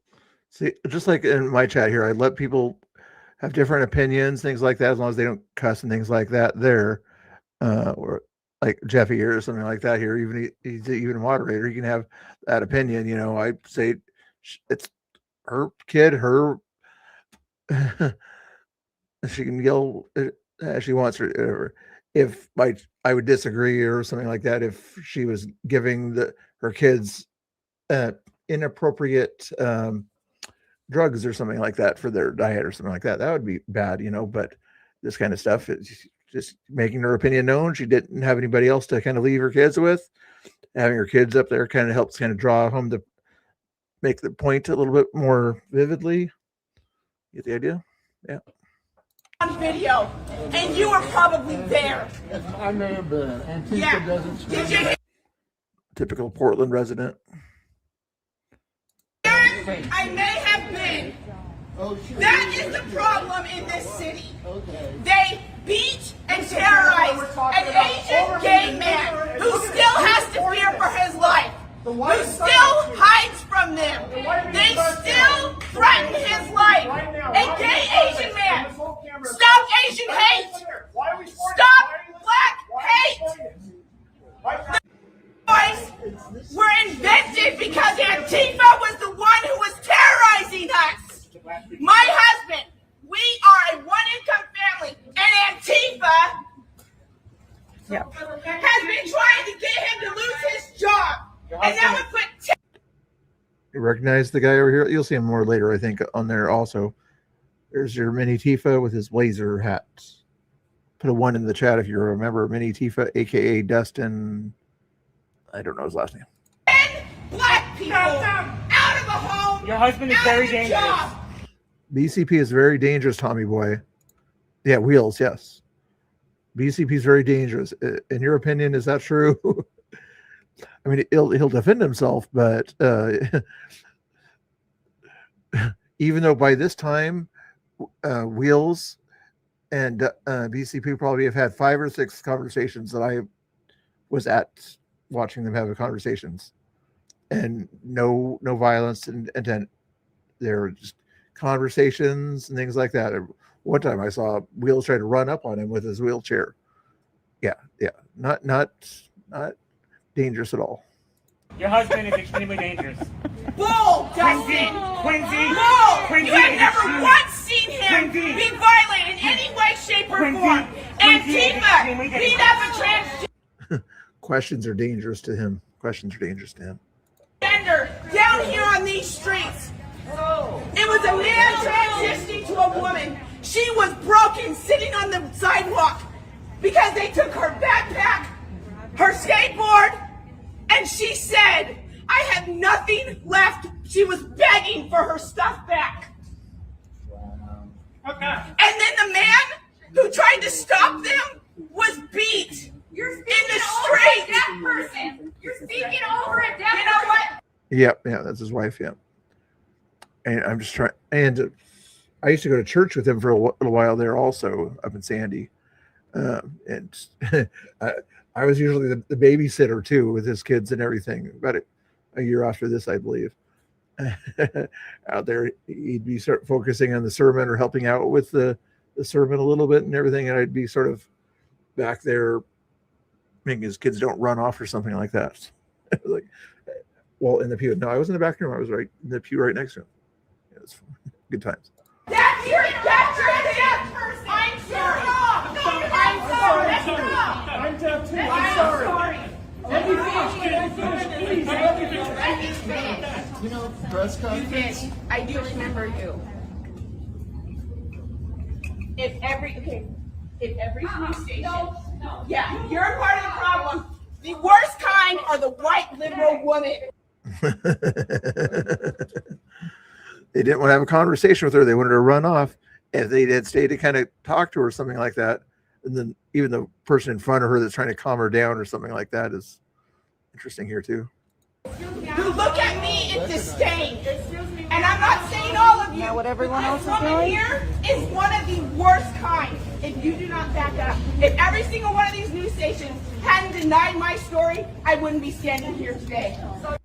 See, just like in my chat here, I let people have different opinions, things like that, as long as they don't cuss and things like that there. Or like Jeffy here or something like that here, he's even a moderator, he can have that opinion. You know, I say it's her kid, her she can yell as she wants her. If I would disagree or something like that, if she was giving her kids inappropriate drugs or something like that for their diet or something like that, that would be bad, you know. But this kind of stuff is just making her opinion known. She didn't have anybody else to kind of leave her kids with. Having her kids up there kind of helps kind of draw home to make the point a little bit more vividly. Get the idea? Yeah. On video, and you were probably there. I may have been. Antifa Yeah. doesn't Did you? Typical Portland resident. I may have been. That is the problem in this city. They beat and terrorize an Asian gay man who still has to fear for his life, who still hides from them. They still threaten his life. A gay Asian man. Stop Asian hate. Stop black hate. The boys were invented because Antifa was the one who was terrorizing us. My husband, we are a one-income family, and Antifa has been trying to get him to lose his job. And that would put You recognize the guy over here? You'll see him more later, I think, on there also. There's your Mini Tifa with his blazer hat. Put a 1 in the chat if you remember Mini Tifa, aka Dustin. I don't know his last name. black people out of the home. Your husband is very dangerous. Job. BCP is very dangerous, Tommy boy. Yeah, Wheels, yes. BCP is very dangerous. In your opinion, is that true? I mean, he'll defend himself, but even though by this time, Wheels and BCP probably have had 5 or 6 conversations that I was at watching them have conversations, and no violence and intent. They're just conversations and things like that. One time I saw Wheels try to run up on him with his wheelchair. Yeah, not dangerous at all. Your husband is extremely dangerous. Bull, Dustin! Quincy! Bull! Quincy, You have it is never true. once seen him Quincy. be violent in any way, shape, or form. Antifa beat up a transgender Questions are dangerous to him. down here on these streets. It was a man transitioning to a woman. She was broken, sitting on the sidewalk because they took her backpack, her skateboard, and she said, "I have nothing left." She was begging for her stuff back. And then the man who tried to stop them was beat in the street. That person. You're speaking over a deaf. You know what? Yep, yeah, that's his wife. Yeah, and I'm just trying. And I used to go to church with him for a little while there, also up in Sandy, and I was usually the babysitter too with his kids and everything. About a year after this, I believe. Out there, he'd be sort of focusing on the sermon or helping out with the sermon a little bit and everything, and I'd be sort of back there making his kids don't run off or something like that. Like, well, in the pew. No, I was in the back room. I was right in the pew right next to him. It was good times. That's your deaf person. I'm sorry. I'm sorry. I'm deaf too. I'm sorry. You know, press conference. I do remember you. If every police station, yeah, you're a part of the problem. The worst kind are the white liberal women. They didn't want to have a conversation with her. They wanted to run off. If they had stayed to kind of talk to her or something like that, and then even the person in front of her that's trying to calm her down or something like that is interesting here too. You look at me in disdain, and I'm not saying all of you. What everyone else is woman doing? Here is one of the worst kind. If you do not back up, if every single one of these news stations hadn't denied my story, I wouldn't be standing here today. So you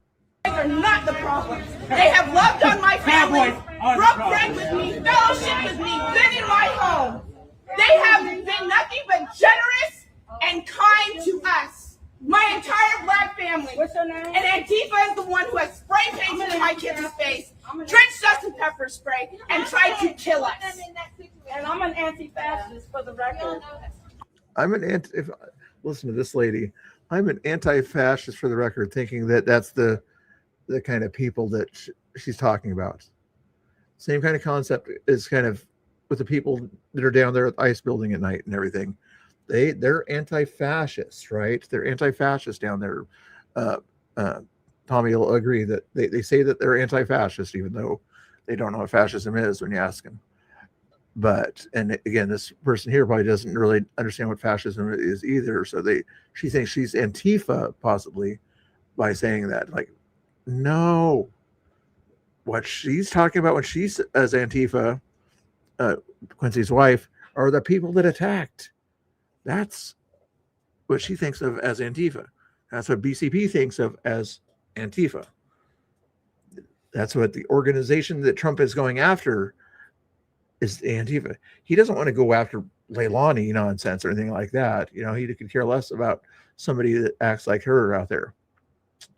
guys are not the problem. They have loved on my family, broke bread with me, fellowship with me, been in my home. They have been nothing but generous and kind to us. My entire black family. What's your name? And Antifa is the one who has spray painted in my kids' face, drenched us in pepper spray, and tried to kill us. And I'm an anti-fascist for the record. Listen to this lady. I'm an anti-fascist for the record, thinking that that's the kind of people that she's talking about. Same kind of concept is kind of with the people that are down there at the ICE building at night and everything. They're anti-fascists, right? They're anti-fascist down there. Tommy will agree that they say that they're anti-fascist, even though they don't know what fascism is when you ask them. But, and again, this person here probably doesn't really understand what fascism is either. So she thinks she's Antifa possibly by saying that. Like, no. What she's talking about when she's as Antifa, Quincy's wife, are the people that attacked. That's what she thinks of as Antifa. That's what BCP thinks of as Antifa. That's what the organization that Trump is going after is Antifa. He doesn't want to go after Leilani nonsense or anything like that. You know, he could care less about somebody that acts like her out there.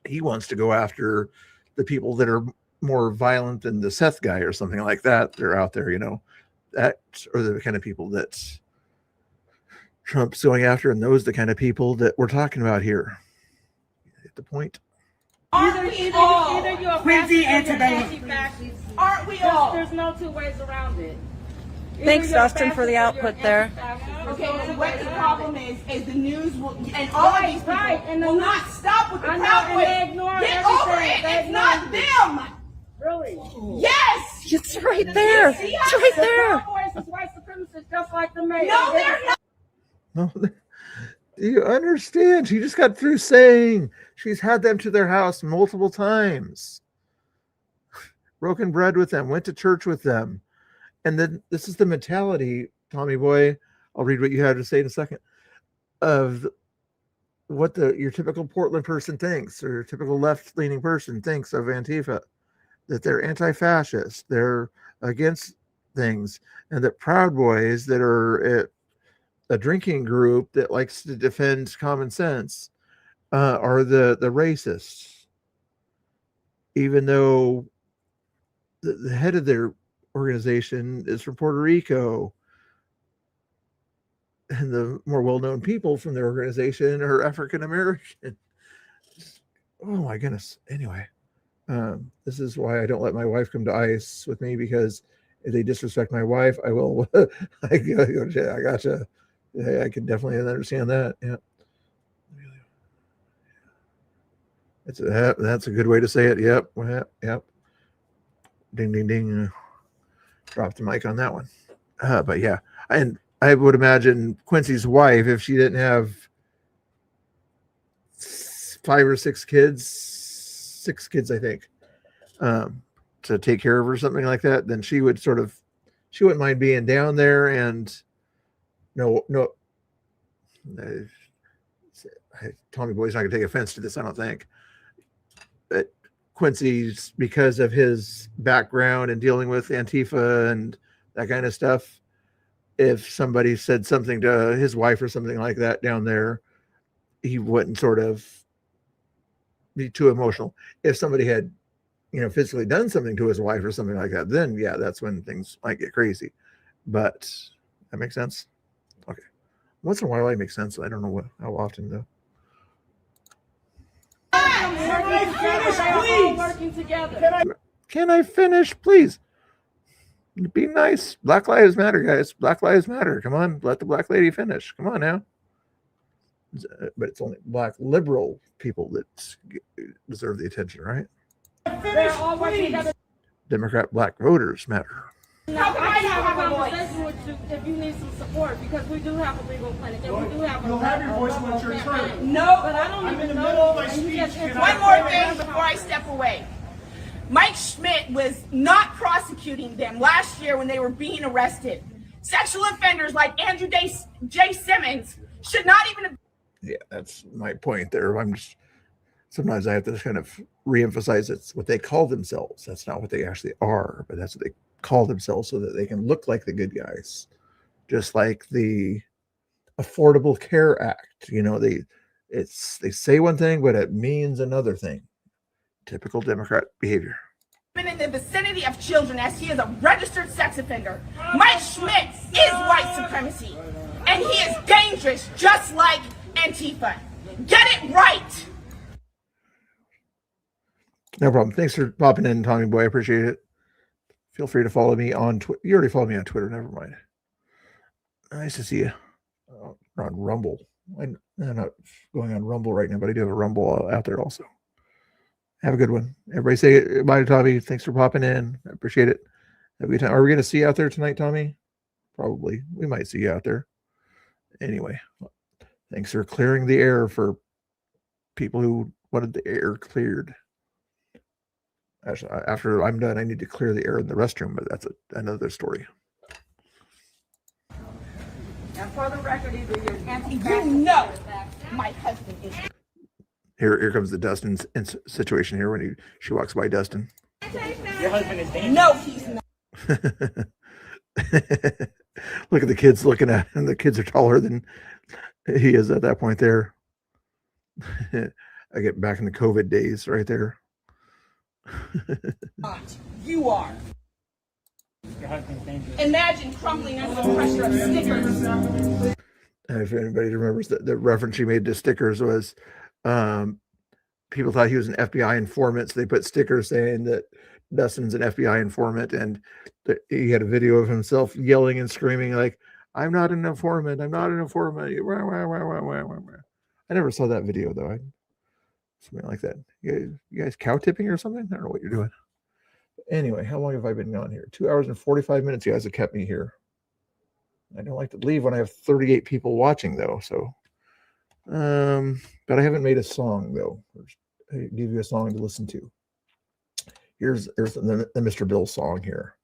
He wants to go after the people that are more violent than the Seth guy or something like that. They're out there, you know, that are the kind of people that Trump's going after, and those are the kind of people that we're talking about here. At the point. Either you're a fascist or anti-fascist. Aren't we all? There's no two ways around it. Thanks, Dustin, for the output there. Okay, and what the problem is the news will, and all of these people will not stop with the Proud Boys. Get over it. It's not them. Really? Yes. It's right there. See It's how right this is there. Proud Boys is white supremacists just like the mayor. No, they're not. No, do you understand? She just got through saying she's had them to their house multiple times, broken bread with them, went to church with them. And then this is the mentality, Tommy boy. I'll read what you had to say in a second, of what your typical Portland person thinks, or your typical left-leaning person thinks of Antifa, that they're anti-fascist, they're against things, and that Proud Boys that are a drinking group that likes to defend common sense are the racists, even though the head of their organization is from Puerto Rico, and the more well-known people from their organization are African American. Oh my goodness. Anyway, this is why I don't let my wife come to ICE with me, because if they disrespect my wife, I will. I gotcha. Yeah, I can definitely understand that. Yeah, that's a good way to say it. Yep. Ding ding ding. Drop the mic on that one. But yeah, and I would imagine Quincy's wife, if she didn't have 5 or 6 kids, 6 kids, I think, to take care of or something like that, then she wouldn't mind being down there. And no, Tommy Boy's not gonna take offense to this, I don't think. But Quincy's, because of his background and dealing with Antifa and that kind of stuff, if somebody said something to his wife or something like that down there, he wouldn't sort of be too emotional. If somebody had, physically done something to his wife or something like that, then yeah, that's when things might get crazy. But that makes sense. Okay. Once in a while it makes sense. I don't know how often though. working together. Can I finish, please? Be nice. Black Lives Matter, guys. Black Lives Matter. Come on, let the black lady finish. Come on now. But it's only black liberal people that deserve the attention, right? They're all working together. Democrat black voters matter. How can I have a conversation with you if you need some support? Because we do have a legal clinic and we do have a... You'll have your voice when it's your turn. No, but I don't I'm even in the know. middle of my speech. One more thing before I step away. Mike Schmidt was not prosecuting them last year when they were being arrested. Sexual offenders like Andrew J. Simmons should not even have... Yeah, that's my point there. Sometimes I have to kind of reemphasize it's what they call themselves. That's not what they actually are, but that's what they call themselves so that they can look like the good guys. Just like the Affordable Care Act, they say one thing, but it means another thing. Typical Democrat behavior. Been in the vicinity of children as he is a registered sex offender. Mike Schmidt is white supremacy, and he is dangerous, just like Antifa. Get it right. No problem. Thanks for popping in, Tommy Boy. I appreciate it. Feel free to follow me on Twitter. You already followed me on Twitter. Never mind. Nice to see you on Rumble. I'm not going on Rumble right now, but I do have a Rumble out there also. Have a good one. Everybody say bye to Tommy. Thanks for popping in. I appreciate it. Have a good time. Are we going to see you out there tonight, Tommy? Probably. We might see you out there. Anyway, thanks for clearing the air for people who wanted the air cleared. Actually, after I'm done, I need to clear the air in the restroom, but that's another story. And for the record, either you're anti-vax, my husband is. Here comes the Dustin situation here when she walks by Dustin. Your husband is dangerous. No, he's not. Look at the kids looking at him. The kids are taller than he is at that point there. I get back in the COVID days right there. You are. Your husband's dangerous. Imagine crumbling under the pressure of Snickers. And if anybody remembers, the reference she made to stickers was people thought he was an FBI informant, so they put stickers saying that Dustin's an FBI informant, and he had a video of himself yelling and screaming like, "I'm not an informant. I'm not an informant." I never saw that video though. Something like that. You guys cow tipping or something? I don't know what you're doing. Anyway, how long have I been gone here? 2 hours and 45 minutes. You guys have kept me here. I don't like to leave when I have 38 people watching though. So, but I haven't made a song though. I'll give you a song to listen to. Here's the Mr. Bill song here.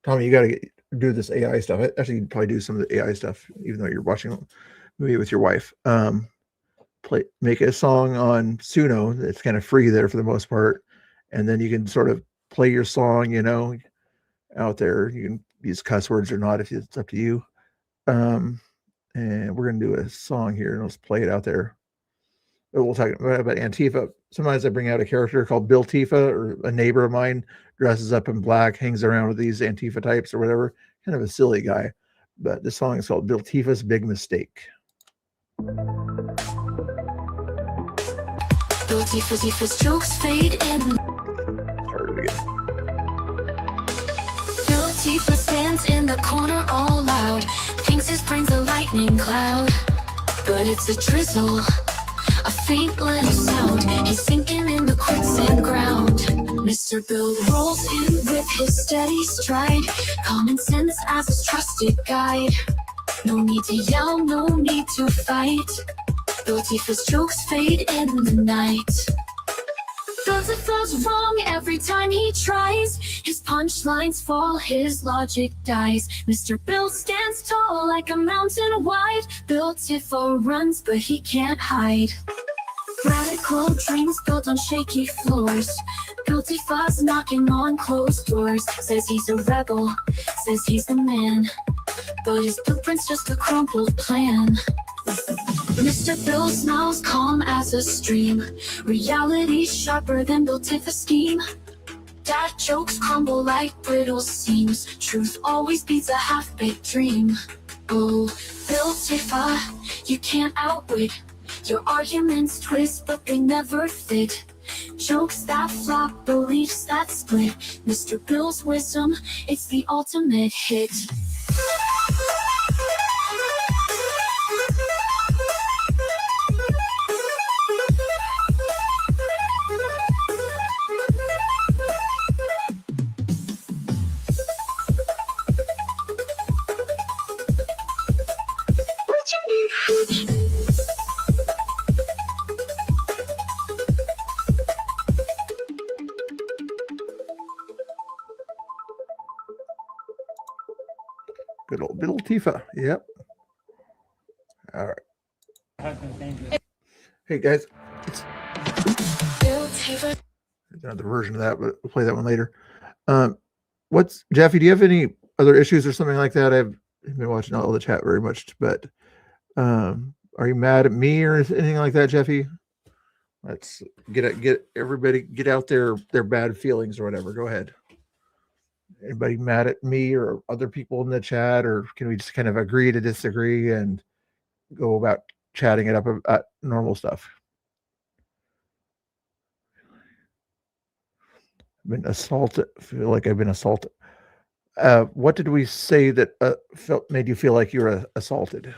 Tommy, you got to do this AI stuff. Actually, you'd probably do some of the AI stuff, even though you're watching a movie with your wife. Make a song on Suno that's kind of free there for the most part, and then you can sort of play your song, out there. You can use cuss words or not, if it's up to you. And we're gonna do a song here, and let's play it out there. But we'll talk about Antifa. Sometimes I bring out a character called Bill Tifa, or a neighbor of mine dresses up in black, hangs around with these Antifa types or whatever. Kind of a silly guy. But this song is called Bill Tifa's Big Mistake. Bill Tifa's jokes fade in. Start it again. Bill Tifa stands in the corner all loud, thinks his brain's a lightning cloud, but it's a drizzle, a faint little sound. He's sinking in the quicksand ground. Mr. Bill rolls in with his steady stride, common sense as his trusted guide. No need to yell, no need to fight. Bill Tifa's jokes fade in the night. Bill Tifa's wrong every time he tries. His punchlines fall, his logic dies. Mr. Bill stands tall like a mountain wide. Bill Tifa runs, but he can't hide. Radical dreams built on shaky floors. Bill Tifa's knocking on closed doors. Says he's a rebel, says he's the man, but his blueprint's just a crumpled plan. Mr. Bill smiles calm as a stream. Reality sharper than Bill Tifa's scheme. Dad jokes crumble like brittle seams. Truth always beats a half-baked dream. Oh, Bill Tifa, you can't outwit. Your arguments twist, but they never fit. Jokes that flop, beliefs that split. Mr. Bill's wisdom, it's the ultimate hit. Good old Bill Tifa. Yep. All right. Hey guys, it's another version of that, but we'll play that one later. What's Jeffy? Do you have any other issues or something like that? I've been watching all the chat very much, but are you mad at me or anything like that, Jeffy? Let's get everybody get out their bad feelings or whatever. Go ahead. Anybody mad at me or other people in the chat, or can we just kind of agree to disagree and go about chatting it up at normal stuff? I've been assaulted. Feel like I've been assaulted. What did we say that made you feel like you were assaulted?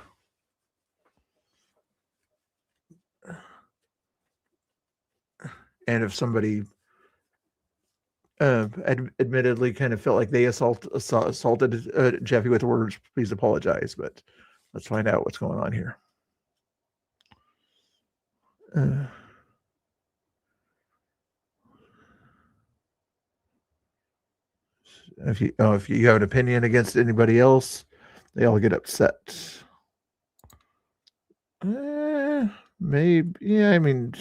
And if somebody admittedly kind of felt like they assaulted Jeffy with the words, please apologize. But let's find out what's going on here. If you have an opinion against anybody else, they all get upset. Maybe, yeah. I mean,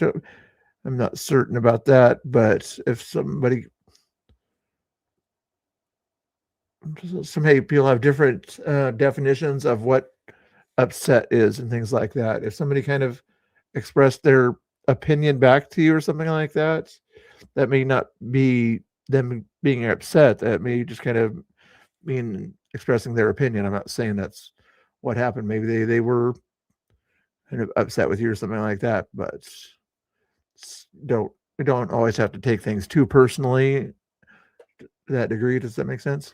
I'm not certain about that, but if some people have different definitions of what upset is and things like that. If somebody kind of expressed their opinion back to you or something like that, that may not be them being upset. That may just kind of mean expressing their opinion. I'm not saying that's what happened. Maybe they were kind of upset with you or something like that, but we don't always have to take things too personally to that degree. Does that make sense?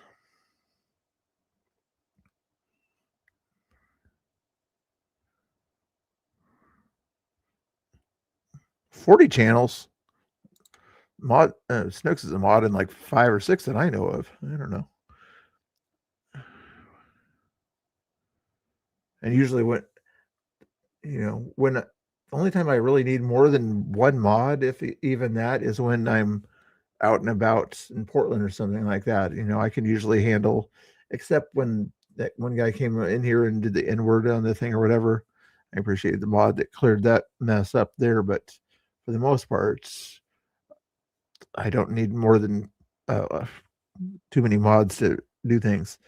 "40 channels. Mod Snooks is a mod in like 5 or 6 that I know of. I don't know. And usually when the only time I really need more than one mod, if even that, is when I'm out and about in Portland or something like that. I can usually handle, except when that one guy came in here and did the N-word on the thing or whatever. I appreciate the mod that cleared that mess up there, but for the most part, I don't need more than too many mods to do things.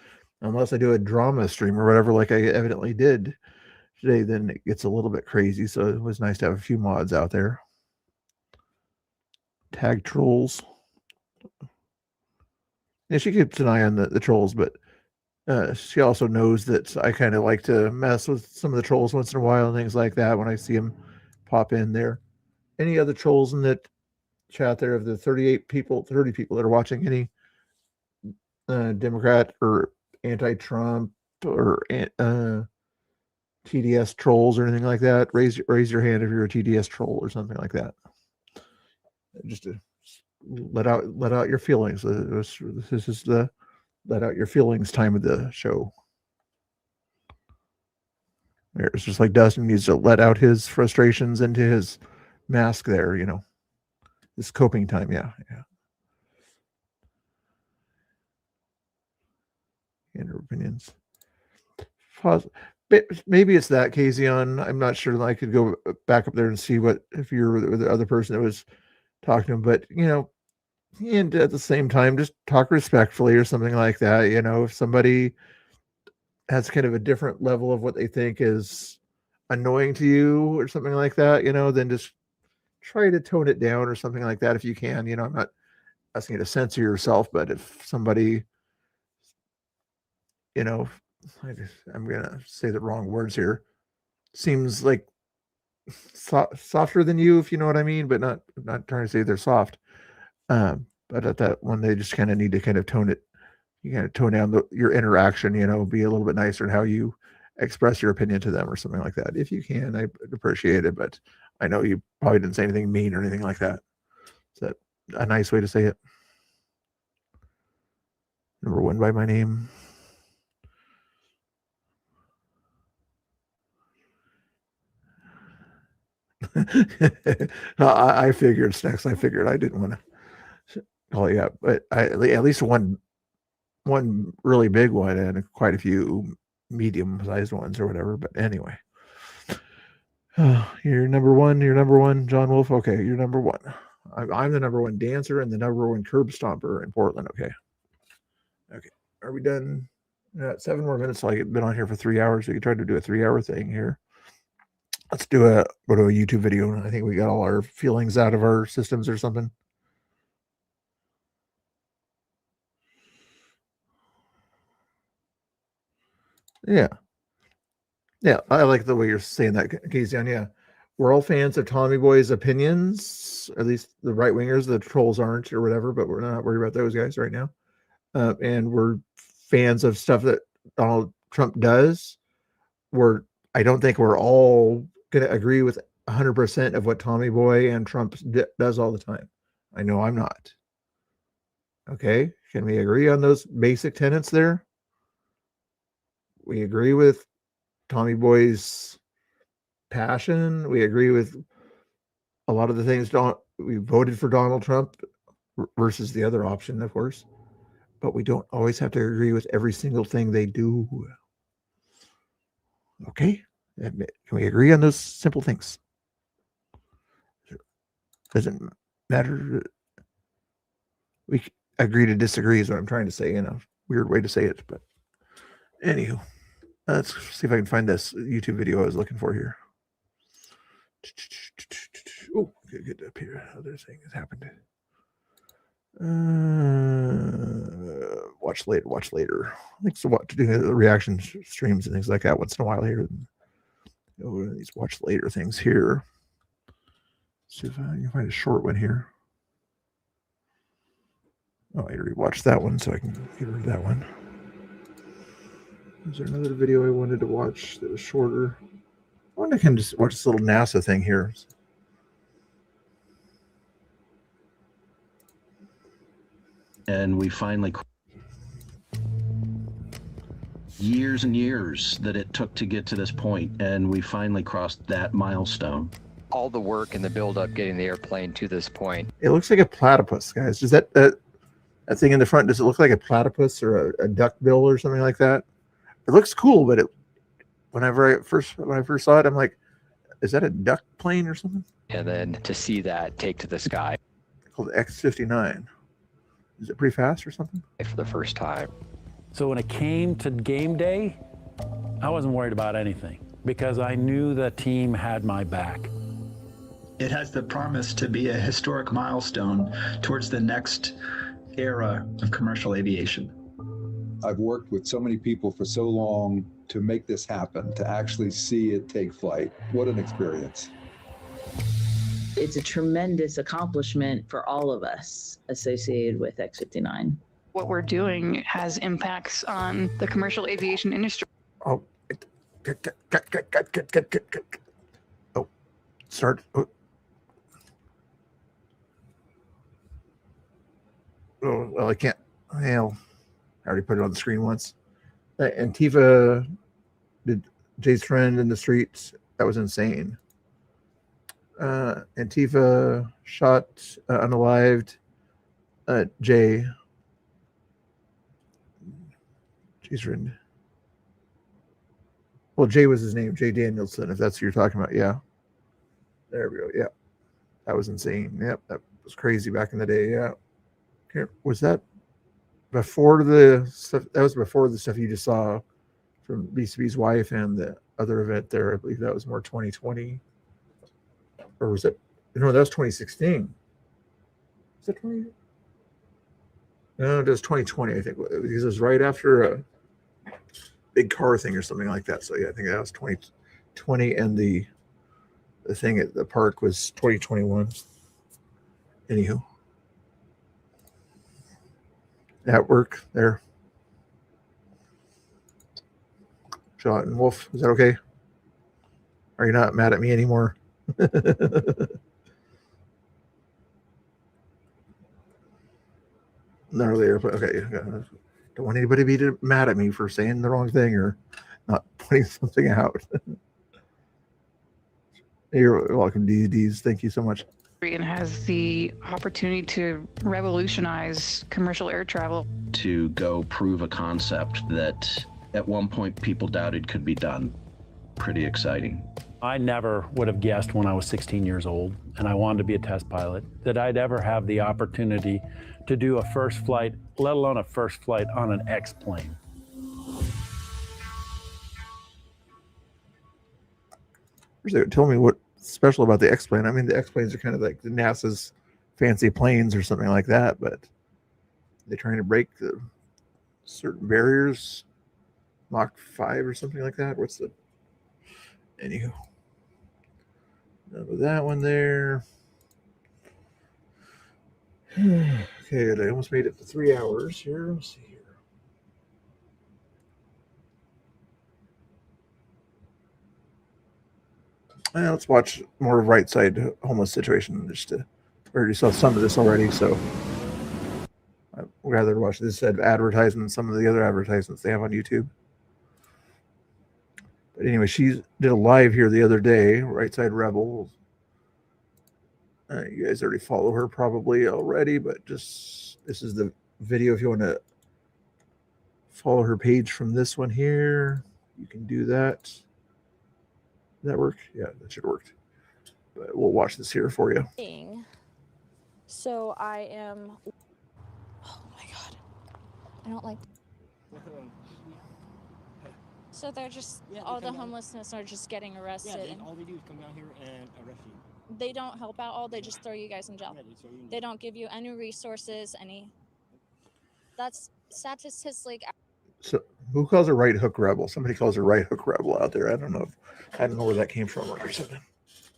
Unless I do a drama stream or whatever, like I evidently did today, then it gets a little bit crazy. So it was nice to have a few mods out there. Tag trolls. Yeah, she keeps an eye on the trolls, but she also knows that I kind of like to mess with some of the trolls once in a while and things like that when I see them pop in there. Any other trolls in that chat there of the 30 people that are watching? Any Democrat or anti-Trump or TDS trolls or anything like that? Raise your hand if you're a TDS troll or something like that. Just to let out your feelings. This is the let out your feelings time of the show. It's just like Dustin needs to let out his frustrations into his mask there, this coping time. Yeah. And her opinions. Maybe it's that, Kazion. I'm not sure that I could go back up there and see if you're the other person that was talking to him, but and at the same time, just talk respectfully or something like that. If somebody has kind of a different level of what they think is annoying to you or something like that, then just try to tone it down or something like that if you can. I'm not asking you to censor yourself, but if somebody, I'm going to say the wrong words here, seems like softer than you, if you know what I mean, but not trying to say they're soft. But at that one, they just kind of need to kind of tone it. You kind of tone down your interaction, be a little bit nicer in how you express your opinion to them or something like that. If you can, I appreciate it, but I know you probably didn't say anything mean or anything like that. Is that a nice way to say it? Number one by my name. I figured, Snacks. I figured I didn't want to call you out, but at least one really big one and quite a few medium-sized ones or whatever. But anyway, you're number one, John Wolf. Okay, you're number one. I'm the number one dancer and the number one curb stomper in Portland. Okay. Are we done? 7 more minutes. I've been on here for 3 hours. We can try to do a 3-hour thing here. Let's go to a YouTube video. I think we got all our feelings out of our systems or something. Yeah. I like the way you're saying that, Kezian. Yeah. We're all fans of Tommy Boy's opinions, at least the right wingers. The trolls aren't or whatever, but we're not worried about those guys right now. And we're fans of stuff that Donald Trump does. I don't think we're all going to agree with 100% of what Tommy Boy and Trump does all the time. I know I'm not. Okay. Can we agree on those basic tenets there? We agree with Tommy Boy's passion. We agree with a lot of the things. We voted for Donald Trump versus the other option, of course. But we don't always have to agree with every single thing they do. Okay? Can we agree on those simple things? Doesn't matter. We agree to disagree is what I'm trying to say in a weird way to say it. But anywho, let's see if I can find this YouTube video I was looking for here. Oh, get up here. Other thing has happened. Watch later. Thanks for doing the reaction streams and things like that once in a while here. These watch later things here. See if I can find a short one here. Oh, I already watched that one, so I can get rid of that one. Is there another video I wanted to watch that was shorter? I wonder if I can just watch this little NASA thing here. And we finally, years and years that it took to get to this point, and we finally crossed that milestone. All the work and the build-up getting the airplane to this point. It looks like a platypus, guys. Does that thing in the front, does it look like a platypus or a duck bill or something like that? It looks cool, but when I first saw it, I'm like, is that a duck plane or something? And then to see that take to the sky. Called X-59. Is it pretty fast or something? For the first time. So when it came to game day, I wasn't worried about anything because I knew the team had my back. It has the promise to be a historic milestone towards the next era of commercial aviation. I've worked with so many people for so long to make this happen, to actually see it take flight. What an experience. It's a tremendous accomplishment for all of us associated with X-59. What we're doing has impacts on the commercial aviation industry. Oh, start. Oh, well, I can't. Hell, I already put it on the screen once. Antifa did Jay's friend in the streets. That was insane. Antifa shot unalived Jay's friend. Well, Jay was his name, Jay Danielson, if that's what you're talking about. Yeah. There we go. Yeah. That was insane. Yep. That was crazy back in the day. Yeah. Okay. Was that before the stuff? That was before the stuff you just saw from BCB's wife and the other event there. I believe that was more 2020. Or was it? No, that was 2016. Was that 20? No, it was 2020, I think. Because it was right after a big car thing or something like that. So, yeah, I think that was 2020 and the the thing at the park was 2021. Anywho, at work there. Shot and Wolf, is that okay? Are you not mad at me anymore? No, there. Okay. Don't want anybody to be mad at me for saying the wrong thing or not putting something out. You're welcome, DUDs. Thank you so much. And has the opportunity to revolutionize commercial air travel. To go prove a concept that at one point people doubted could be done. Pretty exciting. I never would have guessed when I was 16 years old and I wanted to be a test pilot that I'd ever have the opportunity to do a first flight, let alone a first flight on an X-plane. Tell me what's special about the X-plane. I mean, the X-planes are kind of like the NASA's fancy planes or something like that, but they're trying to break the certain barriers, Mach 5 or something like that. What's the... Anywho. With that one there. Okay, I almost made it to 3 hours here. Let's see here. Let's watch more right side homeless situation. We already saw some of this already, so I'd rather watch this advertisement than some of the other advertisements they have on YouTube. But anyway, she did a live here the other day, Right Side Rebel. You guys already follow her probably already, but this is the video if you want to follow her page from this one here. You can do that. Did that work? Yeah, that should work. But we'll watch this here for you. So I am... Oh my God. I don't like... So they're just, all the homelessness are just getting arrested. Yeah, all they do is come down here and arrest you. They don't help out all, they just throw you guys in jail. They don't give you any resources, that's statistically. So who calls a right hook rebel? Somebody calls a right hook rebel out there. I don't know where that came from or something.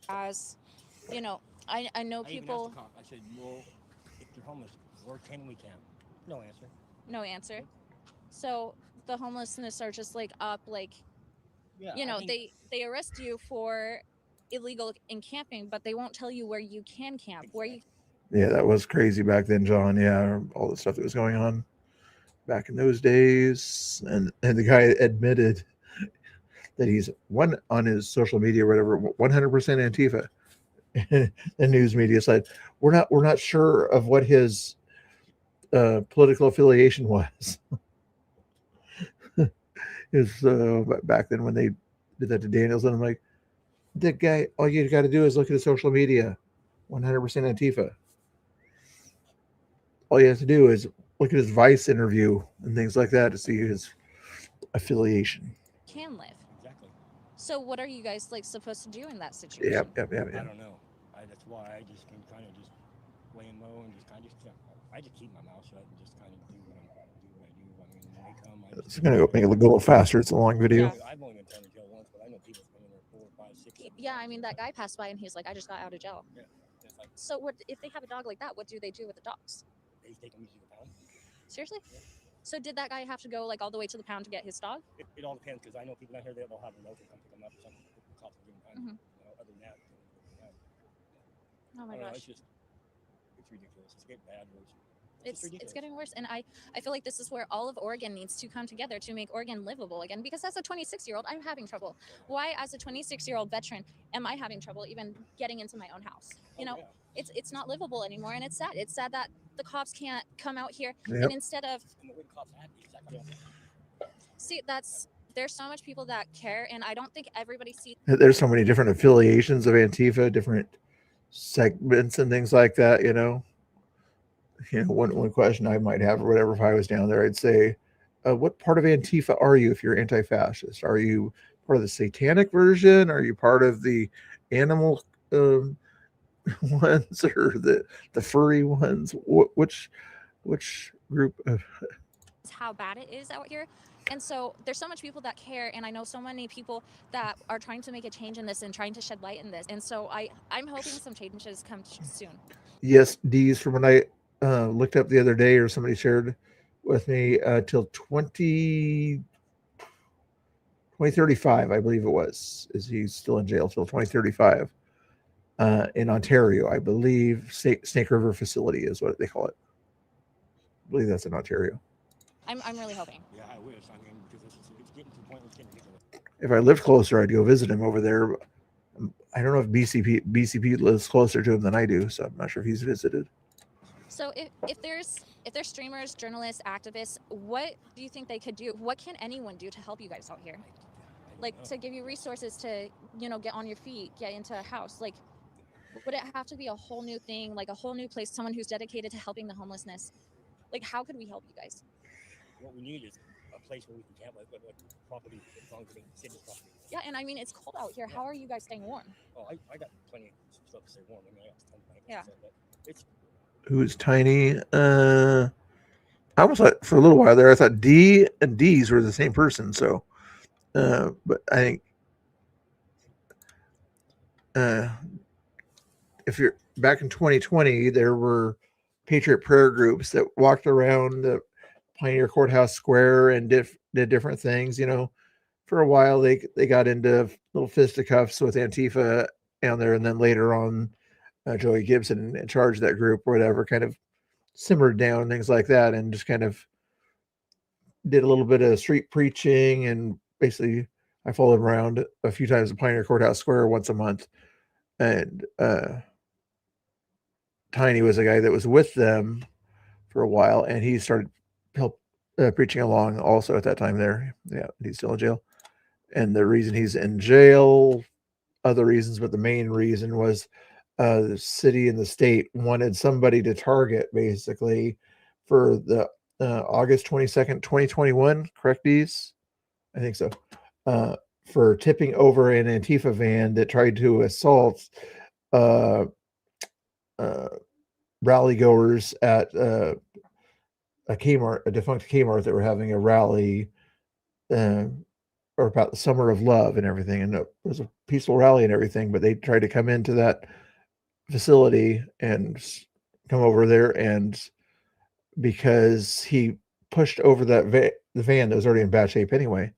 As, I know people. I said, well, if they're homeless, where can we camp? No answer. No answer. So the homelessness are just up, they arrest you for illegal encamping, but they won't tell you where you can camp. Yeah, that was crazy back then, John. Yeah, all the stuff that was going on back in those days, and the guy admitted that he's on his social media or whatever 100% Antifa. The news media said we're not sure of what his political affiliation was. Is back then when they did that to Daniels, and I'm like, that guy, all you got to do is look at his social media, 100% Antifa. All you have to do is look at his Vice interview and things like that to see his affiliation. Can live. Exactly. So what are you guys supposed to do in that situation? Yep. I don't know. That's why I just can kind of just lay low and just kind of I just keep my mouth shut and just kind of do what I do. I mean, when they come, It's gonna make it go a little faster. It's a long video. Yeah. I've only been thrown in jail once, but I know people have been in there 4, 5, 6. Yeah, I mean that guy passed by and he's like, I just got out of jail. Yeah. So what if they have a dog like that? What do they do with the dogs? They take them to the pound. Seriously? Yeah. So did that guy have to go all the way to the pound to get his dog? It all depends, because I know people down here they'll have a local come pick them up or something. Cops will give them time. Other than that, oh my gosh. It's ridiculous. It's getting bad. It's getting worse, and I feel like this is where all of Oregon needs to come together to make Oregon livable again, because as a 26-year-old, I'm having trouble. Why, as a 26-year-old veteran, am I having trouble even getting into my own house? It's not livable anymore, and it's sad. It's sad that the cops can't come out here, and instead of... See, there's so much people that care, and I don't think everybody sees... There's so many different affiliations of Antifa, different segments and things like that, one question I might have or whatever, if I was down there, I'd say, what part of Antifa are you if you're anti-fascist? Are you part of the satanic version? Are you part of the animal ones or the furry ones? Which group of how bad it is out here. And so there's so much people that care, and I know so many people that are trying to make a change in this and trying to shed light in this. And so I'm hoping some changes come soon. Yes, D's from when I looked up the other day, or somebody shared with me, till 2035, I believe it was. Is he's still in jail till 2035 in Ontario, I believe. Snake River Facility is what they call it. I believe that's in Ontario. I'm really hoping. Yeah, I wish. I mean, because it's getting to the point where it's getting ridiculous. If I lived closer, I'd go visit him over there. I don't know if BCP lives closer to him than I do, so I'm not sure if he's visited. So if there's streamers, journalists, activists, what do you think they could do? What can anyone do to help you guys out here? Like to give you resources to, get on your feet, get into a house. Like, would it have to be a whole new thing, like a whole new place, someone who's dedicated to helping the homelessness? Like, how could we help you guys? What we need is a place where we can camp, like property, as long as we can sit in property. Yeah, and I mean, it's cold out here. How are you guys staying warm? Oh, I got plenty of stuff to stay warm. I mean, I got tons of blankets. Yeah. But it's Who's Tiny? I almost thought for a little while there, I thought D and D's were the same person. So, but I think if you're back in 2020, there were Patriot prayer groups that walked around the Pioneer Courthouse Square and did different things. For a while they got into little fisticuffs with Antifa down there, and then later on, Joey Gibson in charge of that group or whatever kind of simmered down, things like that, and just kind of did a little bit of street preaching. And basically I followed around a few times at Pioneer Courthouse Square once a month, and Tiny was a guy that was with them for a while, and he started preaching along also at that time there. Yeah, he's still in jail. And the reason he's in jail, other reasons, but the main reason was the city and the state wanted somebody to target basically for the August 22nd, 2021, correct, D's? I think so. For tipping over an Antifa van that tried to assault rally goers at a Kmart, a defunct Kmart that were having a rally or about the Summer of Love and everything. And it was a peaceful rally and everything, but they tried to come into that facility and come over there. And because he pushed over that the van that was already in bad shape anyway,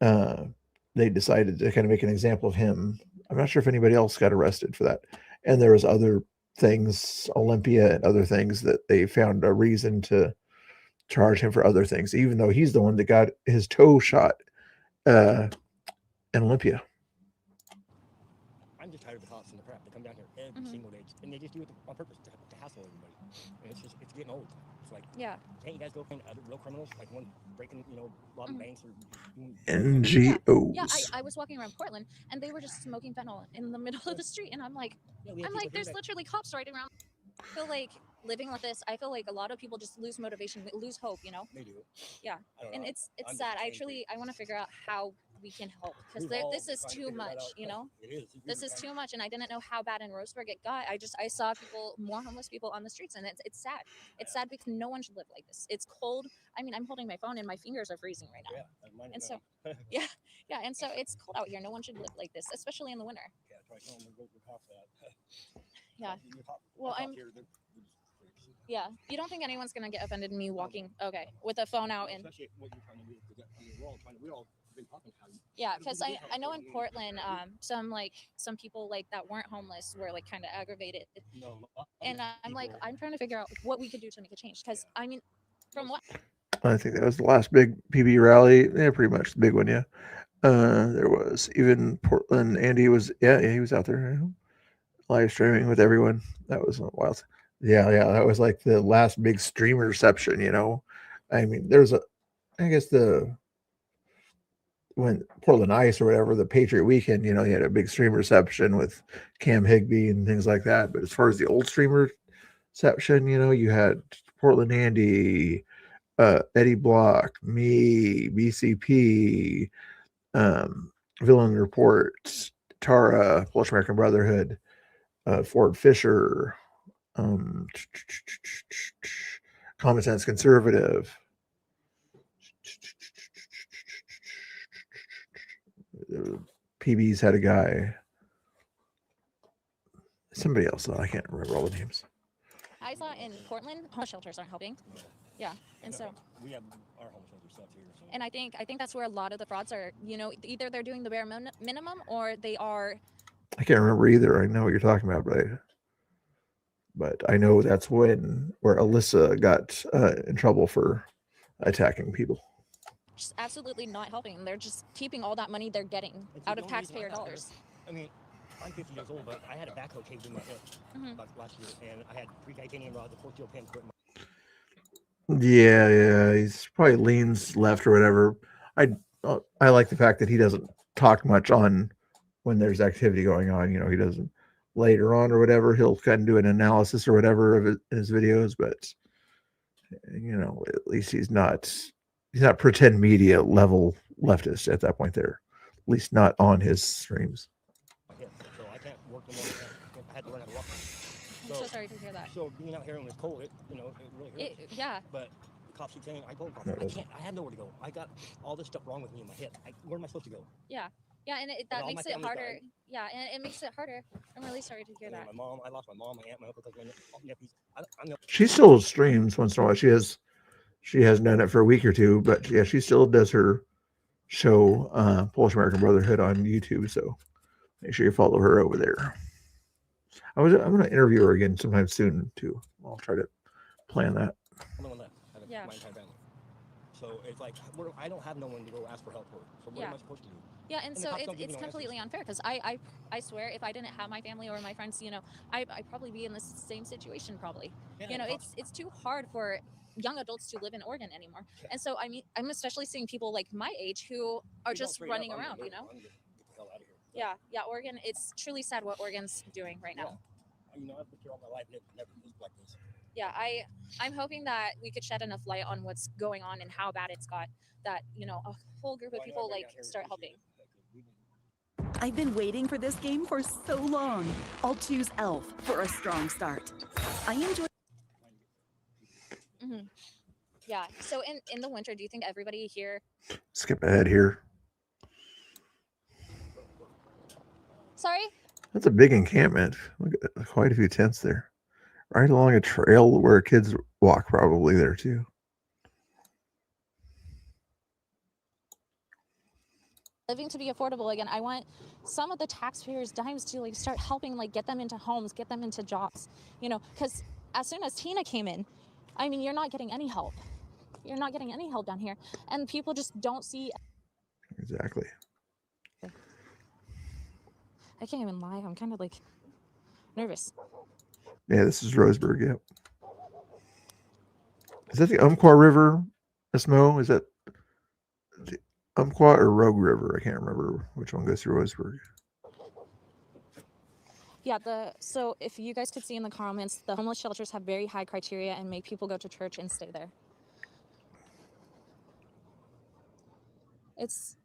they decided to kind of make an example of him. I'm not sure if anybody else got arrested for that. And there was other things, Olympia and other things, that they found a reason to charge him for other things, even though he's the one that got his toe shot in Olympia. I'm just tired of the cops and the crap. They come down here every single day, and they just do it on purpose to hassle everybody. And it's getting old. It's like, yeah, can't you guys go find other real criminals, like one breaking, robbing banks or NGOs? Yeah, I was walking around Portland, and they were just smoking fentanyl in the middle of the street, and I'm like, there's literally cops right around. I feel like living with this, I feel like a lot of people just lose motivation, lose hope, They do. Yeah, and it's sad. I want to figure out how we can help, because this is too much, It is. This is too much, and I didn't know how bad in Roseburg it got. I saw more homeless people on the streets, and it's sad. It's sad because no one should live like this. It's cold. I mean, I'm holding my phone, and my fingers are freezing right now. Yeah, and so, yeah, and so it's cold out here. No one should live like this, especially in the winter. Yeah, try telling them to go cops that. Yeah. Well, yeah. You don't think anyone's gonna get offended in me walking, with a phone out and? Especially what you're trying to do, because we all been talking about it. Yeah, because I know in Portland, some people that weren't homeless were kind of aggravated, and I'm trying to figure out what we could do to make a change. Because I mean, from what? I think that was the last big PB rally. Yeah, pretty much the big one. Yeah. There was even Portland. Andy was, he was out there live streaming with everyone. That was wild. Yeah, that was like the last big streamer reception, I mean, there's when Portland Ice or whatever, the Patriot Weekend, you had a big streamer reception with Cam Higbee and things like that. But as far as the old streamer reception, you had Portland Andy, Eddie Block, me, BCP, Villain Report, Tara, Polish American Brotherhood, Ford Fisher, Common Sense Conservative, PB's had a guy. Somebody else, though. I can't remember all the names. I saw in Portland, homeless shelters aren't helping. Yeah, and so we have our home shelter stuff here. So. and I think that's where a lot of the frauds are. You know, either they're doing the bare minimum or they are. I can't remember either. I know what you're talking about, but I know that's where Alyssa got in trouble for attacking people. Just absolutely not helping. They're just keeping all that money they're getting out of taxpayer dollars. I mean, I'm 50 years old, but I had a backhoe caved in my hip last year, and I had 3 titanium rods, a 4-steel pin put in my. Yeah, he's probably leans left or whatever. I like the fact that he doesn't talk much on when there's activity going on. You know, he doesn't later on or whatever. He'll kind of do an analysis or whatever of his videos, but you know, at least he's not pretend media level leftist at that point there. At least not on his streams. So I can't work no more. I had to learn how to walk. I'm so sorry to hear that. So being out here when it's cold, it really hurts. Yeah. But the cops keep saying, I told cops, I have nowhere to go. I got all this stuff wrong with me in my hip. Where am I supposed to go? Yeah, and that makes it harder. Died. Yeah, and it makes it harder. I'm really sorry to hear that. I lost my mom, my aunt, my uncle, my nephews. She still streams once in a while. She hasn't done it for a week or two, but yeah, she still does her show, Polish American Brotherhood, on YouTube. So make sure you follow her over there. I'm going to interview her again sometime soon too. I'll try to plan that. I'm the one left. My entire family. So it's like I don't have no one to go ask for help for. So what am I supposed to do? Yeah, and so it's completely unfair because I swear if I didn't have my family or my friends, you know, I'd probably be in the same situation probably. Yeah, you know, it's too hard for young adults to live in Oregon anymore. Yeah. And so I mean, I'm especially seeing people like my age who are just running around, you know. Yeah, Oregon. It's truly sad what Oregon's doing right now. You know, I've been here all my life, never lived like this. Yeah, I'm hoping that we could shed enough light on what's going on and how bad it's got that, you know, a whole group of people like start helping. I've been waiting for this game for so long. I'll choose Elf for a strong start. I enjoy. Yeah. So in the winter, do you think everybody here? Skip ahead here. Sorry? That's a big encampment. Look at quite a few tents there. Right along a trail where kids walk probably there too. Living to be affordable again. I want some of the taxpayers' dimes to like start helping, like get them into homes, get them into jobs, you know, because as soon as Tina came in, I mean, you're not getting any help. You're not getting any help down here. And people just don't see. Exactly. I can't even lie. I'm kind of like nervous. Yeah, this is Roseburg. Yep. Is that the Umpqua River, Miss Mo? Is that the Umpqua or Rogue River? I can't remember which one goes through Roseburg. Yeah, so if you guys could see in the comments, the homeless shelters have very high criteria and make people go to church and stay there. It's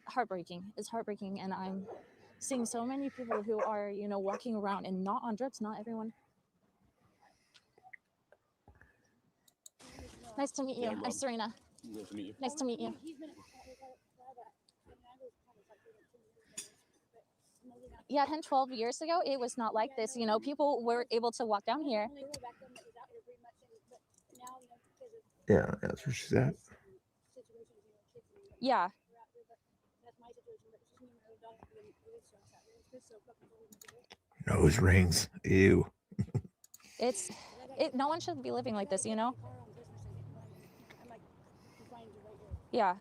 heartbreaking. It's heartbreaking, and I'm seeing so many people who are, you know, walking around and not on drips. Not everyone. Nice to meet you. I'm Serena. Nice to meet you. Nice to meet you. Yeah, 10, 12 years ago, it was not like this. You know, people were able to walk down here. Yeah, that's where she's at. Yeah. Nose rings. Ew. No one should be living like this, you know? Yeah.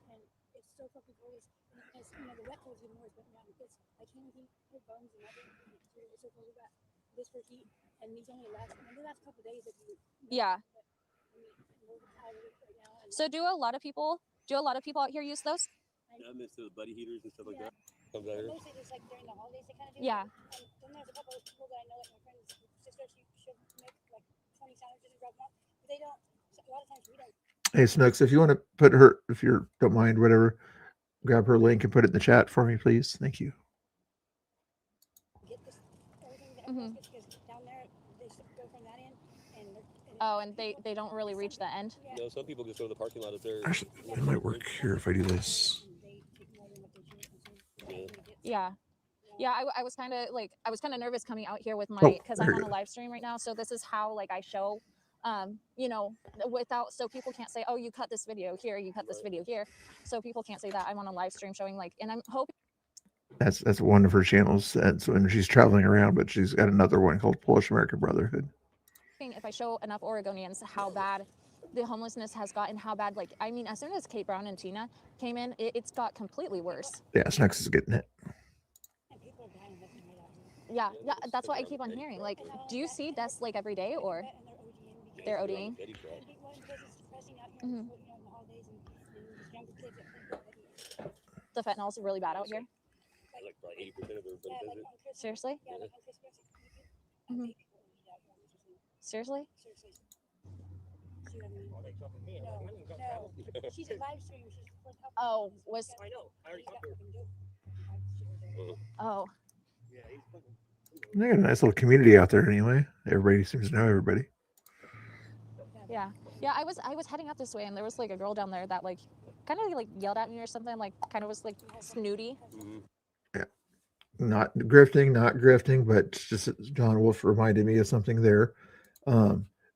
Yeah. So do a lot of people out here use those? Yeah, I miss the buddy heaters and stuff like that. Yeah. Then there's a couple of people that I know, like my friend's sister, she'll make like 20 sandwiches and drop them off. But they don't, a lot of times we don't. Hey, Snooks, if you want to put her, if you don't mind, whatever, grab her link and put it in the chat for me, please. Thank you. Oh, and they don't really reach the end? No, some people just go to the parking lot up there. Actually, it might work here if I do this. Yeah. Yeah, I was kind of like, I was kind of nervous coming out here with my, Oh, because there I'm you on a go. live stream right now. So this is how like I show, you know, without, so people can't say, oh, you cut this video here, you cut this video here. So people can't say that. I'm on a live stream showing like, and I'm hoping. That's one of her channels. That's when she's traveling around, but she's got another one called Polish American Brotherhood. If I show enough Oregonians how bad the homelessness has gotten, how bad, like, I mean, as soon as Kate Brown and Tina came in, it's got completely worse. Yeah, Snex is getting it. Yeah, yeah, that's what I keep on hearing. Like, do you see deaths like every day, or they're ODing? Mm-hmm. The fentanyl's really bad out here. Like 80% of their visit. Seriously? Mm-hmm. Seriously? She's a live stream. Oh, was. I know. I already talked to her. Oh. They got a nice little community out there anyway. Everybody seems to know everybody. Yeah. Yeah, I was heading up this way, and there was like a girl down there that like kind of like yelled at me or something, like kind of was like snooty. Yeah. Not grifting, but just John Wolf reminded me of something there.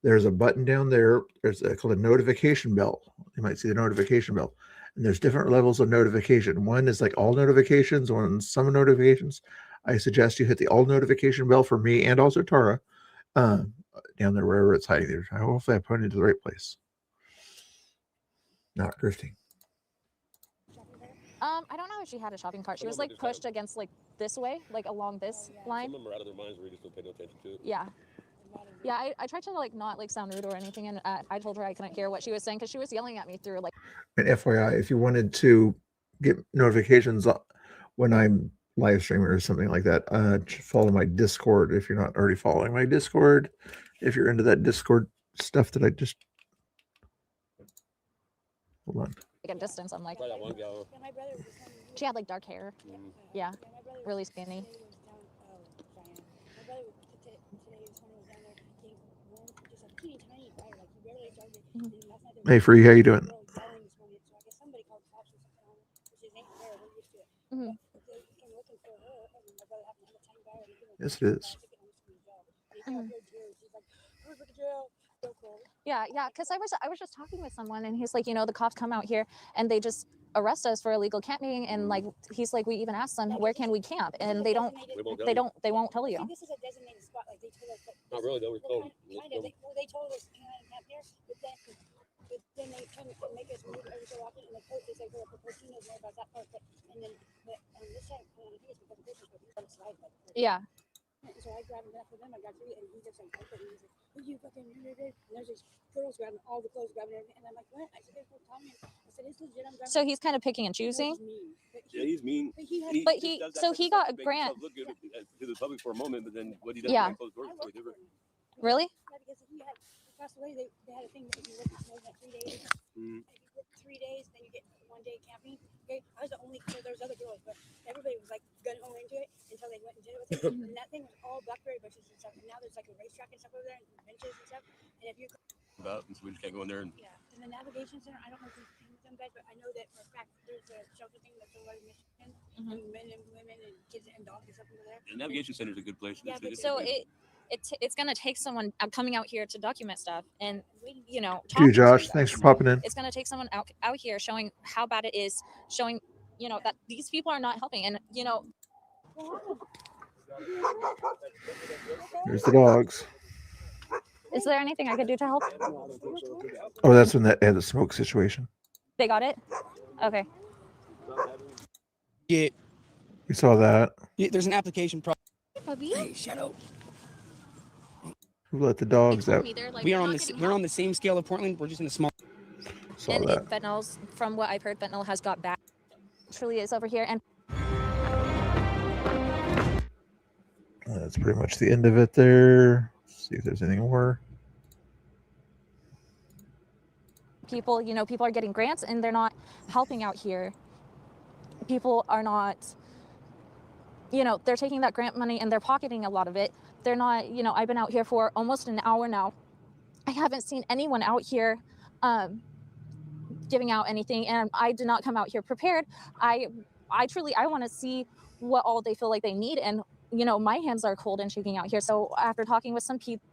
There's a button down there. There's called a notification bell. You might see the notification bell. And there's different levels of notification. One is like all notifications, one some notifications. I suggest you hit the all notification bell for me and also Tara down there, wherever it's hiding there. Hopefully I put it into the right place. Not grifting. I don't know if she had a shopping cart. She was like pushed against like this way, like along this line. Some of them are out of their minds where you just don't pay no attention to it. Yeah. Yeah, I tried to like not like sound rude or anything, and I told her I couldn't hear what she was saying because she was yelling at me through like. And FYI, if you wanted to get notifications when I'm live streaming or something like that, follow my Discord if you're not already following my Discord. If you're into that Discord stuff that I just hold on. Like a distance, I'm like. That one gal. She had like dark hair. Yeah, really skinny. Hey, Free, how you doing? Mm-hmm. Yes, it is. Mm-hmm. Yeah, because I was just talking with someone, and he's like, you know, the cops come out here and they just arrest us for illegal camping, and like he's like, we even asked them where can we camp, and they won't tell you. This is a designated spot, like they told us. Not really, though. We're told. They told us camp here, but then they come and make us move every so often, and the coach is like, well, the 14 knows more about that part, but this time, I think it's because of Christmas, but he's on the slide. Yeah. So I grabbed enough for them. I got 3, and he just like, and he's like, "Will you fucking?" And there's these girls grabbing all the clothes, grabbing everything, and I'm like, "What?" I said, "There's no Tommy." I said, "It's legit." I'm grabbing. So he's kind of picking and choosing. Yeah, he's mean. But he got a grant. Look good to the public for a moment, but then what he does Yeah. behind closed doors is totally different. Really? Because he had across the way, they had a thing that if you work more than 3 days, if you work 3 days, then you get 1 day camping. Okay, I was the only. So there was other girls, but everybody was like gun ho into it until they went and did it with it. And that thing was all blackberry bushes and stuff. And now there's like a racetrack and stuff over there, and benches and stuff. And if you About, and so we just can't go in there. And yeah, and the navigation center, I don't know if you've seen them guys, but I know that for a fact there's a shelter thing that's over in Michigan, and men and women and kids and dogs and stuff over there. the navigation center is a good place. Yeah, but So it's gonna take someone coming out here to document stuff, and you know. To you, talking to Josh. you Thanks guys. for popping in. It's gonna take someone out here showing how bad it is, showing you know that these people are not helping, and you know. There's the dogs. Is there anything I could do to help? Oh, that's when that had the smoke situation. They got it? Okay. Yeah. We saw that. Yeah, there's an application problem. Hey, shut up. Who let the dogs out? We're on the same scale of Portland. We're just in a small. Saw And that. fentanyl's, from what I've heard, fentanyl has got bad. Truly is over here, and That's pretty much the end of it there. Let's see if there's anything more. people, you know, people are getting grants and they're not helping out here. People are not, you know, they're taking that grant money and they're pocketing a lot of it. They're not, you know, I've been out here for almost an hour now. I haven't seen anyone out here giving out anything, and I did not come out here prepared. I I want to see what all they feel like they need. And, you know, my hands are cold and shaking out here. So after talking with some people,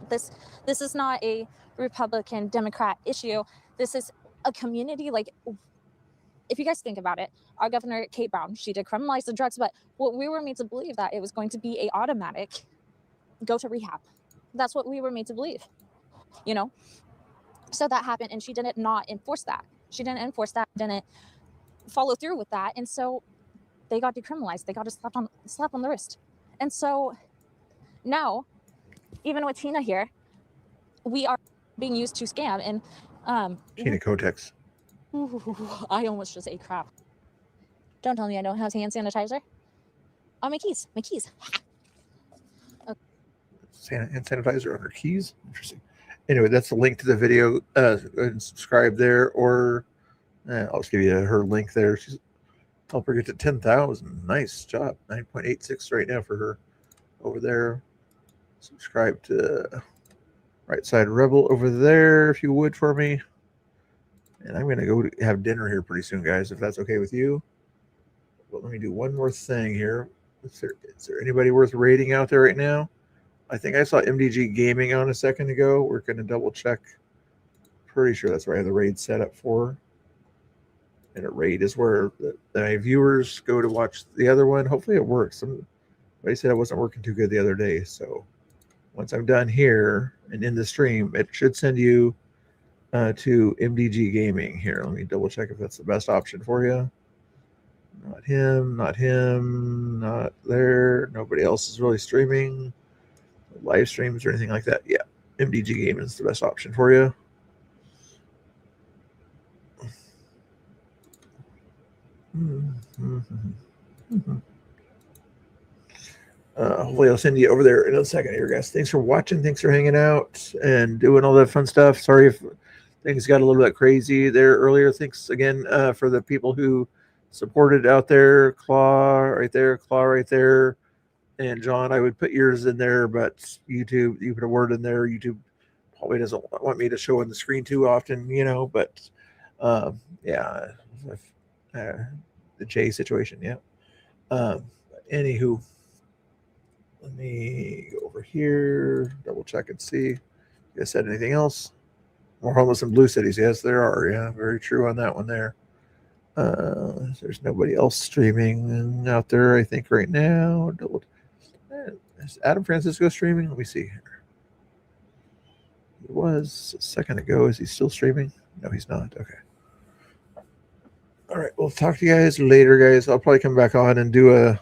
this is not a Republican Democrat issue. This is a community. Like, if you guys think about it, our governor, Kate Brown, she did criminalize the drugs, but what we were made to believe that it was going to be a automatic go to rehab. That's what we were made to believe, you know? So that happened, and she didn't not enforce that. She didn't enforce that, didn't follow through with that. And so they got decriminalized. They got a slap on the wrist. And so now, even with Tina here, we are being used to scam. And Tina Kotex. I almost just ate crap. Don't tell me I don't have hand sanitizer. Oh, my keys. Hand sanitizer on her keys. Interesting. Anyway, that's the link to the video. Go ahead and subscribe there, or I'll just give you her link there. She's help her get to 10,000. Nice job. 9.86 right now for her over there. Subscribe to Right Side Rebel over there if you would for me. And I'm going to go have dinner here pretty soon, guys, if that's okay with you. Well, let me do one more thing here. Is there anybody worth rating out there right now? I think I saw MDG Gaming on a second ago. We're going to double check. Pretty sure that's where I have the raid set up for. And a raid is where my viewers go to watch the other one. Hopefully it works. Somebody said it wasn't working too good the other day. So once I'm done here and in the stream, it should send you to MDG Gaming here. Let me double check if that's the best option for you. Not him, not there. Nobody else is really streaming live streams or anything like that. Yeah, MDG Gaming is the best option for you. Hopefully I'll send you over there in a second here, guys. Thanks for watching. Thanks for hanging out and doing all that fun stuff. Sorry if things got a little bit crazy there earlier. Thanks again for the people who supported out there. Claw right there. And John, I would put yours in there, but YouTube, you put a word in there. YouTube probably doesn't want me to show on the screen too often, you know, but yeah, the J situation, yeah. Anywho, let me go over here, double check and see. You guys said anything else? More homeless in blue cities. Yes, there are. Yeah, very true on that one there. There's nobody else streaming out there, I think, right now. Is Adam Francisco streaming? Let me see here. It was a second ago. Is he still streaming? No, he's not. Okay. All right. We'll talk to you guys later, guys. I'll probably come back on and do a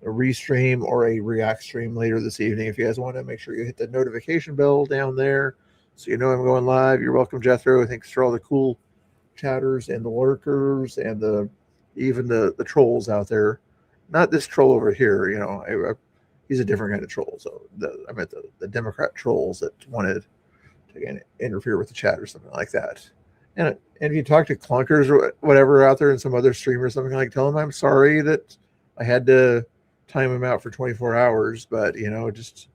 restream or a react stream later this evening. If you guys want to, make sure you hit the notification bell down there so you know I'm going live. You're welcome, Jethro. Thanks for all the cool chatters and the lurkers and even the trolls out there. Not this troll over here, you know. He's a different kind of troll. So I meant the Democrat trolls that wanted to interfere with the chat or something like that. And if you talk to clunkers or whatever out there and some other streamers, something like, tell them I'm sorry that I had to time them out for 24 hours. But, you know, just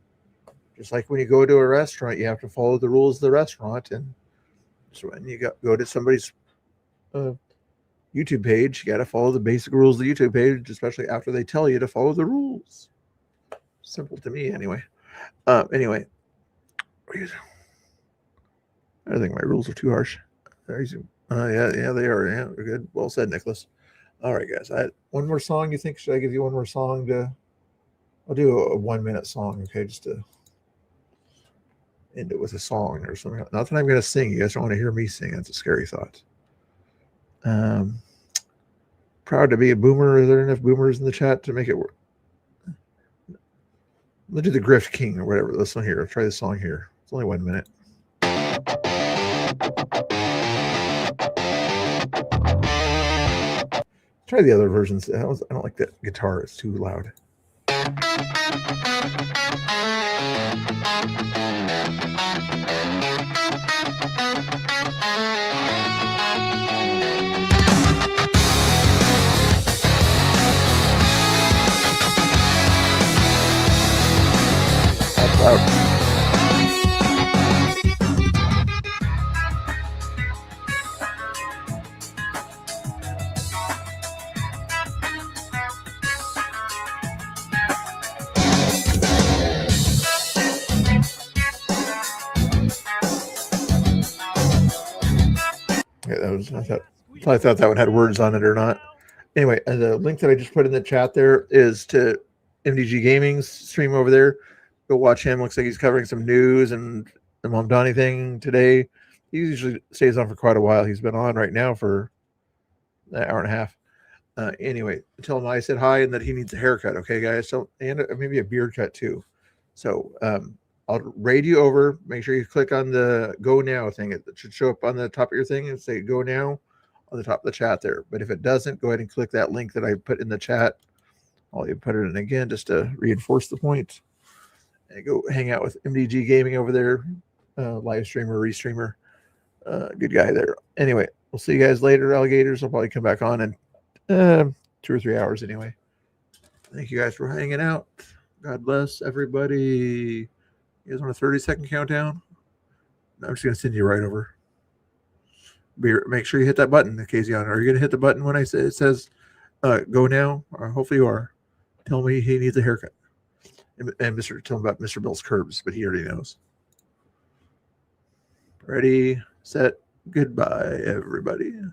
like when you go to a restaurant, you have to follow the rules of the restaurant. And so when you go to somebody's YouTube page, you got to follow the basic rules of the YouTube page, especially after they tell you to follow the rules. Simple to me, anyway. Anyway, I think my rules are too harsh. Yeah, they are. Yeah, good. Well said, Nicholas. All right, guys. One more song. You think? Should I give you one more song to? I'll do a 1 minute song, okay, just to end it with a song or something. Not that I'm going to sing. You guys don't want to hear me sing. That's a scary thought. Proud to be a boomer. Is there enough boomers in the chat to make it work? Let's do the Grift King or whatever. This one here. I'll try this song here. It's only 1 minute. Try the other versions. I don't like that guitar. It's too loud. That's loud. words. I thought that one had words on it or not. Anyway, the link that I just put in the chat there is to MDG Gaming's stream over there. Go watch him. Looks like he's covering some news and the Mamdani thing today. He usually stays on for quite a while. He's been on right now for an hour and a half. Anyway, tell him I said hi and that he needs a haircut. Okay, guys. So, and maybe a beard cut too. So, I'll raid you over. Make sure you click on the go now thing. It should show up on the top of your thing and say go now on the top of the chat there. But if it doesn't, go ahead and click that link that I put in the chat. I'll even put it in again just to reinforce the point. And go hang out with MDG Gaming over there. Live streamer, restreamer. Good guy there. Anyway, we'll see you guys later, alligators. I'll probably come back on in 2 or 3 hours anyway. Thank you guys for hanging out. God bless everybody. You guys want a 30-second countdown? No, I'm just going to send you right over. Make sure you hit that button, Occasion. Are you going to hit the button when I say it says go now? Or hopefully you are. Tell me he needs a haircut. And tell him about Mr. Bill's curbs, but he already knows. Ready, set, goodbye, everybody.